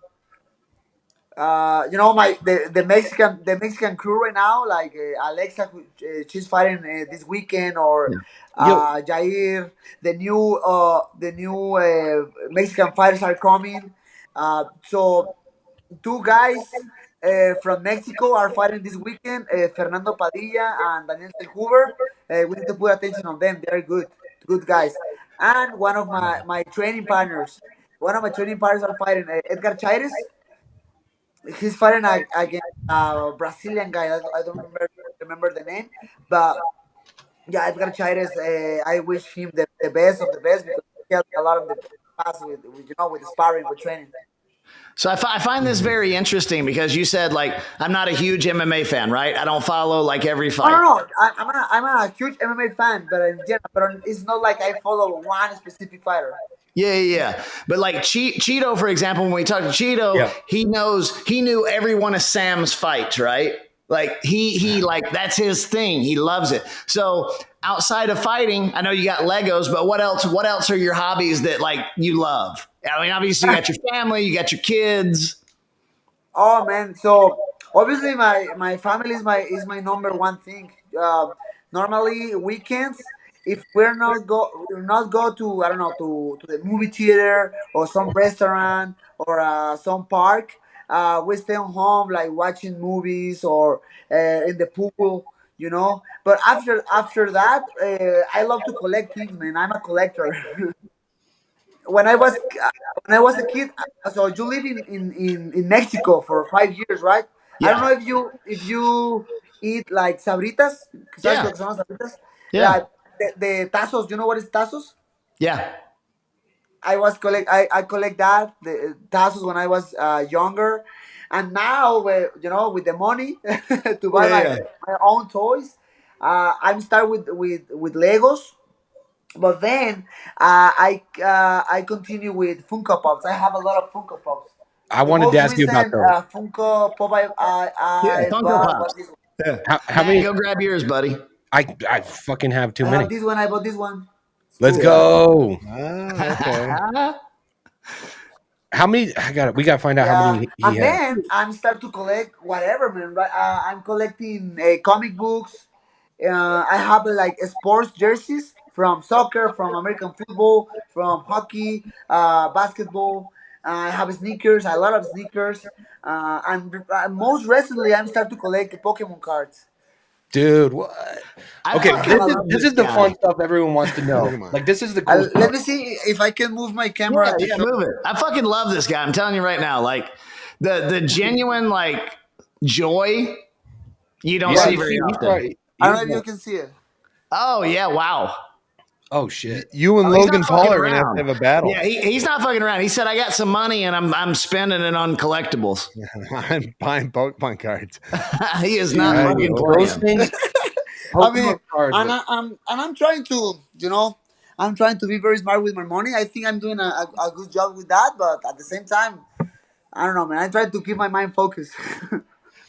the Mexican crew right now, like Alexa, she's fighting this weekend, or Yo, Jair. The new Mexican fighters are coming. So two guys from Mexico are fighting this weekend. Fernando Padilla and Daniel Hoover. We need to put attention on them. They're good guys. And one of my training partners are fighting Edgar Chaires. He's fighting against a Brazilian guy. I don't remember the name, but yeah, Edgar Chaires. I wish him the best of the best because he helped me a lot in the past with the sparring, with training. So I find this very interesting because you said like I'm not a huge MMA fan, right? I don't follow like every No, fight. no, no. I'm a huge MMA fan, but in general, it's not like I follow one specific fighter. Yeah. But like Chito, for example, when we talk to Chito, Yeah. he knew every one of Sam's fights, right? Like he like that's his thing. He loves it. So outside of fighting, I know you got Legos, but what else? What else are your hobbies that like you love? I mean, obviously you got your family, you got your kids. Oh man, so obviously my family is my number one thing. Normally weekends, if we're not go to, I don't know, to the movie theater or some restaurant or some park, we stay on home like watching movies or in the pool, But after that, I love to collect things, man. I'm a collector. when I was when I was a kid, so you live in Mexico for 5 years, right? I don't Yeah. know if you eat like sabritas. ¿Sabes lo Yeah. que son las sabritas? Yeah. Like the tazos. You know what is tazos? Yeah. I collect that the tazos when I was younger, and now with the money to buy Yeah. my own toys, I'm start with Legos. But then I continue with Funko Pops. I have a lot of Funko Pops. I The wanted to most ask you about recent those. Funko Pop Yeah. I Funko bought Pops. was this one. How Matt, many? go grab yours, buddy. I fucking have too I many. have this one. I bought this one. It's Let's cool. go. Okay. How many? We gotta find out how Yeah, many he and has. then I'm start to collect whatever, man. Right? I'm collecting comic books. I have like sports jerseys from soccer, from American football, from hockey, basketball. I have sneakers, a lot of sneakers. And most recently, I'm start to collect Pokemon cards. Dude, what? I Okay, fucking this is love this this is the guy. fun stuff everyone wants to know. Look at mine. Like this is the cool Let stuff. me see if I can move my Yeah, camera to yeah, show. move it. I fucking love this guy. I'm telling you right now, like the genuine like joy you don't Yeah, see you very see, often. I don't know if you can see it. Oh yeah, wow. oh shit. You and Oh, he's Logan not Paul fucking are gonna have around. to have a battle. Yeah, he's not fucking around. He said, "I got some money and I'm spending it on collectibles." I'm buying Pokemon cards. He is not Yeah, fucking Those playing. things. I mean, Pokemon cards. I'm trying to, I'm trying to be very smart with my money. I think I'm doing a good job with that, but at the same time, I don't know, man. I try to keep my mind focused.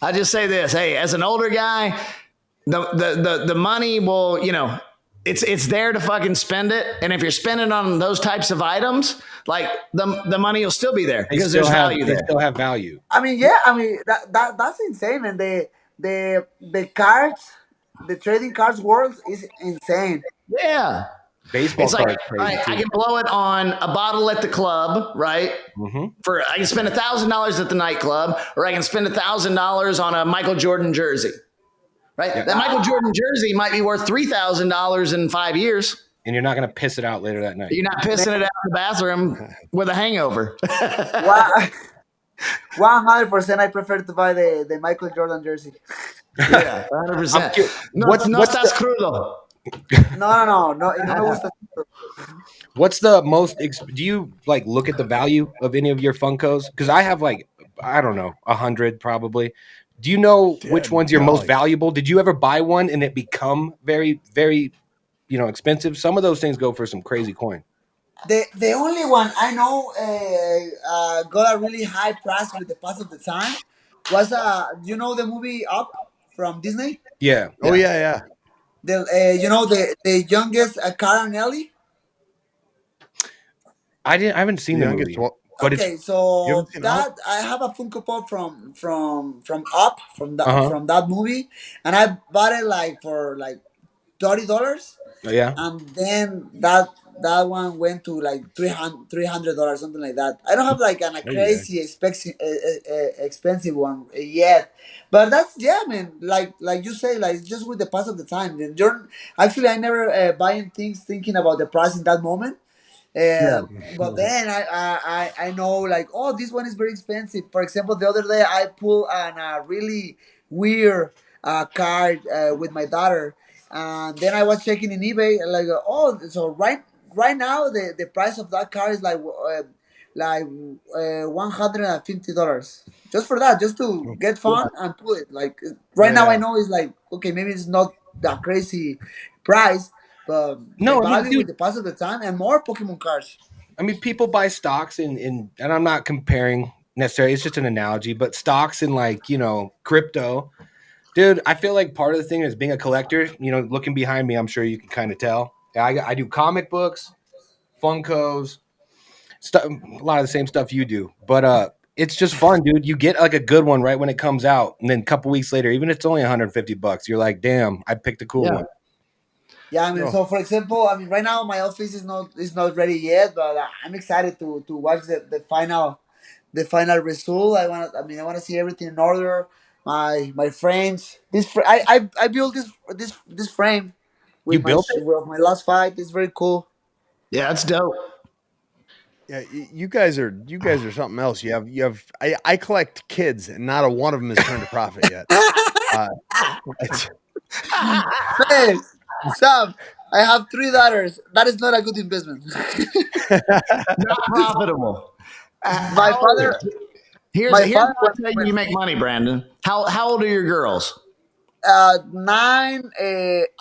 I just say this: hey, as an older guy, the money will, it's there to fucking spend it. And if you're spending on those types of items, like the money will still be there They because still there's have. value They there. still have value. I mean, yeah, I mean that's insane, man. The cards, the trading cards world is insane. Yeah. Baseball It's like cards crazy I too. can blow it on a bottle at the club, right? Mhm. I can spend $1,000 at the nightclub, or I can spend $1,000 on a Michael Jordan jersey, right? Yeah. That Michael Jordan jersey might be worth $3,000 in 5 years. And you're not gonna piss it out later that night. You're not pissing it out in the bathroom with a hangover. Wow. 100%, I prefer to buy the Michael Jordan jersey. Yeah, 100%. No, What's estás the- crudo. No, no me gusta. What's the most? Do you like look at the value of any of your Funkos? Because I have like I don't know 100 probably. Do you know which one's your most valuable? Did you ever buy one and it become very very expensive? Some of those things go for some crazy coin. The only one I know got a really high price with the pass of the time was the movie Up from Disney. Yeah. Oh yeah. The youngest Karen Ellie. I haven't seen the Youngest movie. but it's Okay, You haven't so seen Up? that I have a Funko Pop from Up uh-huh. from that movie, and I bought it like for like $30, Yeah. and then that one went to like $300, something like that. I don't have like a Oh yeah. crazy expensive one yet, but that's, yeah, man. Like you say, like just with the pass of the time. And you're actually, I never buying things thinking about the price in that moment. Yeah. But then I know, like, oh, this one is very expensive. For example, the other day I pulled on a really weird card with my daughter, and then I was checking in eBay, like, oh, so right now the price of that card is like $150, just for that, just to get Yeah. fun and pull it. Like right now I Yeah. know it's like, okay, maybe it's not that crazy price, but the No, I mean, value with dude, the pass of the time and more Pokemon cards. I mean, people buy stocks and I'm not comparing necessarily, it's just an analogy, but stocks in like, crypto. Dude, I feel like part of the thing is being a collector, looking behind me, I'm sure you can kind of tell. I do comic books, Funkos, stuff, a lot of the same stuff you do. But it's just fun, dude. You get like a good one right when it comes out, and then a couple weeks later, even if it's only $150, you're like, damn, I picked a cool Yeah. one. Yeah, I mean, Oh, so for example, I mean, right now my office is not ready yet, but I'm excited to watch the final result. I want to see everything in order. My frames. I built this frame You with built it? with my last fight. It's very cool. Yeah, that's dope. yeah. You guys are something else. You have. I collect kids, and not a one of them has turned a profit yet. Uh, it's, Hey, Sam, I have three daughters. That is not a good investment. Not profitable. my How old? father, Here's my here's father, how I tell you you make money, Brandon. How old are your girls? 9,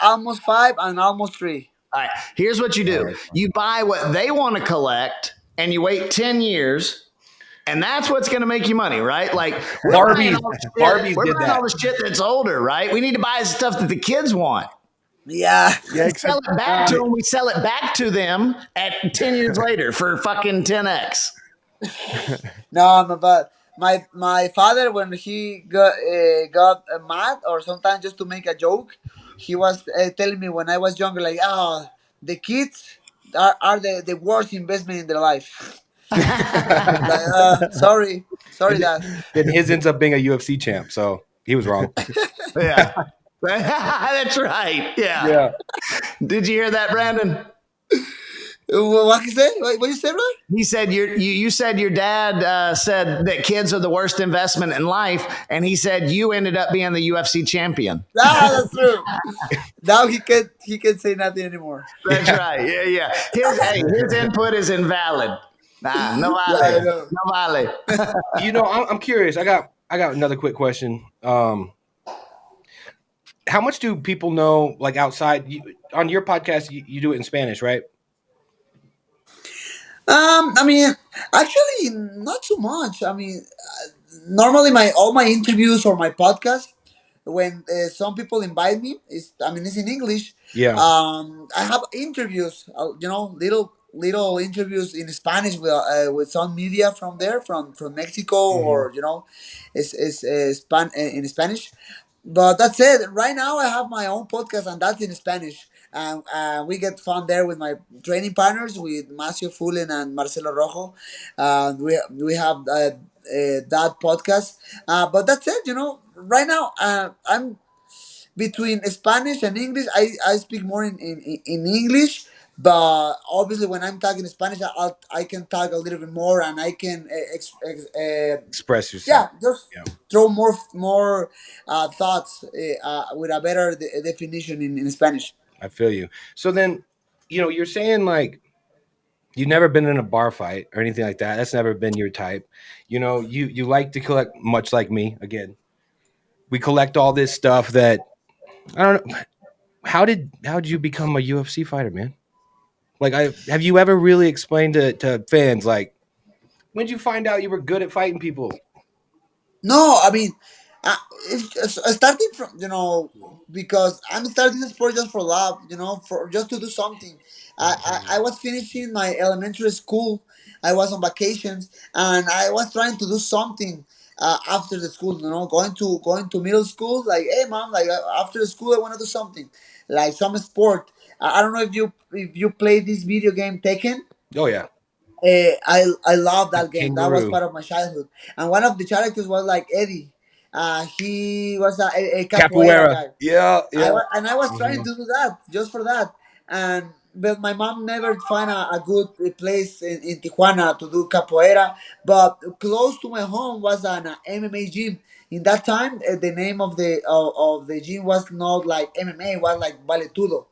almost 5, and almost 3. All right. Here's what you Oh, do. that's fun. You buy what they want to collect, and you wait 10 years. And that's what's going to make you money, right? Like Barbies, Barbies we're did buying all that. the shit that's older, right? We need to buy stuff that the kids want. Yeah. yeah, We sell except it back to them. We sell it back to them at 10 years later for fucking 10x. No, but my father, when he got mad, or sometimes just to make a joke, he was telling me when I was younger, like, oh, the kids are the worst investment in their life. Like, sorry, And dad. then his ends up being a UFC champ, so he was wrong. Yeah. That's right. Yeah. Yeah. Did you hear that, Brandon? What you say? What you say, bro? He said you said your dad said that kids are the worst investment in life, and he said you ended up being the UFC champion. Ah, that's true. Now he can say nothing anymore. That's Yeah. right. Yeah, yeah. His input is invalid. Nah, no Yeah, I vale, know. no vale. I'm curious. I got another quick question. How much do people know, like outside on your podcast? You do it in Spanish, right? I mean, actually, not too much. I mean, normally my all my interviews or my podcast, when some people invite me, it's in English. Yeah. I have interviews, little interviews in Spanish with some media from there, from Mexico, Hmm. or in Spanish. But that's it. Right now, I have my own podcast, and that's in Spanish. And we get fun there with my training partners, with Macio Fullen and Marcelo Rojo. We have that podcast. But that's it. Right now, I'm between Spanish and English. I speak more in English, but obviously when I'm talking Spanish, I can talk a little bit more, and I can Express yourself. yeah, just Yeah, throw more thoughts with a better definition in Spanish. I feel you. So then, you're saying like you've never been in a bar fight or anything like that. That's never been your type. You like to collect, much like me. Again, we collect all this stuff that I don't know. How did you become a UFC fighter, man? Like, I have you ever really explained to fans like when did you find out you were good at fighting people? No, I mean, uh, starting from, because I'm starting the sport just for love, for just to do something. I was finishing my elementary school, I was on vacations, and I was trying to do something after the school. Going to middle school. Like, hey, mom, like after the school, I want to do something, like some sport. I don't know if you play this video game Tekken. Oh yeah, I love the that game. That was kangaroo part of my childhood. And one of the characters was like Eddie. He was a capoeira capoeira. guy. Yeah, yeah. I was trying Mhm. to do that just for that, and but my mom never find a good place in Tijuana to do capoeira. But close to my home was an MMA gym. In that time, the name of the gym was not like MMA, it was like Valetudo,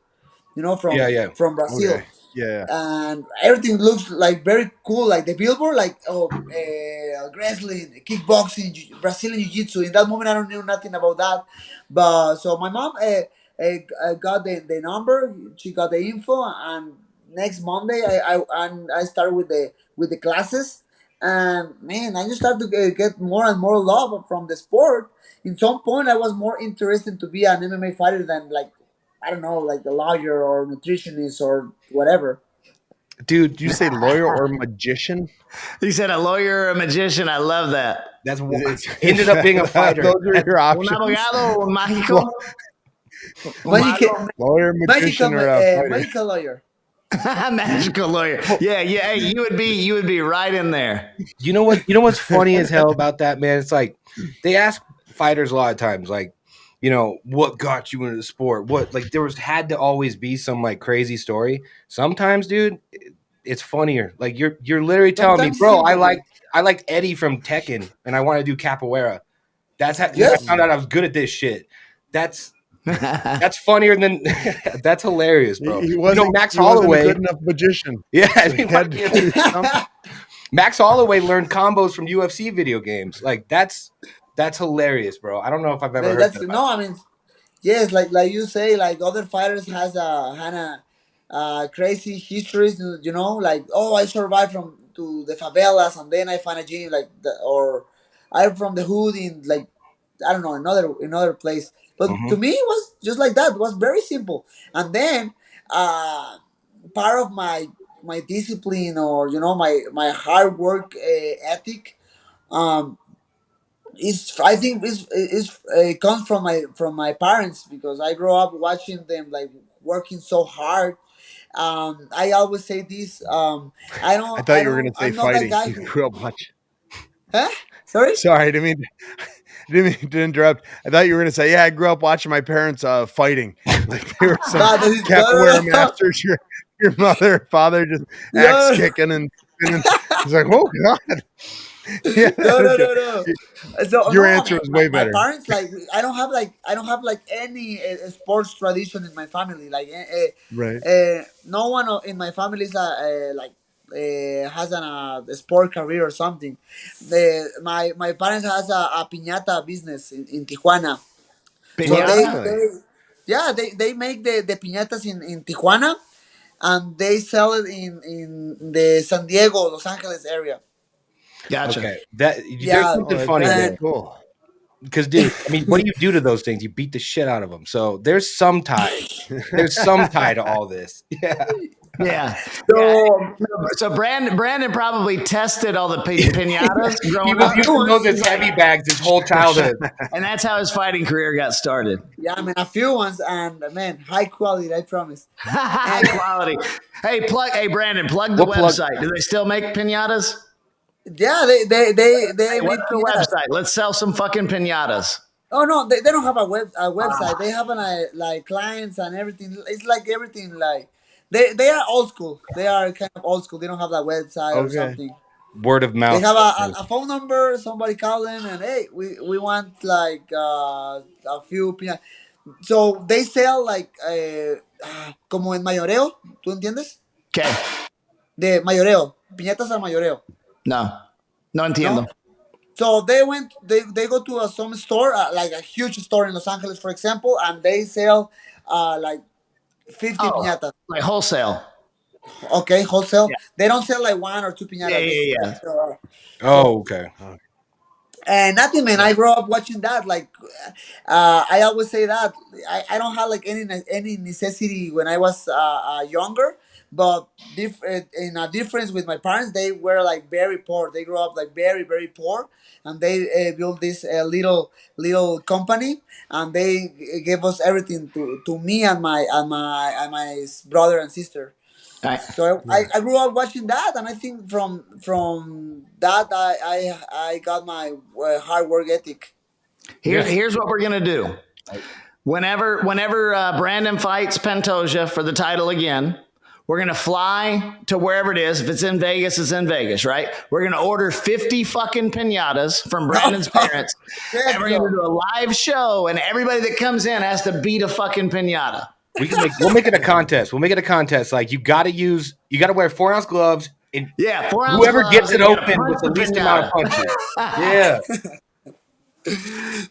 Yeah, from yeah. Brazil, Okay. Yeah. and everything looks like very cool, like the billboard, like wrestling, kickboxing, Brazilian jiu-jitsu. In that moment I don't know nothing about that, but so my mom got the number, she got the info, and next Monday I started with the classes, and man, I just started to get more and more love from the sport. In some point I was more interested to be an MMA fighter than, like, I don't know, like a lawyer or nutritionist or whatever. Did Dude, you say lawyer or magician? He said a lawyer or a magician. I love that. that's It's, ended up being a fighter. Those are your Un options. abogado, un mágico, un Magic, mago. Lawyer, magical, magician, or a fighter. medical lawyer. Magical lawyer. Yeah, yeah. Hey, you would be right in there. You know what? You know what's funny as hell about that, man? It's like they ask fighters a lot of times, like, what got you into the sport? What, like, there was had to always be some like crazy story. Sometimes, dude, it's funnier. Like you're literally telling me, Sometimes bro, I simple, like dude. I like Eddie from Tekken, and I want to do capoeira. Then I Yes, found out I was good at this shit. That's funnier than that's hilarious, bro. He wasn't. Max He wasn't a Holloway. good enough magician. Yeah, I So he mean, had to do something. Max Holloway learned combos from UFC video games. Like that's hilarious, bro. I don't know if I've ever heard that's that about no. I mean, yes, like you say, like other fighters has a had a crazy histories. Like, oh, I survived from to the favelas, and then I find a gym, like or I'm from the hood in, like, I don't know, another place. you. But to me, it was just like that. It was very simple. And then uh, part of my discipline, or my hard work ethic, um, is, I think, is it comes from my parents, because I grew up watching them, like, working so hard. I always say this. I I don't. thought I you were going don't. to say I'm not that fighting. guy You who. grew up watching. Huh? Sorry. Sorry, didn't mean to interrupt. I thought you were going to say, yeah, I grew up watching my parents fighting. Like there were some No, capoeira masters. Your mother, father just axe no, kicking and spinning. It's like, oh god, yeah. no, no, Okay. no, no. So Your no, I answer mean, was my, way my better. parents, like, I don't have like any sports tradition in my family. Like, Right. no one in my family is like has a sport career or something. My parents has a piñata business in Tijuana. So Oh, Pinata. really? they make the piñatas in Tijuana, and they sell it in the San Diego, Los Angeles area. Gotcha. Okay, there's Yeah, Oh, something that's funny very and there cool. because, dude, I mean, what do you do to those things? You beat the shit out of them. So there's some tie. There's some tie to all this. Yeah. Yeah. Yeah. so So Brandon probably tested all the pinatas He growing was up, a few using those ones, as heavy bags his whole childhood. and that's how his fighting career got started. yeah, I mean, a few ones, and man, high quality, I promise. High And quality. Hey, Brandon, plug the What plug? website. Do they still make pinatas? yeah, they Hey, what's make the piñatas. website? Let's sell some fucking pinatas. Oh no, they don't have a website. They have like clients and everything. It's like everything, like they are old school. They are kind of old school. They don't have a website or Okay. something. Word of They mouth. have a phone number. Somebody call them, and hey, we want like a few piñatas. So they sell like como en mayoreo. ¿Tú entiendes? Okay. De mayoreo, piñatas al mayoreo. No. No No. entiendo. So they go to some store, like a huge store in Los Angeles, for example, and they sell like 50 Oh, piñatas. like wholesale. Okay, wholesale. Yeah. They don't sell like one or two Yeah, piñatas. yeah, yeah. So Oh, okay. and nothing, man. I grew up watching that. Like, I always say that I don't have like any necessity when I was younger, but in a difference with my parents, they were like very poor. They grew up like very very poor, and they built this little company, and they gave us everything to me and my brother and sister. All right. So I grew up watching that, and I think from that I got my hard work ethic. Here's what we're gonna do. Whenever Brandon fights Pantoja for the title again, we're gonna fly to wherever it is. If it's in Vegas, it's in Vegas, right? We're gonna order 50 fucking pinatas from Brandon's parents, and we're gonna do a live show, and everybody that comes in has to beat a fucking pinata. We'll make it a contest. We'll make it a contest. Like you gotta wear 4-ounce gloves. And 4-ounce whoever gloves, gets it and you gotta open punch with the the least pinata. amount of punches. Yeah.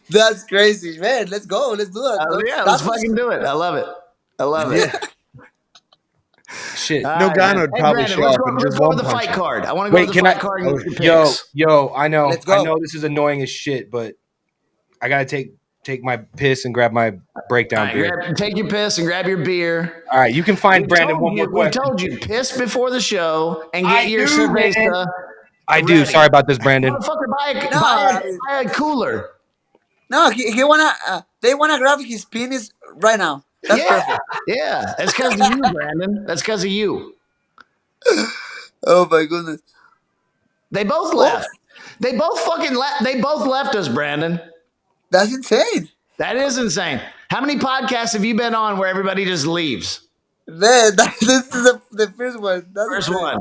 That's crazy, man. Let's go. Let's do it. Let's fucking do it. I love it. Shit. Nogano would probably Brandon, show let's up go, in let's just go one to the punch. fight card. I want to go to the fight card and get your picks. I know. Let's go. I know this is annoying as shit, but I gotta take my piss and grab my breakdown beer. Take your piss and grab your beer. All right, you can find Brandon one more We question. told you, piss before the show and get your cerveza. I do. Sorry about this, Brandon. Motherfucker, buy a cooler. No, he wanna. They wanna grab his penis right now. That's perfect. Yeah, that's because of you, Brandon. That's because of you. Oh my goodness. They both left. They both fucking left. They both left us, Brandon. That's insane. That is insane. How many podcasts have you been on where everybody just leaves? Man, this is the first one. That's First insane. one.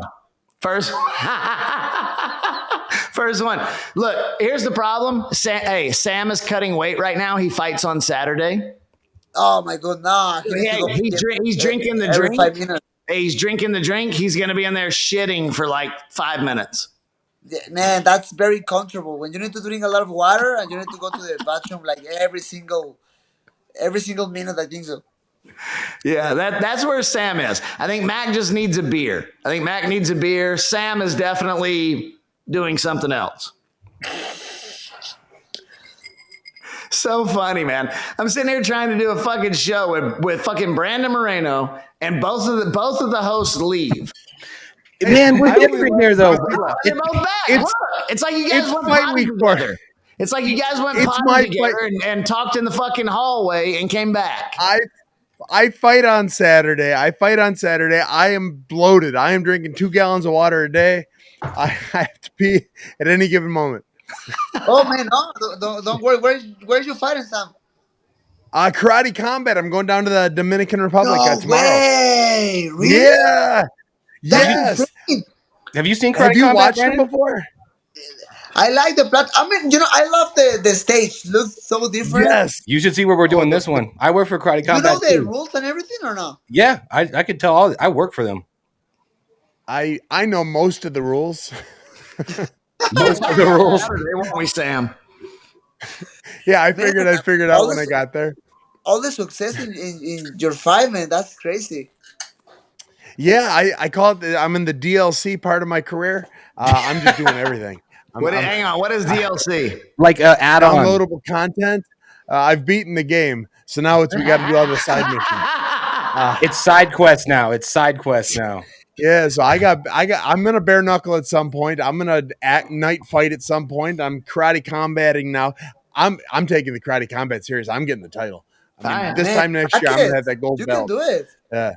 First one. Look, here's the problem. Sam is cutting weight right now. He fights on Saturday. Oh my god, nah. He's drinking the every drink. 5 minutes. He's drinking the drink. He's going to be in there shitting for like 5 minutes. Yeah, man, that's very comfortable. When you need to drink a lot of water and you need to go to the bathroom like every single minute, I think so. Yeah, that's where Sam is. I think Mac just needs a beer. Sam is definitely doing something else. So funny, man. I'm sitting here trying to do a fucking show with fucking Brandon Moreno, and both of the hosts leave. Man, we're different here though. They're both back. It's like you guys went potty together. It's like you guys went potty together and talked in the fucking hallway and came back. I fight on Saturday. I am bloated. I am drinking 2 gallons of water a day. I have to pee at any given moment. Oh man, no, don't worry. Where's you fighting, Sam? Karate combat. I'm going down to the Dominican Republic tomorrow. Way, really? Yeah. Yes. Have you seen Karate Have you Combat, watched Brandon? it before? I like the plot. I mean, I love the stage. Looks so different. Yes. You should see where we're doing this one. I work for Karate Combat. You know the too. rules and everything or no? Yeah, I could tell all. I work for them. I know most of the rules. Most of the rules. Saturday, won't we, Sam? Yeah, I figured I'd figure it out when I got there. All the success in your fight, man. That's crazy. Yeah, I call it. I'm in the DLC part of my career. I'm just doing everything. Hang on. What is DLC? Like add-on. Downloadable content. I've beaten the game, so now we got to do all the side missions. It's side quest now. Yeah, so I'm gonna bare knuckle at some point. I'm gonna night fight at some point. I'm karate combating now. I'm taking the karate combat serious. I'm getting the title. I mean, this time next year, I'm gonna have that gold belt. You can do it. Yeah.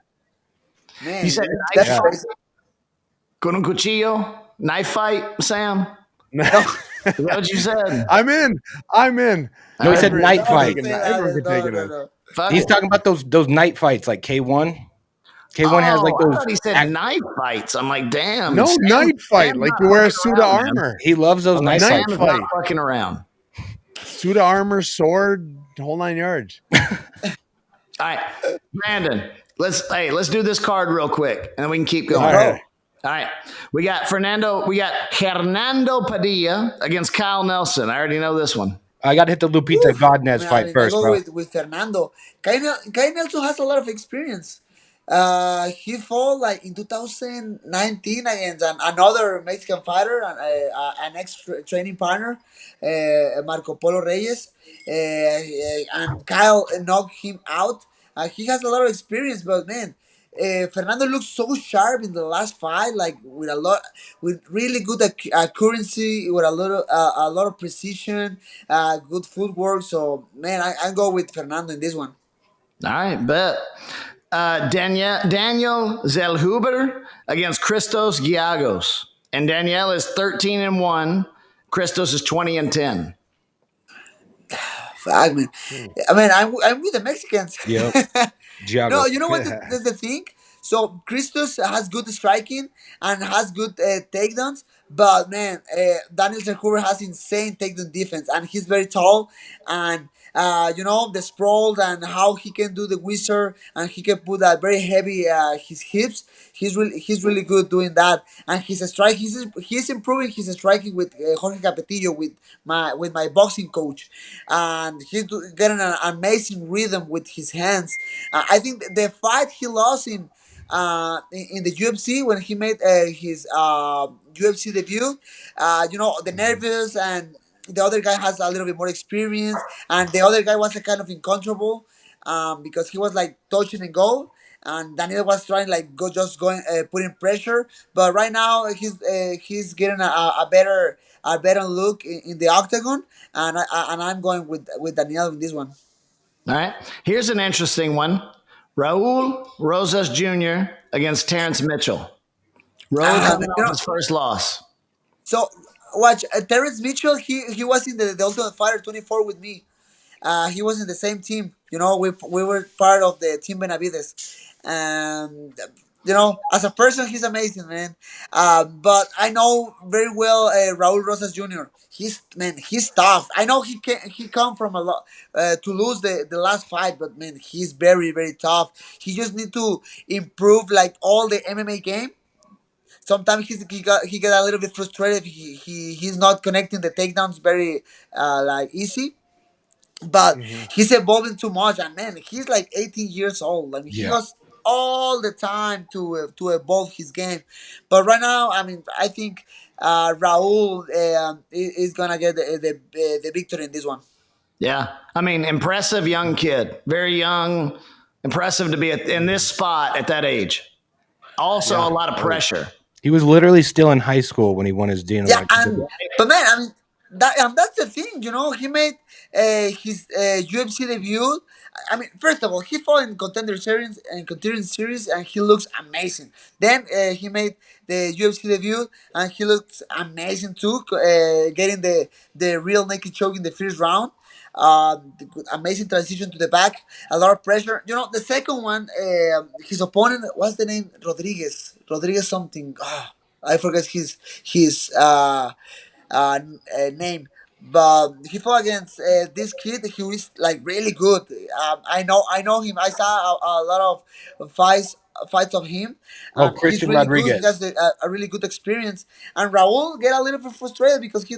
Man, You said that's knife crazy. Con un cuchillo? Knife fight, Sam? Is that what you said? I'm in. No, he said night fight. Everyone can take it in. He's talking about those night fights like K1. K1 has like those. I thought he said knife fights. I'm like, damn. No, Sam- night fight. Sam's Like not you wear a fucking suit of around, man. armor. He loves those night night fights. Sam is fight. not fucking around. Suit of armor, sword, the whole 9 yards. All right, Brandon. Let's do this card real quick, and then we can keep going. All right. All right. We got Hernando Padilla against Kyle Nelson. I already know this one. I got to hit the Lupita Godinez fight I first, go bro. with Fernando. Kai Nelson has a lot of experience. He fought like in 2019 against another Mexican fighter, an ex-training partner, Marco Polo Reyes, and Kyle knocked him out. He has a lot of experience, but man, Fernando looks so sharp in the last fight, like with really good accuracy, with a lot of precision, good footwork. So man, I go with Fernando in this one. All right, bet. Daniel Zellhuber against Christos Giagos. And Danielle is 13-1. Christos is 20-10. Fuck, man. I mean, I'm with the Mexicans. Yep. No, Giago. you know what? That's the thing. So Christos has good striking and has good takedowns, but man, Daniel Zellhuber has insane takedown defense, and he's very tall, and the sprawls and how he can do the wizard, and he can put that very heavy his hips. He's really good doing that, and his strike he's improving his striking with Jorge Capetillo with my boxing coach, and getting an amazing rhythm with his hands. I think the fight he lost in the UFC when he made his UFC debut, the nervous, and the other guy has a little bit more experience, and the other guy was a kind of uncomfortable because he was like touching and go, and Daniel was trying like going putting pressure. But right now he's getting a better look in the octagon, and I'm going with Daniel in this one. All right. Here's an interesting one. Raul Rosas Jr. against Terrence Mitchell. Raul Um, coming you off know, his first loss. so watch Terrence Mitchell. He was in the Ultimate Fighter 24 with me. He was in the same team. We were part of the team Benavides, and as a person, he's amazing, man. But I know very well Raul Rosas Jr. He's tough. I know he come from a lot to lose the last fight, but man, he's very very tough. He just need to improve like all the MMA game. Sometimes he get a little bit frustrated. He's not connecting the takedowns very like easy, but he's evolving too much, and man, he's like 18 years old. I mean, he Yeah. has all the time to evolve his game. But right now, I mean, I think Raul is gonna get the victory in this one. Yeah. I mean, impressive young kid. Very young. Impressive to be in this spot at that age. Also, Yeah. a lot of pressure. He was literally still in high school when he won his Dana Yeah, White. but man, I mean, that's the thing. He made his UFC debut. I mean, first of all, he fought in contender series, and he looks amazing. Then he made the UFC debut, and he looks amazing too, getting the real naked choke in the first round. Amazing transition to the back, a lot of pressure. The second one, his opponent, what's the name? Rodriguez something. I forget his name, but he fought against this kid who is like really good. I know him. I saw a lot of fights of him, Oh, and he's Christian really good. He Rodriguez. has a really good experience. And Raul get a little bit frustrated because he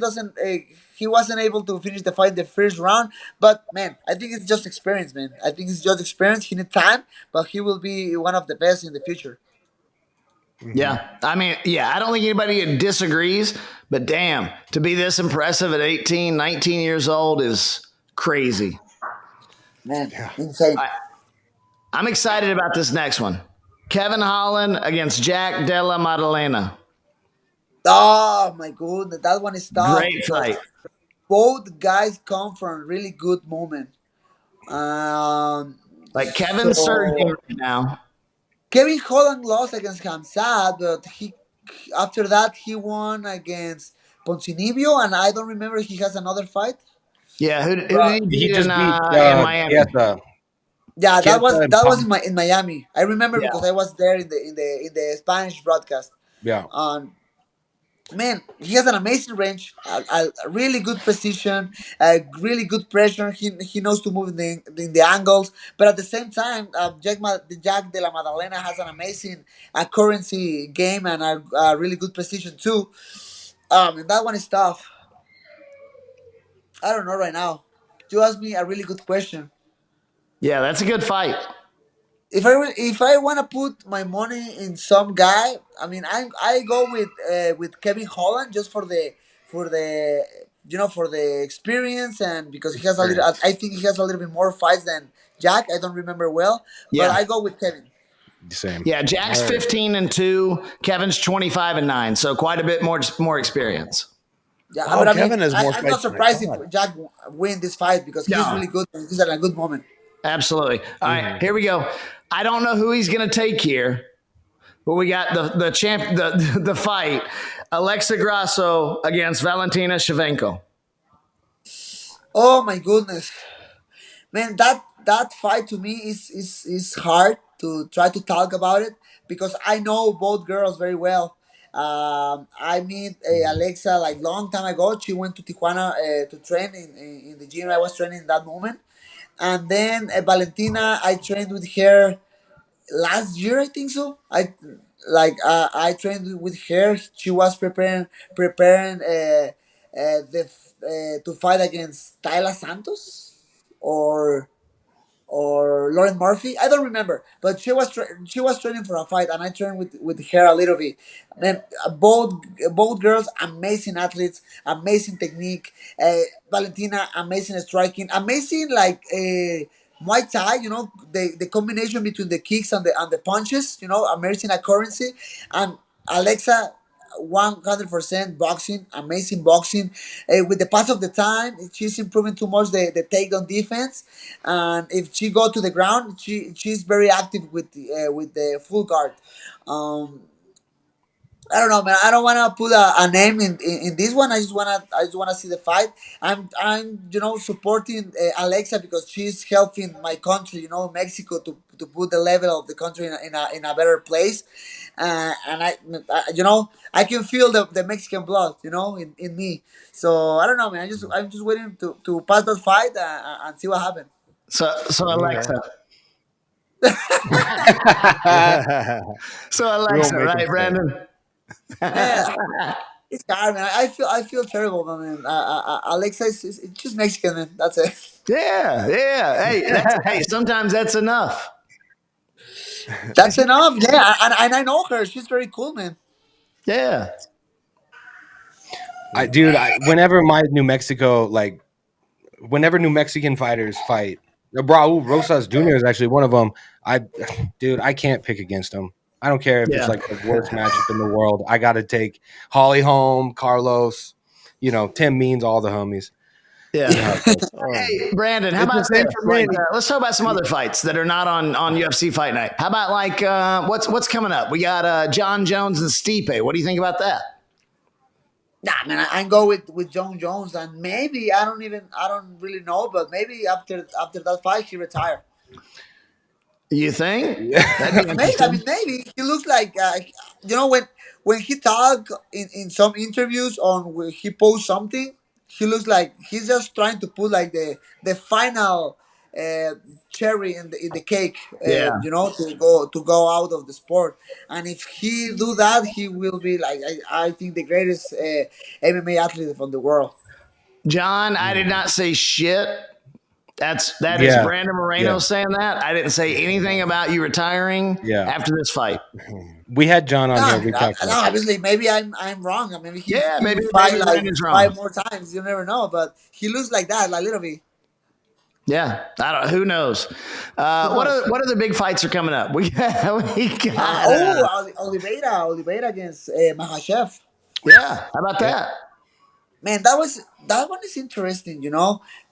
wasn't able to finish the fight in the first round. But man, I think it's just experience, man. I think it's just experience. He needs time, but he will be one of the best in the future. Yeah. I mean, yeah, I don't think anybody disagrees, but damn, to be this impressive at 18, 19 years old is crazy. Man, insane. I'm excited about this next one. Kevin Holland against Jack Della Maddalena. Oh my goodness, that one is tough Great because fight. both guys come from really good moment. Um, Like Kevin's surging so right now. Kevin Holland lost against Hamzat, but after that he won against Poncinibio, and I don't remember he has another fight. Yeah, who did he But He beat just beat in Miami? Chiesa. yeah, that was Chiesa and that was Pam. in Miami. I remember Yeah. because I was there in the Spanish broadcast. Yeah. Man, he has an amazing range, a really good precision, really good pressure. He knows to move in the angles, but at the same time, Jack de la Madalena has an amazing currency game and a really good precision too. And that one is tough. I don't know right now. You asked me a really good question. Yeah, that's a good fight. If I want to put my money in some guy, I mean, I go with Kevin Holland just for the experience, and because he has a little. I think he has a little bit more fights than Jack. I don't remember well, but Yeah. I go with Kevin. Same. Yeah, Jack's 15-2, Kevin's 25-9, so quite a bit more experience. Yeah, Wow, but I mean, Kevin has more I'm not fights than I surprised if thought. Jack win this fight because he's No. really good and he's at a good moment. Absolutely. All right, here we go. I don't know who he's going to take here, but we got the fight: Alexa Grasso against Valentina Shevchenko. Oh my goodness, man, that fight to me is hard to try to talk about it because I know both girls very well. I meet Alexa like long time ago. She went to Tijuana to train in the gym I was training in that moment, and then Valentina, I trained with her last year, I think so. I trained with her. She was preparing to fight against Tyla Santos or Lauren Murphy. I don't remember, but she was training for a fight, and I trained with her a little bit. Man, both girls, amazing athletes, amazing technique. Valentina, amazing striking, amazing like Muay Thai. You know the combination between the kicks and the punches. You know, amazing accuracy, and Alexa. 100% boxing, amazing boxing. With the pass of the time, she's improving too much the takedown defense, and if she go to the ground, she's very active with the full guard. Um, I don't know, man. I don't want to put a name in this one. I just wanna see the fight. I'm supporting Alexa because she's helping my country, Mexico, to put the level of the country in a better place. And I can feel the Mexican blood, in me. So I don't know, man. I'm just waiting to pass that fight and see what happens. So Alexa. So We won't Alexa, make him right, say it. Brandon? Man, it's hard, man. I feel terrible, man. Alexa is just Mexican, man. That's it. Yeah. Hey, sometimes that's enough. That's enough. Yeah, and I know her. She's very cool, man. Yeah. Whenever New Mexican fighters fight, Raul Rosas Jr. is actually one of them. I can't pick against him. I don't care if it's Yeah. like the worst matchup in the world. I got to take Holly Holm, Carlos, Tim Means, all the homies. Yeah. You know how it goes. Hey, Brandon, how It's the about same this? for me. Like, let's talk about some other fights that are not on UFC Fight Night. How about like what's coming up? We got John Jones and Stipe. What do you think about that? Nah, man. I go with John Jones, and maybe I don't really know, but maybe after that fight he retired. You think? Yeah. Maybe he looks like when he talk in some interviews on where he posts something, he looks like he's just trying to put like the final uh, cherry in the cake, Yeah. to go out of the sport. And if he do that, he will be like I think the greatest MMA athlete from the world. John, I did not say shit. That is Yeah. Brandon Moreno Yeah. saying that. I didn't say anything about you retiring Yeah. after this fight. We had John on Nah, here. We talked no, about it. obviously, maybe I'm wrong. Maybe Yeah, he maybe fight like Brandon's wrong. 5 more times. You never know, but he looks like that, like little bit. Yeah, I don't. Who knows? What other big fights are coming up? We got. Oliveira against Makhachev. Yeah, how about that? Man, that one is interesting.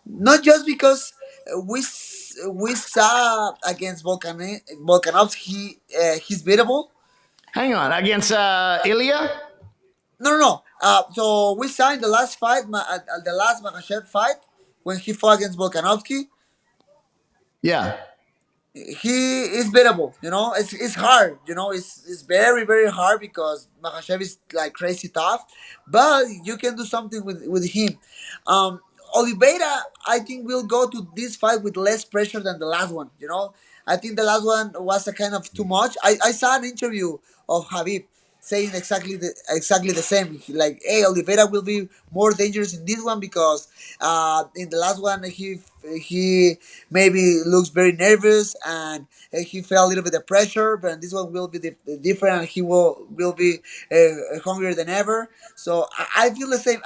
Not just because we saw against Volkanovski, he's beatable. Hang on, against Ilya. No. So we saw in the last fight, the last Makhachev fight when he fought against Volkanovski. Yeah, He is beatable. It's hard. It's very very hard because Makhachev is like crazy tough, but you can do something with him. Oliveira, I think will go to this fight with less pressure than the last one. I think the last one was a kind of too much. I saw an interview of Habib saying exactly the same. Like, hey, Oliveira will be more dangerous in this one because in the last one he maybe looks very nervous and he felt a little bit of pressure, but in this one will be different and he will be hungrier than ever. So I feel the same.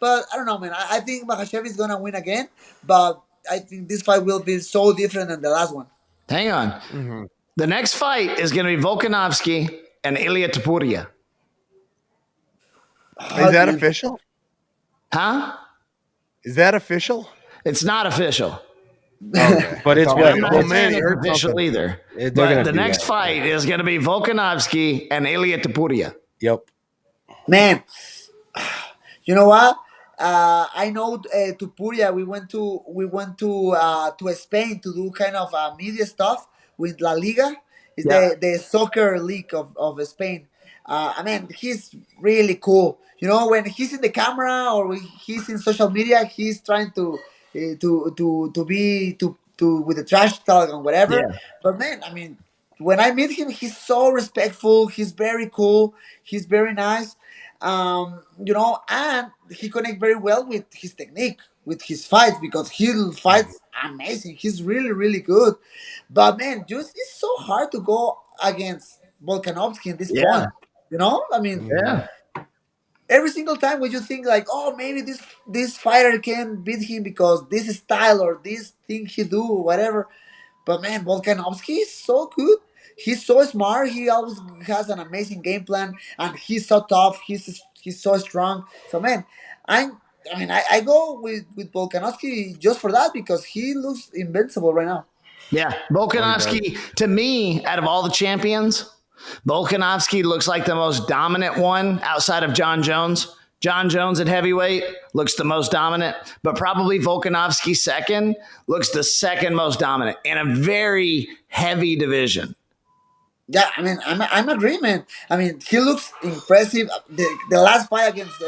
But I don't know, man. I think Makhachev is gonna win again, but I think this fight will be so different than the last one. hang on. The next fight is going to be Volkanovski and Ilia Topuria. Is that official? Huh? Is that official? It's not official. Okay. But it's I'm what? not saying it's official either. They're But gonna the do next that. fight is going to be Volkanovski and Ilia Topuria. Yep. Man, you know what? I know Tupuria. We went to Spain to do kind of media stuff with La Liga. It's Yeah. the soccer league of Spain. I mean, he's really cool. You know, when he's in the camera or when he's in social media, he's trying to be to with the trash talk and whatever. Yeah. But man, I mean, when I meet him, he's so respectful. He's very cool. He's very nice. And he connect very well with his technique, with his fights because he fights amazing. He's really, really good. But man, just it's so hard to go against Volkanovski at this Yeah. point. You know, I mean, Yeah. every single time when you think like, oh, maybe this fighter can beat him because this style or this thing he do or whatever. But man, Volkanovski is so good. He's so smart. He always has an amazing game plan, and he's so tough. He's so strong. So man, I I go with Volkanovski just for that because he looks invincible right now. Yeah. Volkanovski, to me, out of all the champions, Volkanovski looks like the most dominant one outside of John Jones. John Jones at heavyweight looks the most dominant, but probably Volkanovski second looks the second most dominant in a very heavy division. Yeah, I mean, I'm agree, man. I mean, he looks impressive. The last fight against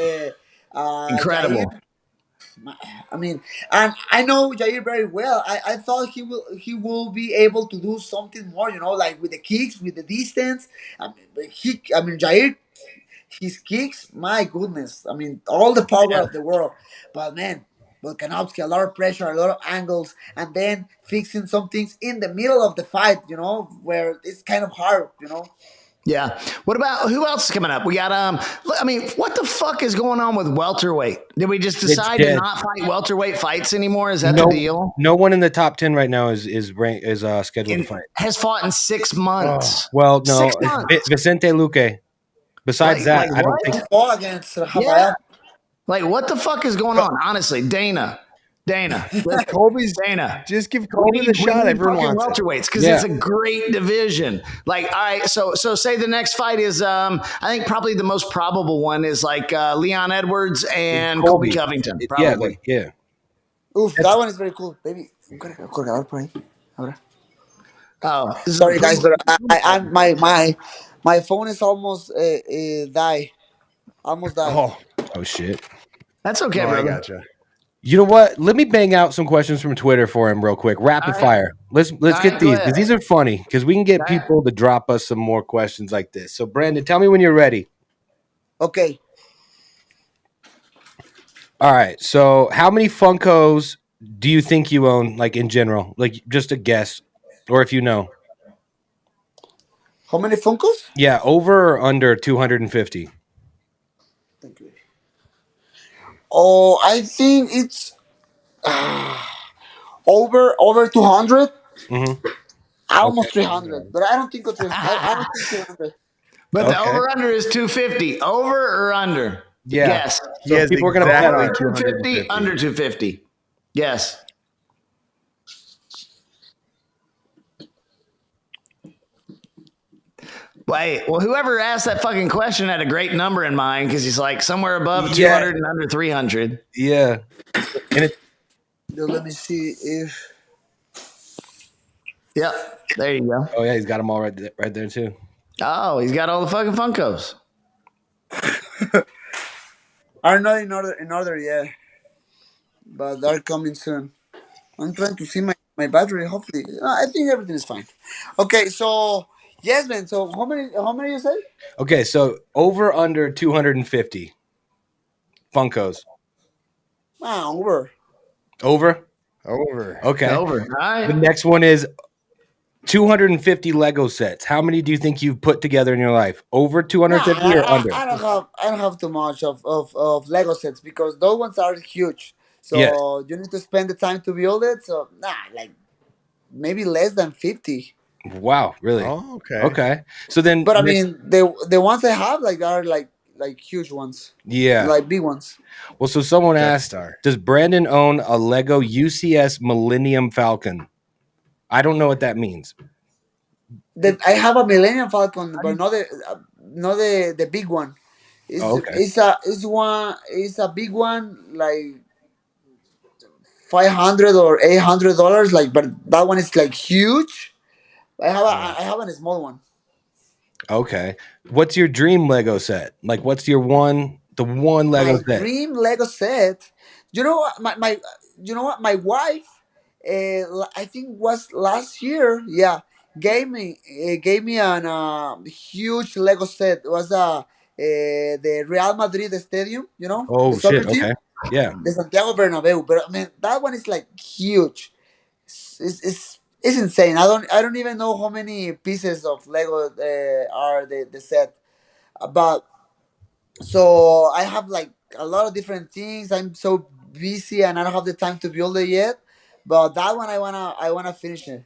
Incredible. Jair, I mean, and I know Jair very well. I thought he will be able to do something more, like with the kicks, with the distance. Jair, his kicks, my goodness. I mean, all the power Yeah. of the world. But man, Volkanovski, a lot of pressure, a lot of angles, and then fixing some things in the middle of the fight, where it's kind of hard. Yeah. What about who else is coming up? We got what the fuck is going on with welterweight? Did we just decide to dead. not fight welterweight fights anymore? Is that No, the deal? no one in the top 10 right now is scheduled to fight. Has fought in 6 months. Well, no, 6 months. Vicente Luque. Besides that, I don't what? think. Fought against Rafael. Yeah. Like, what the fuck is going on? Honestly, Dana. Colby's Dana. just give Colby the shot. Everyone wants it. welterweights because Yeah. it's a great division. Like, all right, so say the next fight is I think probably the most probable one is like Leon Edwards and Colby Covington. Probably. Yeah. Oof, that one is very cool, baby. Un cargador por ahí. Ahora. Oh, Sorry, guys, but my phone is almost die. Almost died. Oh shit. that's okay, Oh, I brother. gotcha. You know what? Let me bang out some questions from Twitter for him real quick. Rapid right. fire. Let's All get right, go these ahead. because these are funny because we can get All right. people to drop us some more questions like this. So Brandon, tell me when you're ready. Okay. All right. So how many Funkos do you think you own, like in general? Like just a guess, or if you know. How many Funkos? Yeah, over or under 250. Thank you. Oh, I think it's over 200. Mm-hmm. Almost 300, but I don't think it's I don't think 300. But the Okay. over under is 250. Over or under? Yeah. Yes. So Yes, people are gonna bet exactly. on it. 250, under 250. Yes. Wait, well, whoever asked that fucking question had a great number in mind because he's like somewhere above 200 and under 300. Yeah. And it, Let me see if Yep. There you go. oh yeah, he's got them all right there too. Oh, he's got all the fucking Funkos. are not in order yet, but they're coming soon. I'm trying to see my battery. Hopefully, I think everything is fine. Okay, so yes, man. So how many you say? Okay, so over under 250 Funkos. Over. Over? Over. Okay. Over. All The right. next one is 250 Lego sets. How many do you think you've put together in your life? Over 250 or under? I don't have too much of Lego sets because those ones are huge. So Yes. you need to spend the time to build it. So like maybe less than 50. Wow, really? Oh, okay. Okay. So then, But I mean, the ones I have like are like huge ones, yeah. like big ones. Well, so someone Death asked, Star. does Brandon own a Lego UCS Millennium Falcon? I don't know what that means. I have a Millennium Falcon, but not the big one. It's Oh, okay. it's a big one, like $500 or $800. Like, but that one is like huge. Yeah. I have a small one. Okay. What's your dream Lego set? Like, what's the one Lego My set? dream Lego set. You know what? You know what? My wife, I think was last year. Yeah, gave me an huge Lego set. It was the Real Madrid stadium. You know, the Oh, soccer shit. team, Okay. Yeah. the Santiago Bernabeu. But I mean, that one is like huge. It's insane. I don't even know how many pieces of Lego are the set. But so I have like a lot of different things. I'm so busy and I don't have the time to build it yet. But that one I wanna finish it.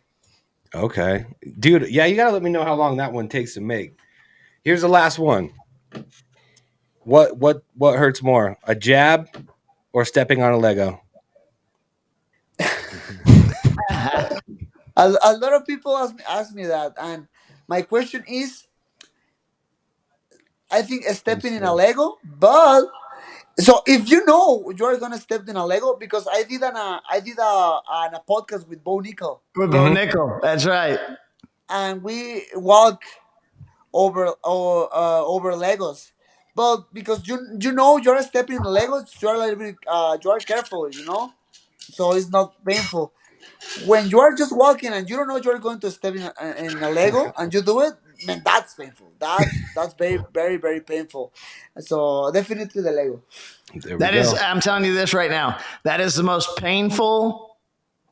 Okay. Dude, yeah, you got to let me know how long that one takes to make. Here's the last one. What hurts more? A jab or stepping on a Lego? A lot of people ask me that, and my question is, I think stepping in a Lego, but so if you know you're gonna step in a Lego, because I did a podcast with Bo Nickel, With Bo Mhm. Nickel. That's right. and we walk over Legos. But because you know you're stepping in the Legos, you're a little bit you're careful, so it's not painful. When you are just walking and you don't know you're going to step in a Lego and you do it, man, that's painful. That's very very very painful. So definitely the Lego. There we That is, go. I'm telling you this right now. That is the most painful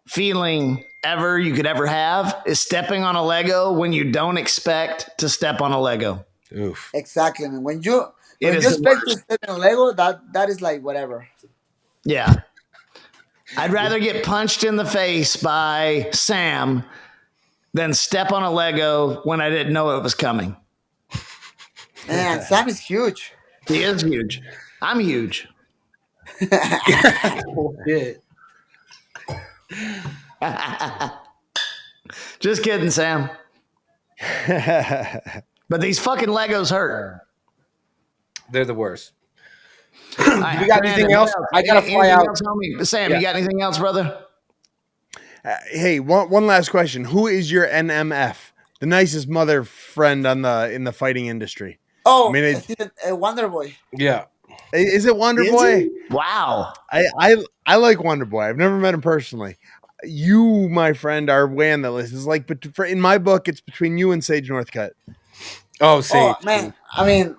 feeling ever you could ever have, is stepping on a Lego when you don't expect to step on a Lego. Oof. Exactly. Man. When you It when is you the expect to worst. step in a Lego, that is like whatever. Yeah. I'd rather get punched in the face by Sam than step on a Lego when I didn't know it was coming. Man, Sam is huge. He is huge. I'm huge. Oh, shit. Just kidding, Sam. But these fucking Legos hurt. They're the worst. All right, You got anything else? I gotta fly anything out. else, homie? Sam, Yeah. you got anything else, brother? Hey, one last question. Who is your NMF? The nicest mother friend in the fighting industry. Oh, I mean, Steven, Wonder Boy. Yeah. is it Wonder Is Boy? he? Wow. I like Wonder Boy. I've never met him personally. You, my friend, are way on the list. It's like, but in my book, it's between you and Sage Northcutt. Oh, Oh Sage. man, I mean,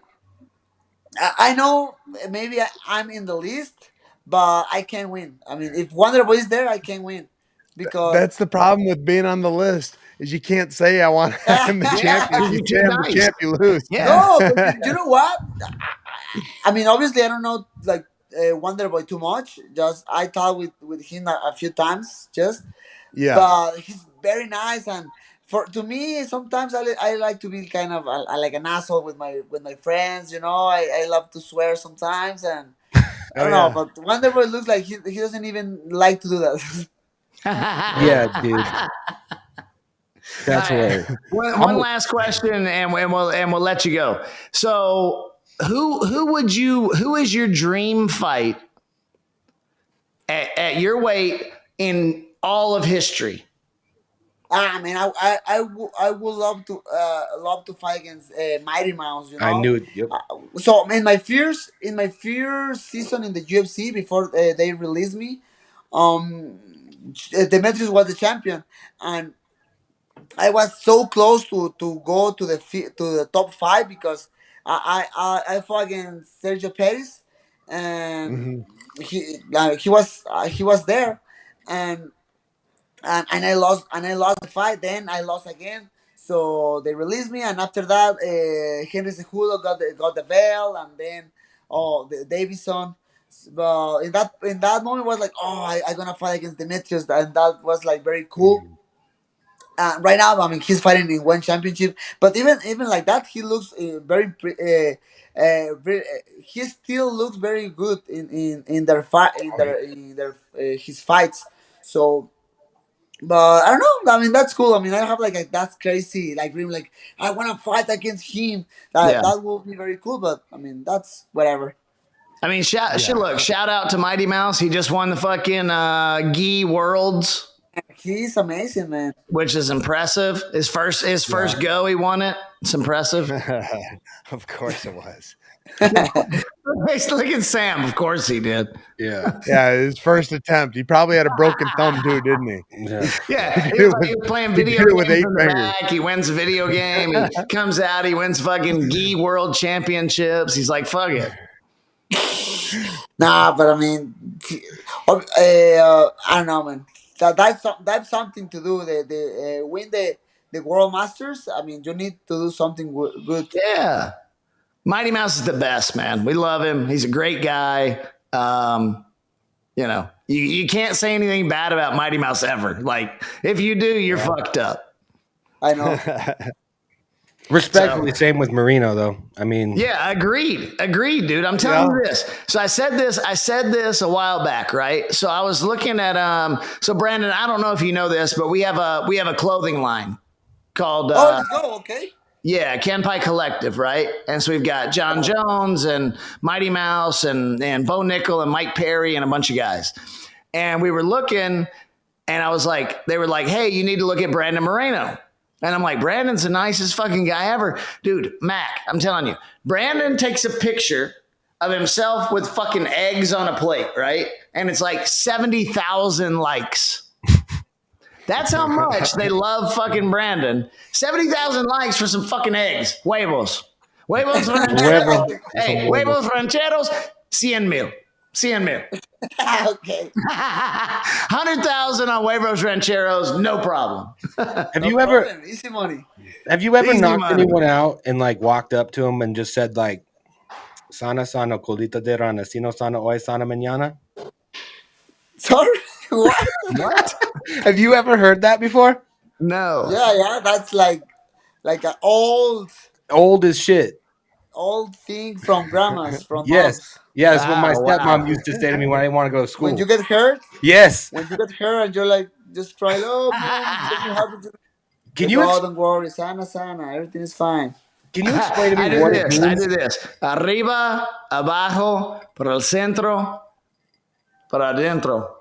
I know maybe I'm in the list, but I can't win. I mean, if Wonder Boy is there, I can't win because That's the problem with being on the list is you can't say I want him the champion. If you You're say too I'm the nice. champ, you lose. Yeah. no. But you know what? I mean, obviously, I don't know like Wonder Boy too much. Just I talked with him a few times, Yeah. but he's very nice. And for to me, sometimes I like to be kind of like an asshole with my friends. I love to swear sometimes, and I Oh don't know. yeah. But Wonder Boy looks like he doesn't even like to do that. Yeah, dude. That's All right. hilarious. One last question, and we'll let you go. So, who is your dream fight at your weight in all of history? I mean, I would love to fight against Mighty Mouse. I knew it. Yep. So in my first season in the UFC before they released me, Demetrius was the champion, and I was so close to go to the top five because I fought against Sergio Perez, and Mhm. he was there, and and I lost the fight. Then I lost again. So they released me, and after that, Henry Cejudo got the bell, and then Davison. But in that moment was like, oh, I gonna fight against Demetrius, and that was like very cool. Right now, I mean, he's fighting in one championship, but even like that, he looks he still looks very good in their fight in their his fights. So, but I don't know. I mean, that's cool. I mean, I have like a that's crazy like dream. Like I want to fight against him. Yeah. That will be very cool. But I mean, that's whatever. I mean, shout out to Mighty Mouse. He just won the fucking Gi Worlds, He's amazing, man. which is impressive. His first go, he won it. It's impressive. Of course it was. Look at Sam. Of course he did. Yeah. Yeah, his first attempt. He probably had a broken thumb too, didn't he? Yeah. Yeah, He he did was, it with- he was playing he video did it with games 8 in the fingers. back. He wins a video game. He comes out. He wins fucking Gi World Championships. He's like, fuck it. Nah, but I mean, I don't know, man. That's something to do. The win the World Masters. I mean, you need to do something good. Yeah. Mighty Mouse is the best, man. We love him. He's a great guy. You know, you can't say anything bad about Mighty Mouse ever. Like, if you do, you're fucked up. I know. Respectfully, same with Moreno, though. I mean, Yeah, agreed, dude. I'm telling you this. So I said this a while back, right? So I was looking at so Brandon, I don't know if you know this, but we have a clothing line called Let's go. Okay. yeah, Kenpai Collective, right? And so we've got John Jones and Mighty Mouse and Bo Nickel and Mike Perry and a bunch of guys. And we were looking, and I was like, they were like, hey, you need to look at Brandon Moreno. And I'm like, Brandon's the nicest fucking guy ever. Dude, Mac, I'm telling you, Brandon takes a picture of himself with fucking eggs on a plate, right? And it's like 70,000 likes. That's how much they love fucking Brandon. 70,000 likes for some fucking eggs. Huevos. Huevos rancheros. Hey, huevos rancheros, 100,000. 100,000. Okay. 100,000 on huevos rancheros, no problem. have No you ever problem. Easy money? Easy knocked money. anyone out and like walked up to him and just said like, "Sana sana colita de rana, sino sana hoy sana mañana"? Sorry. What? What? Have you ever heard that before? No. Yeah. That's like an old As shit. thing from grandmas, from Yes. moms. Yeah, that's what my Wow, stepmom wow. used to say to me when I didn't want to go to school. When you get hurt, Yes. and you're like, just try, oh, mom, something happened to me. Can Like, you oh, don't worry, sana, everything is fine. can you explain to I me do what it this. I means? do this. Arriba, abajo, por el centro, para adentro.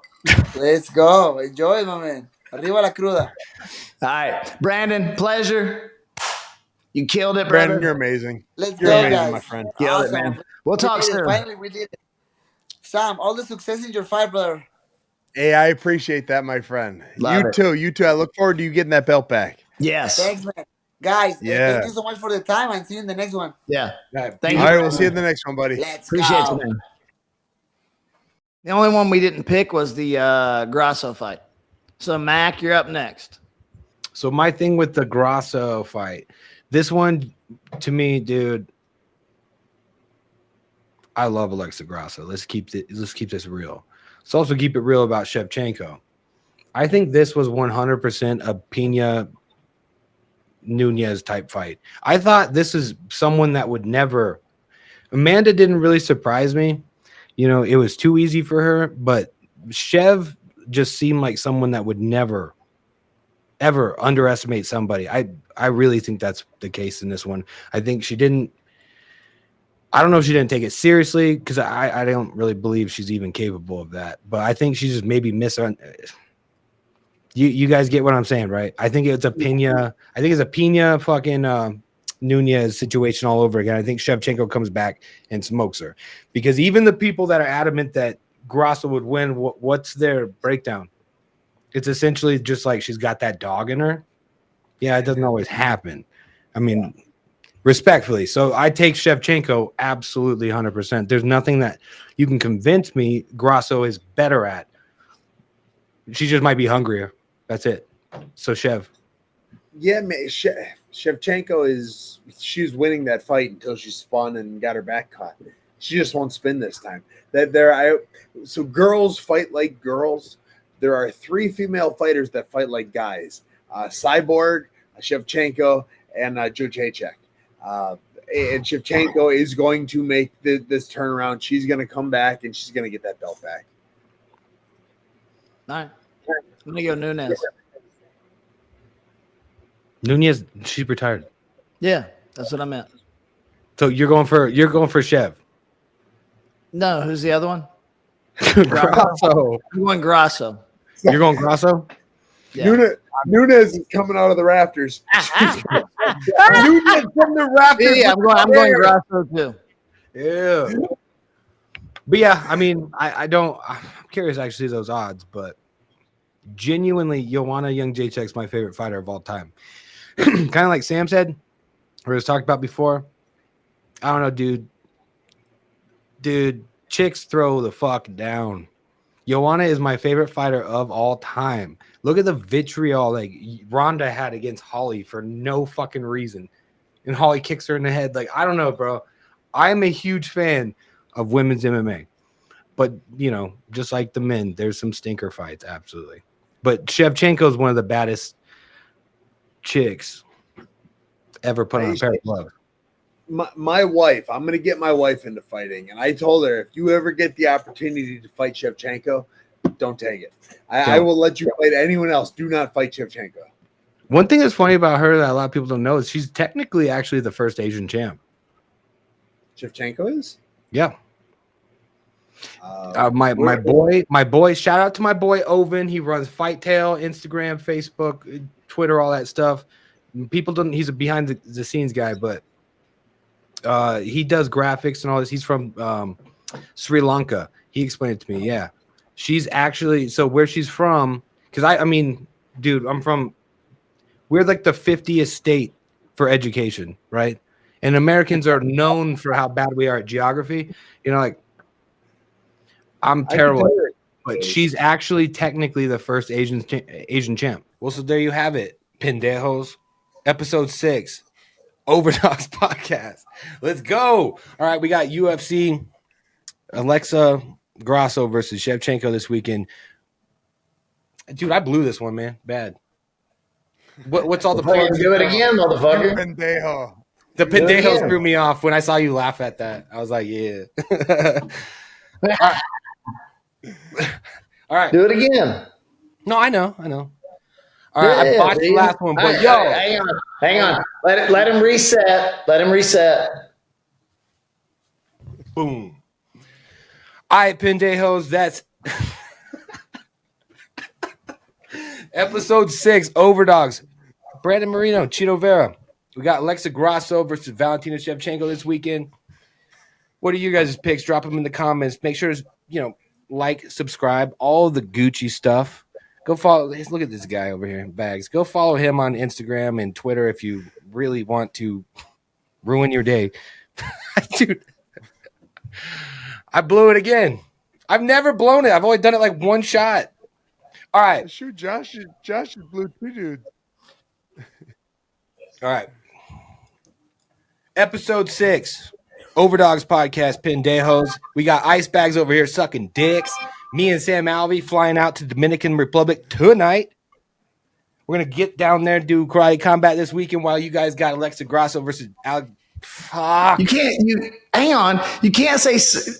Let's go. Enjoy, my man. Arriba la cruda. All right. Brandon, pleasure. You killed it, Brandon, brother. you're amazing. Let's You're go, amazing, guys. my friend. Killed it, Awesome. man. We'll talk We did it. soon. Finally, we did it. Sam, all the success in your fight, brother. Hey, I appreciate that, my friend. Love You it. too. You too. I look forward to you getting that belt back. Yes. Thanks, man. Guys, Yeah. thank you so much for the time, and see you in the next one. Yeah. Right. Thank All you. right, we'll see you in the next one, buddy. Let's Appreciate go. you, man. The only one we didn't pick was the Grasso fight. So, Mac, you're up next. So my thing with the Grasso fight, this one to me, dude, I love Alexa Grasso. Let's keep this real. Let's also keep it real about Shevchenko. I think this was 100% a Pena Nunez type fight. I thought this is someone that would never. Amanda didn't really surprise me. You know, it was too easy for her, but Shev just seemed like someone that would never ever underestimate somebody. I really think that's the case in this one. I think she didn't. I don't know if she didn't take it seriously because I don't really believe she's even capable of that. But I think she just maybe You guys get what I'm saying, right? I think it's a Pena. I think it's a Pena fucking Nunez situation all over again. I think Shevchenko comes back and smokes her because even the people that are adamant that Grasso would win, what's their breakdown? It's essentially just like she's got that dog in her. Yeah, it doesn't always happen. I mean, respectfully. So I take Shevchenko absolutely 100%. There's nothing that you can convince me Grasso is better at. She just might be hungrier. That's it. So Shev. Yeah, man, Shevchenko she's winning that fight until she spun and got her back caught. She just won't spin this time. So girls fight like girls. There are 3 female fighters that fight like guys. Cyborg, Shevchenko, and Jacek. And Shevchenko is going to make this turnaround. She's going to come back, and she's going to get that belt back. All right. I'm going to go Nunes. Nunez, she's retired. Yeah, that's what I meant. So you're going for Chev. No, who's the other one? Grasso. I'm going Grasso. You're going Grasso? Yeah. Nunez is coming out of the rafters. Nunez from the rafters. Yeah, I'm going Grasso too. Yeah. But yeah, I mean, I'm curious actually those odds, but genuinely, Joanna Jędrzejczyk's my favorite fighter of all time. Kind of like Sam said, or was talked about before. I don't know, dude, chicks throw the fuck down. Joanna is my favorite fighter of all time. Look at the vitriol like Ronda had against Holly for no fucking reason. And Holly kicks her in the head. Like, I don't know, bro. I am a huge fan of women's MMA. But, you know, just like the men, there's some stinker fights, absolutely. But Shevchenko is one of the baddest chicks ever put on a pair of gloves. My wife, I'm going to get my wife into fighting. And I told her, if you ever get the opportunity to fight Shevchenko, don't take it. I will let you fight anyone else. Do not fight Shevchenko. One thing that's funny about her that a lot of people don't know is she's technically actually the first Asian champ. Shevchenko is? Yeah. My boy, shout out to my boy Oven. He runs Fight Tail, Instagram, Facebook, Twitter, all that stuff. People don't, he's a behind the scenes guy, but he does graphics and all this. He's from Sri Lanka. He explained it to me. Yeah. She's actually, so where she's from, because I mean, dude, we're like the 50th state for education, right? And Americans are known for how bad we are at geography. You know, like, I'm terrible, but she's actually technically the first Asian champ. Well, so there you have it, pendejos. Episode 6, OverDogs Podcast. Let's go. All right, we got UFC Alexa Grasso versus Shevchenko this weekend. Dude, I blew this one, man. Bad. What's all the points? Do it again, motherfucker. Pendejo. The pendejos threw me off when I saw you laugh at that. I was like, yeah. All right. Do it again. No, I know. All right, I botched the last one, but hang on. Let him reset. Boom. All right, pendejos, that's episode 6, OverDogs. Brandon Moreno, Chito Vera. We got Alexa Grasso versus Valentina Shevchenko this weekend. What are you guys' picks? Drop them in the comments. Make sure to, like, subscribe, all the Gucci stuff. Go follow. Look at this guy over here, Bagz. Go follow him on Instagram and Twitter if you really want to ruin your day. Dude, I blew it again. I've never blown it. I've only done it like one shot. All right. Shoot, Josh blew 2 dudes. All right. Episode 6, OverDogs Podcast, pendejos. We got ice bags over here sucking dicks. Me and Sam Alvey flying out to Dominican Republic tonight. We're going to get down there and do karate combat this weekend while you guys got Alexa Grasso versus Fuck. Hang on. You can't say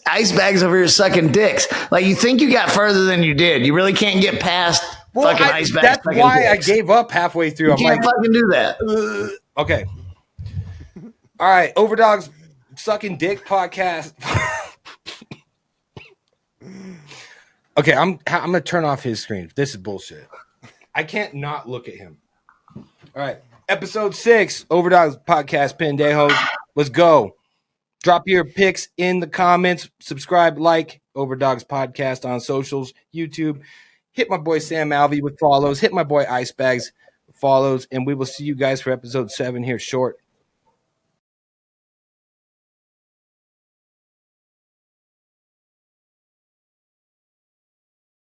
ice bags over here sucking dicks. Like, you think you got further than you did. You really can't get past fucking ice bags. That's why dicks. I gave up halfway through. You can't fucking do that. Okay. All right. OverDogs Sucking Dick Podcast. Okay, I'm gonna turn off his screen. This is bullshit. I can't not look at him. All right, episode 6, OverDogs Podcast, pendejos. Let's go. Drop your picks in the comments. Subscribe, like OverDogs Podcast on socials, YouTube. Hit my boy Sam Alvey with follows. Hit my boy Icebags with follows, and we will see you guys for episode 7 here short.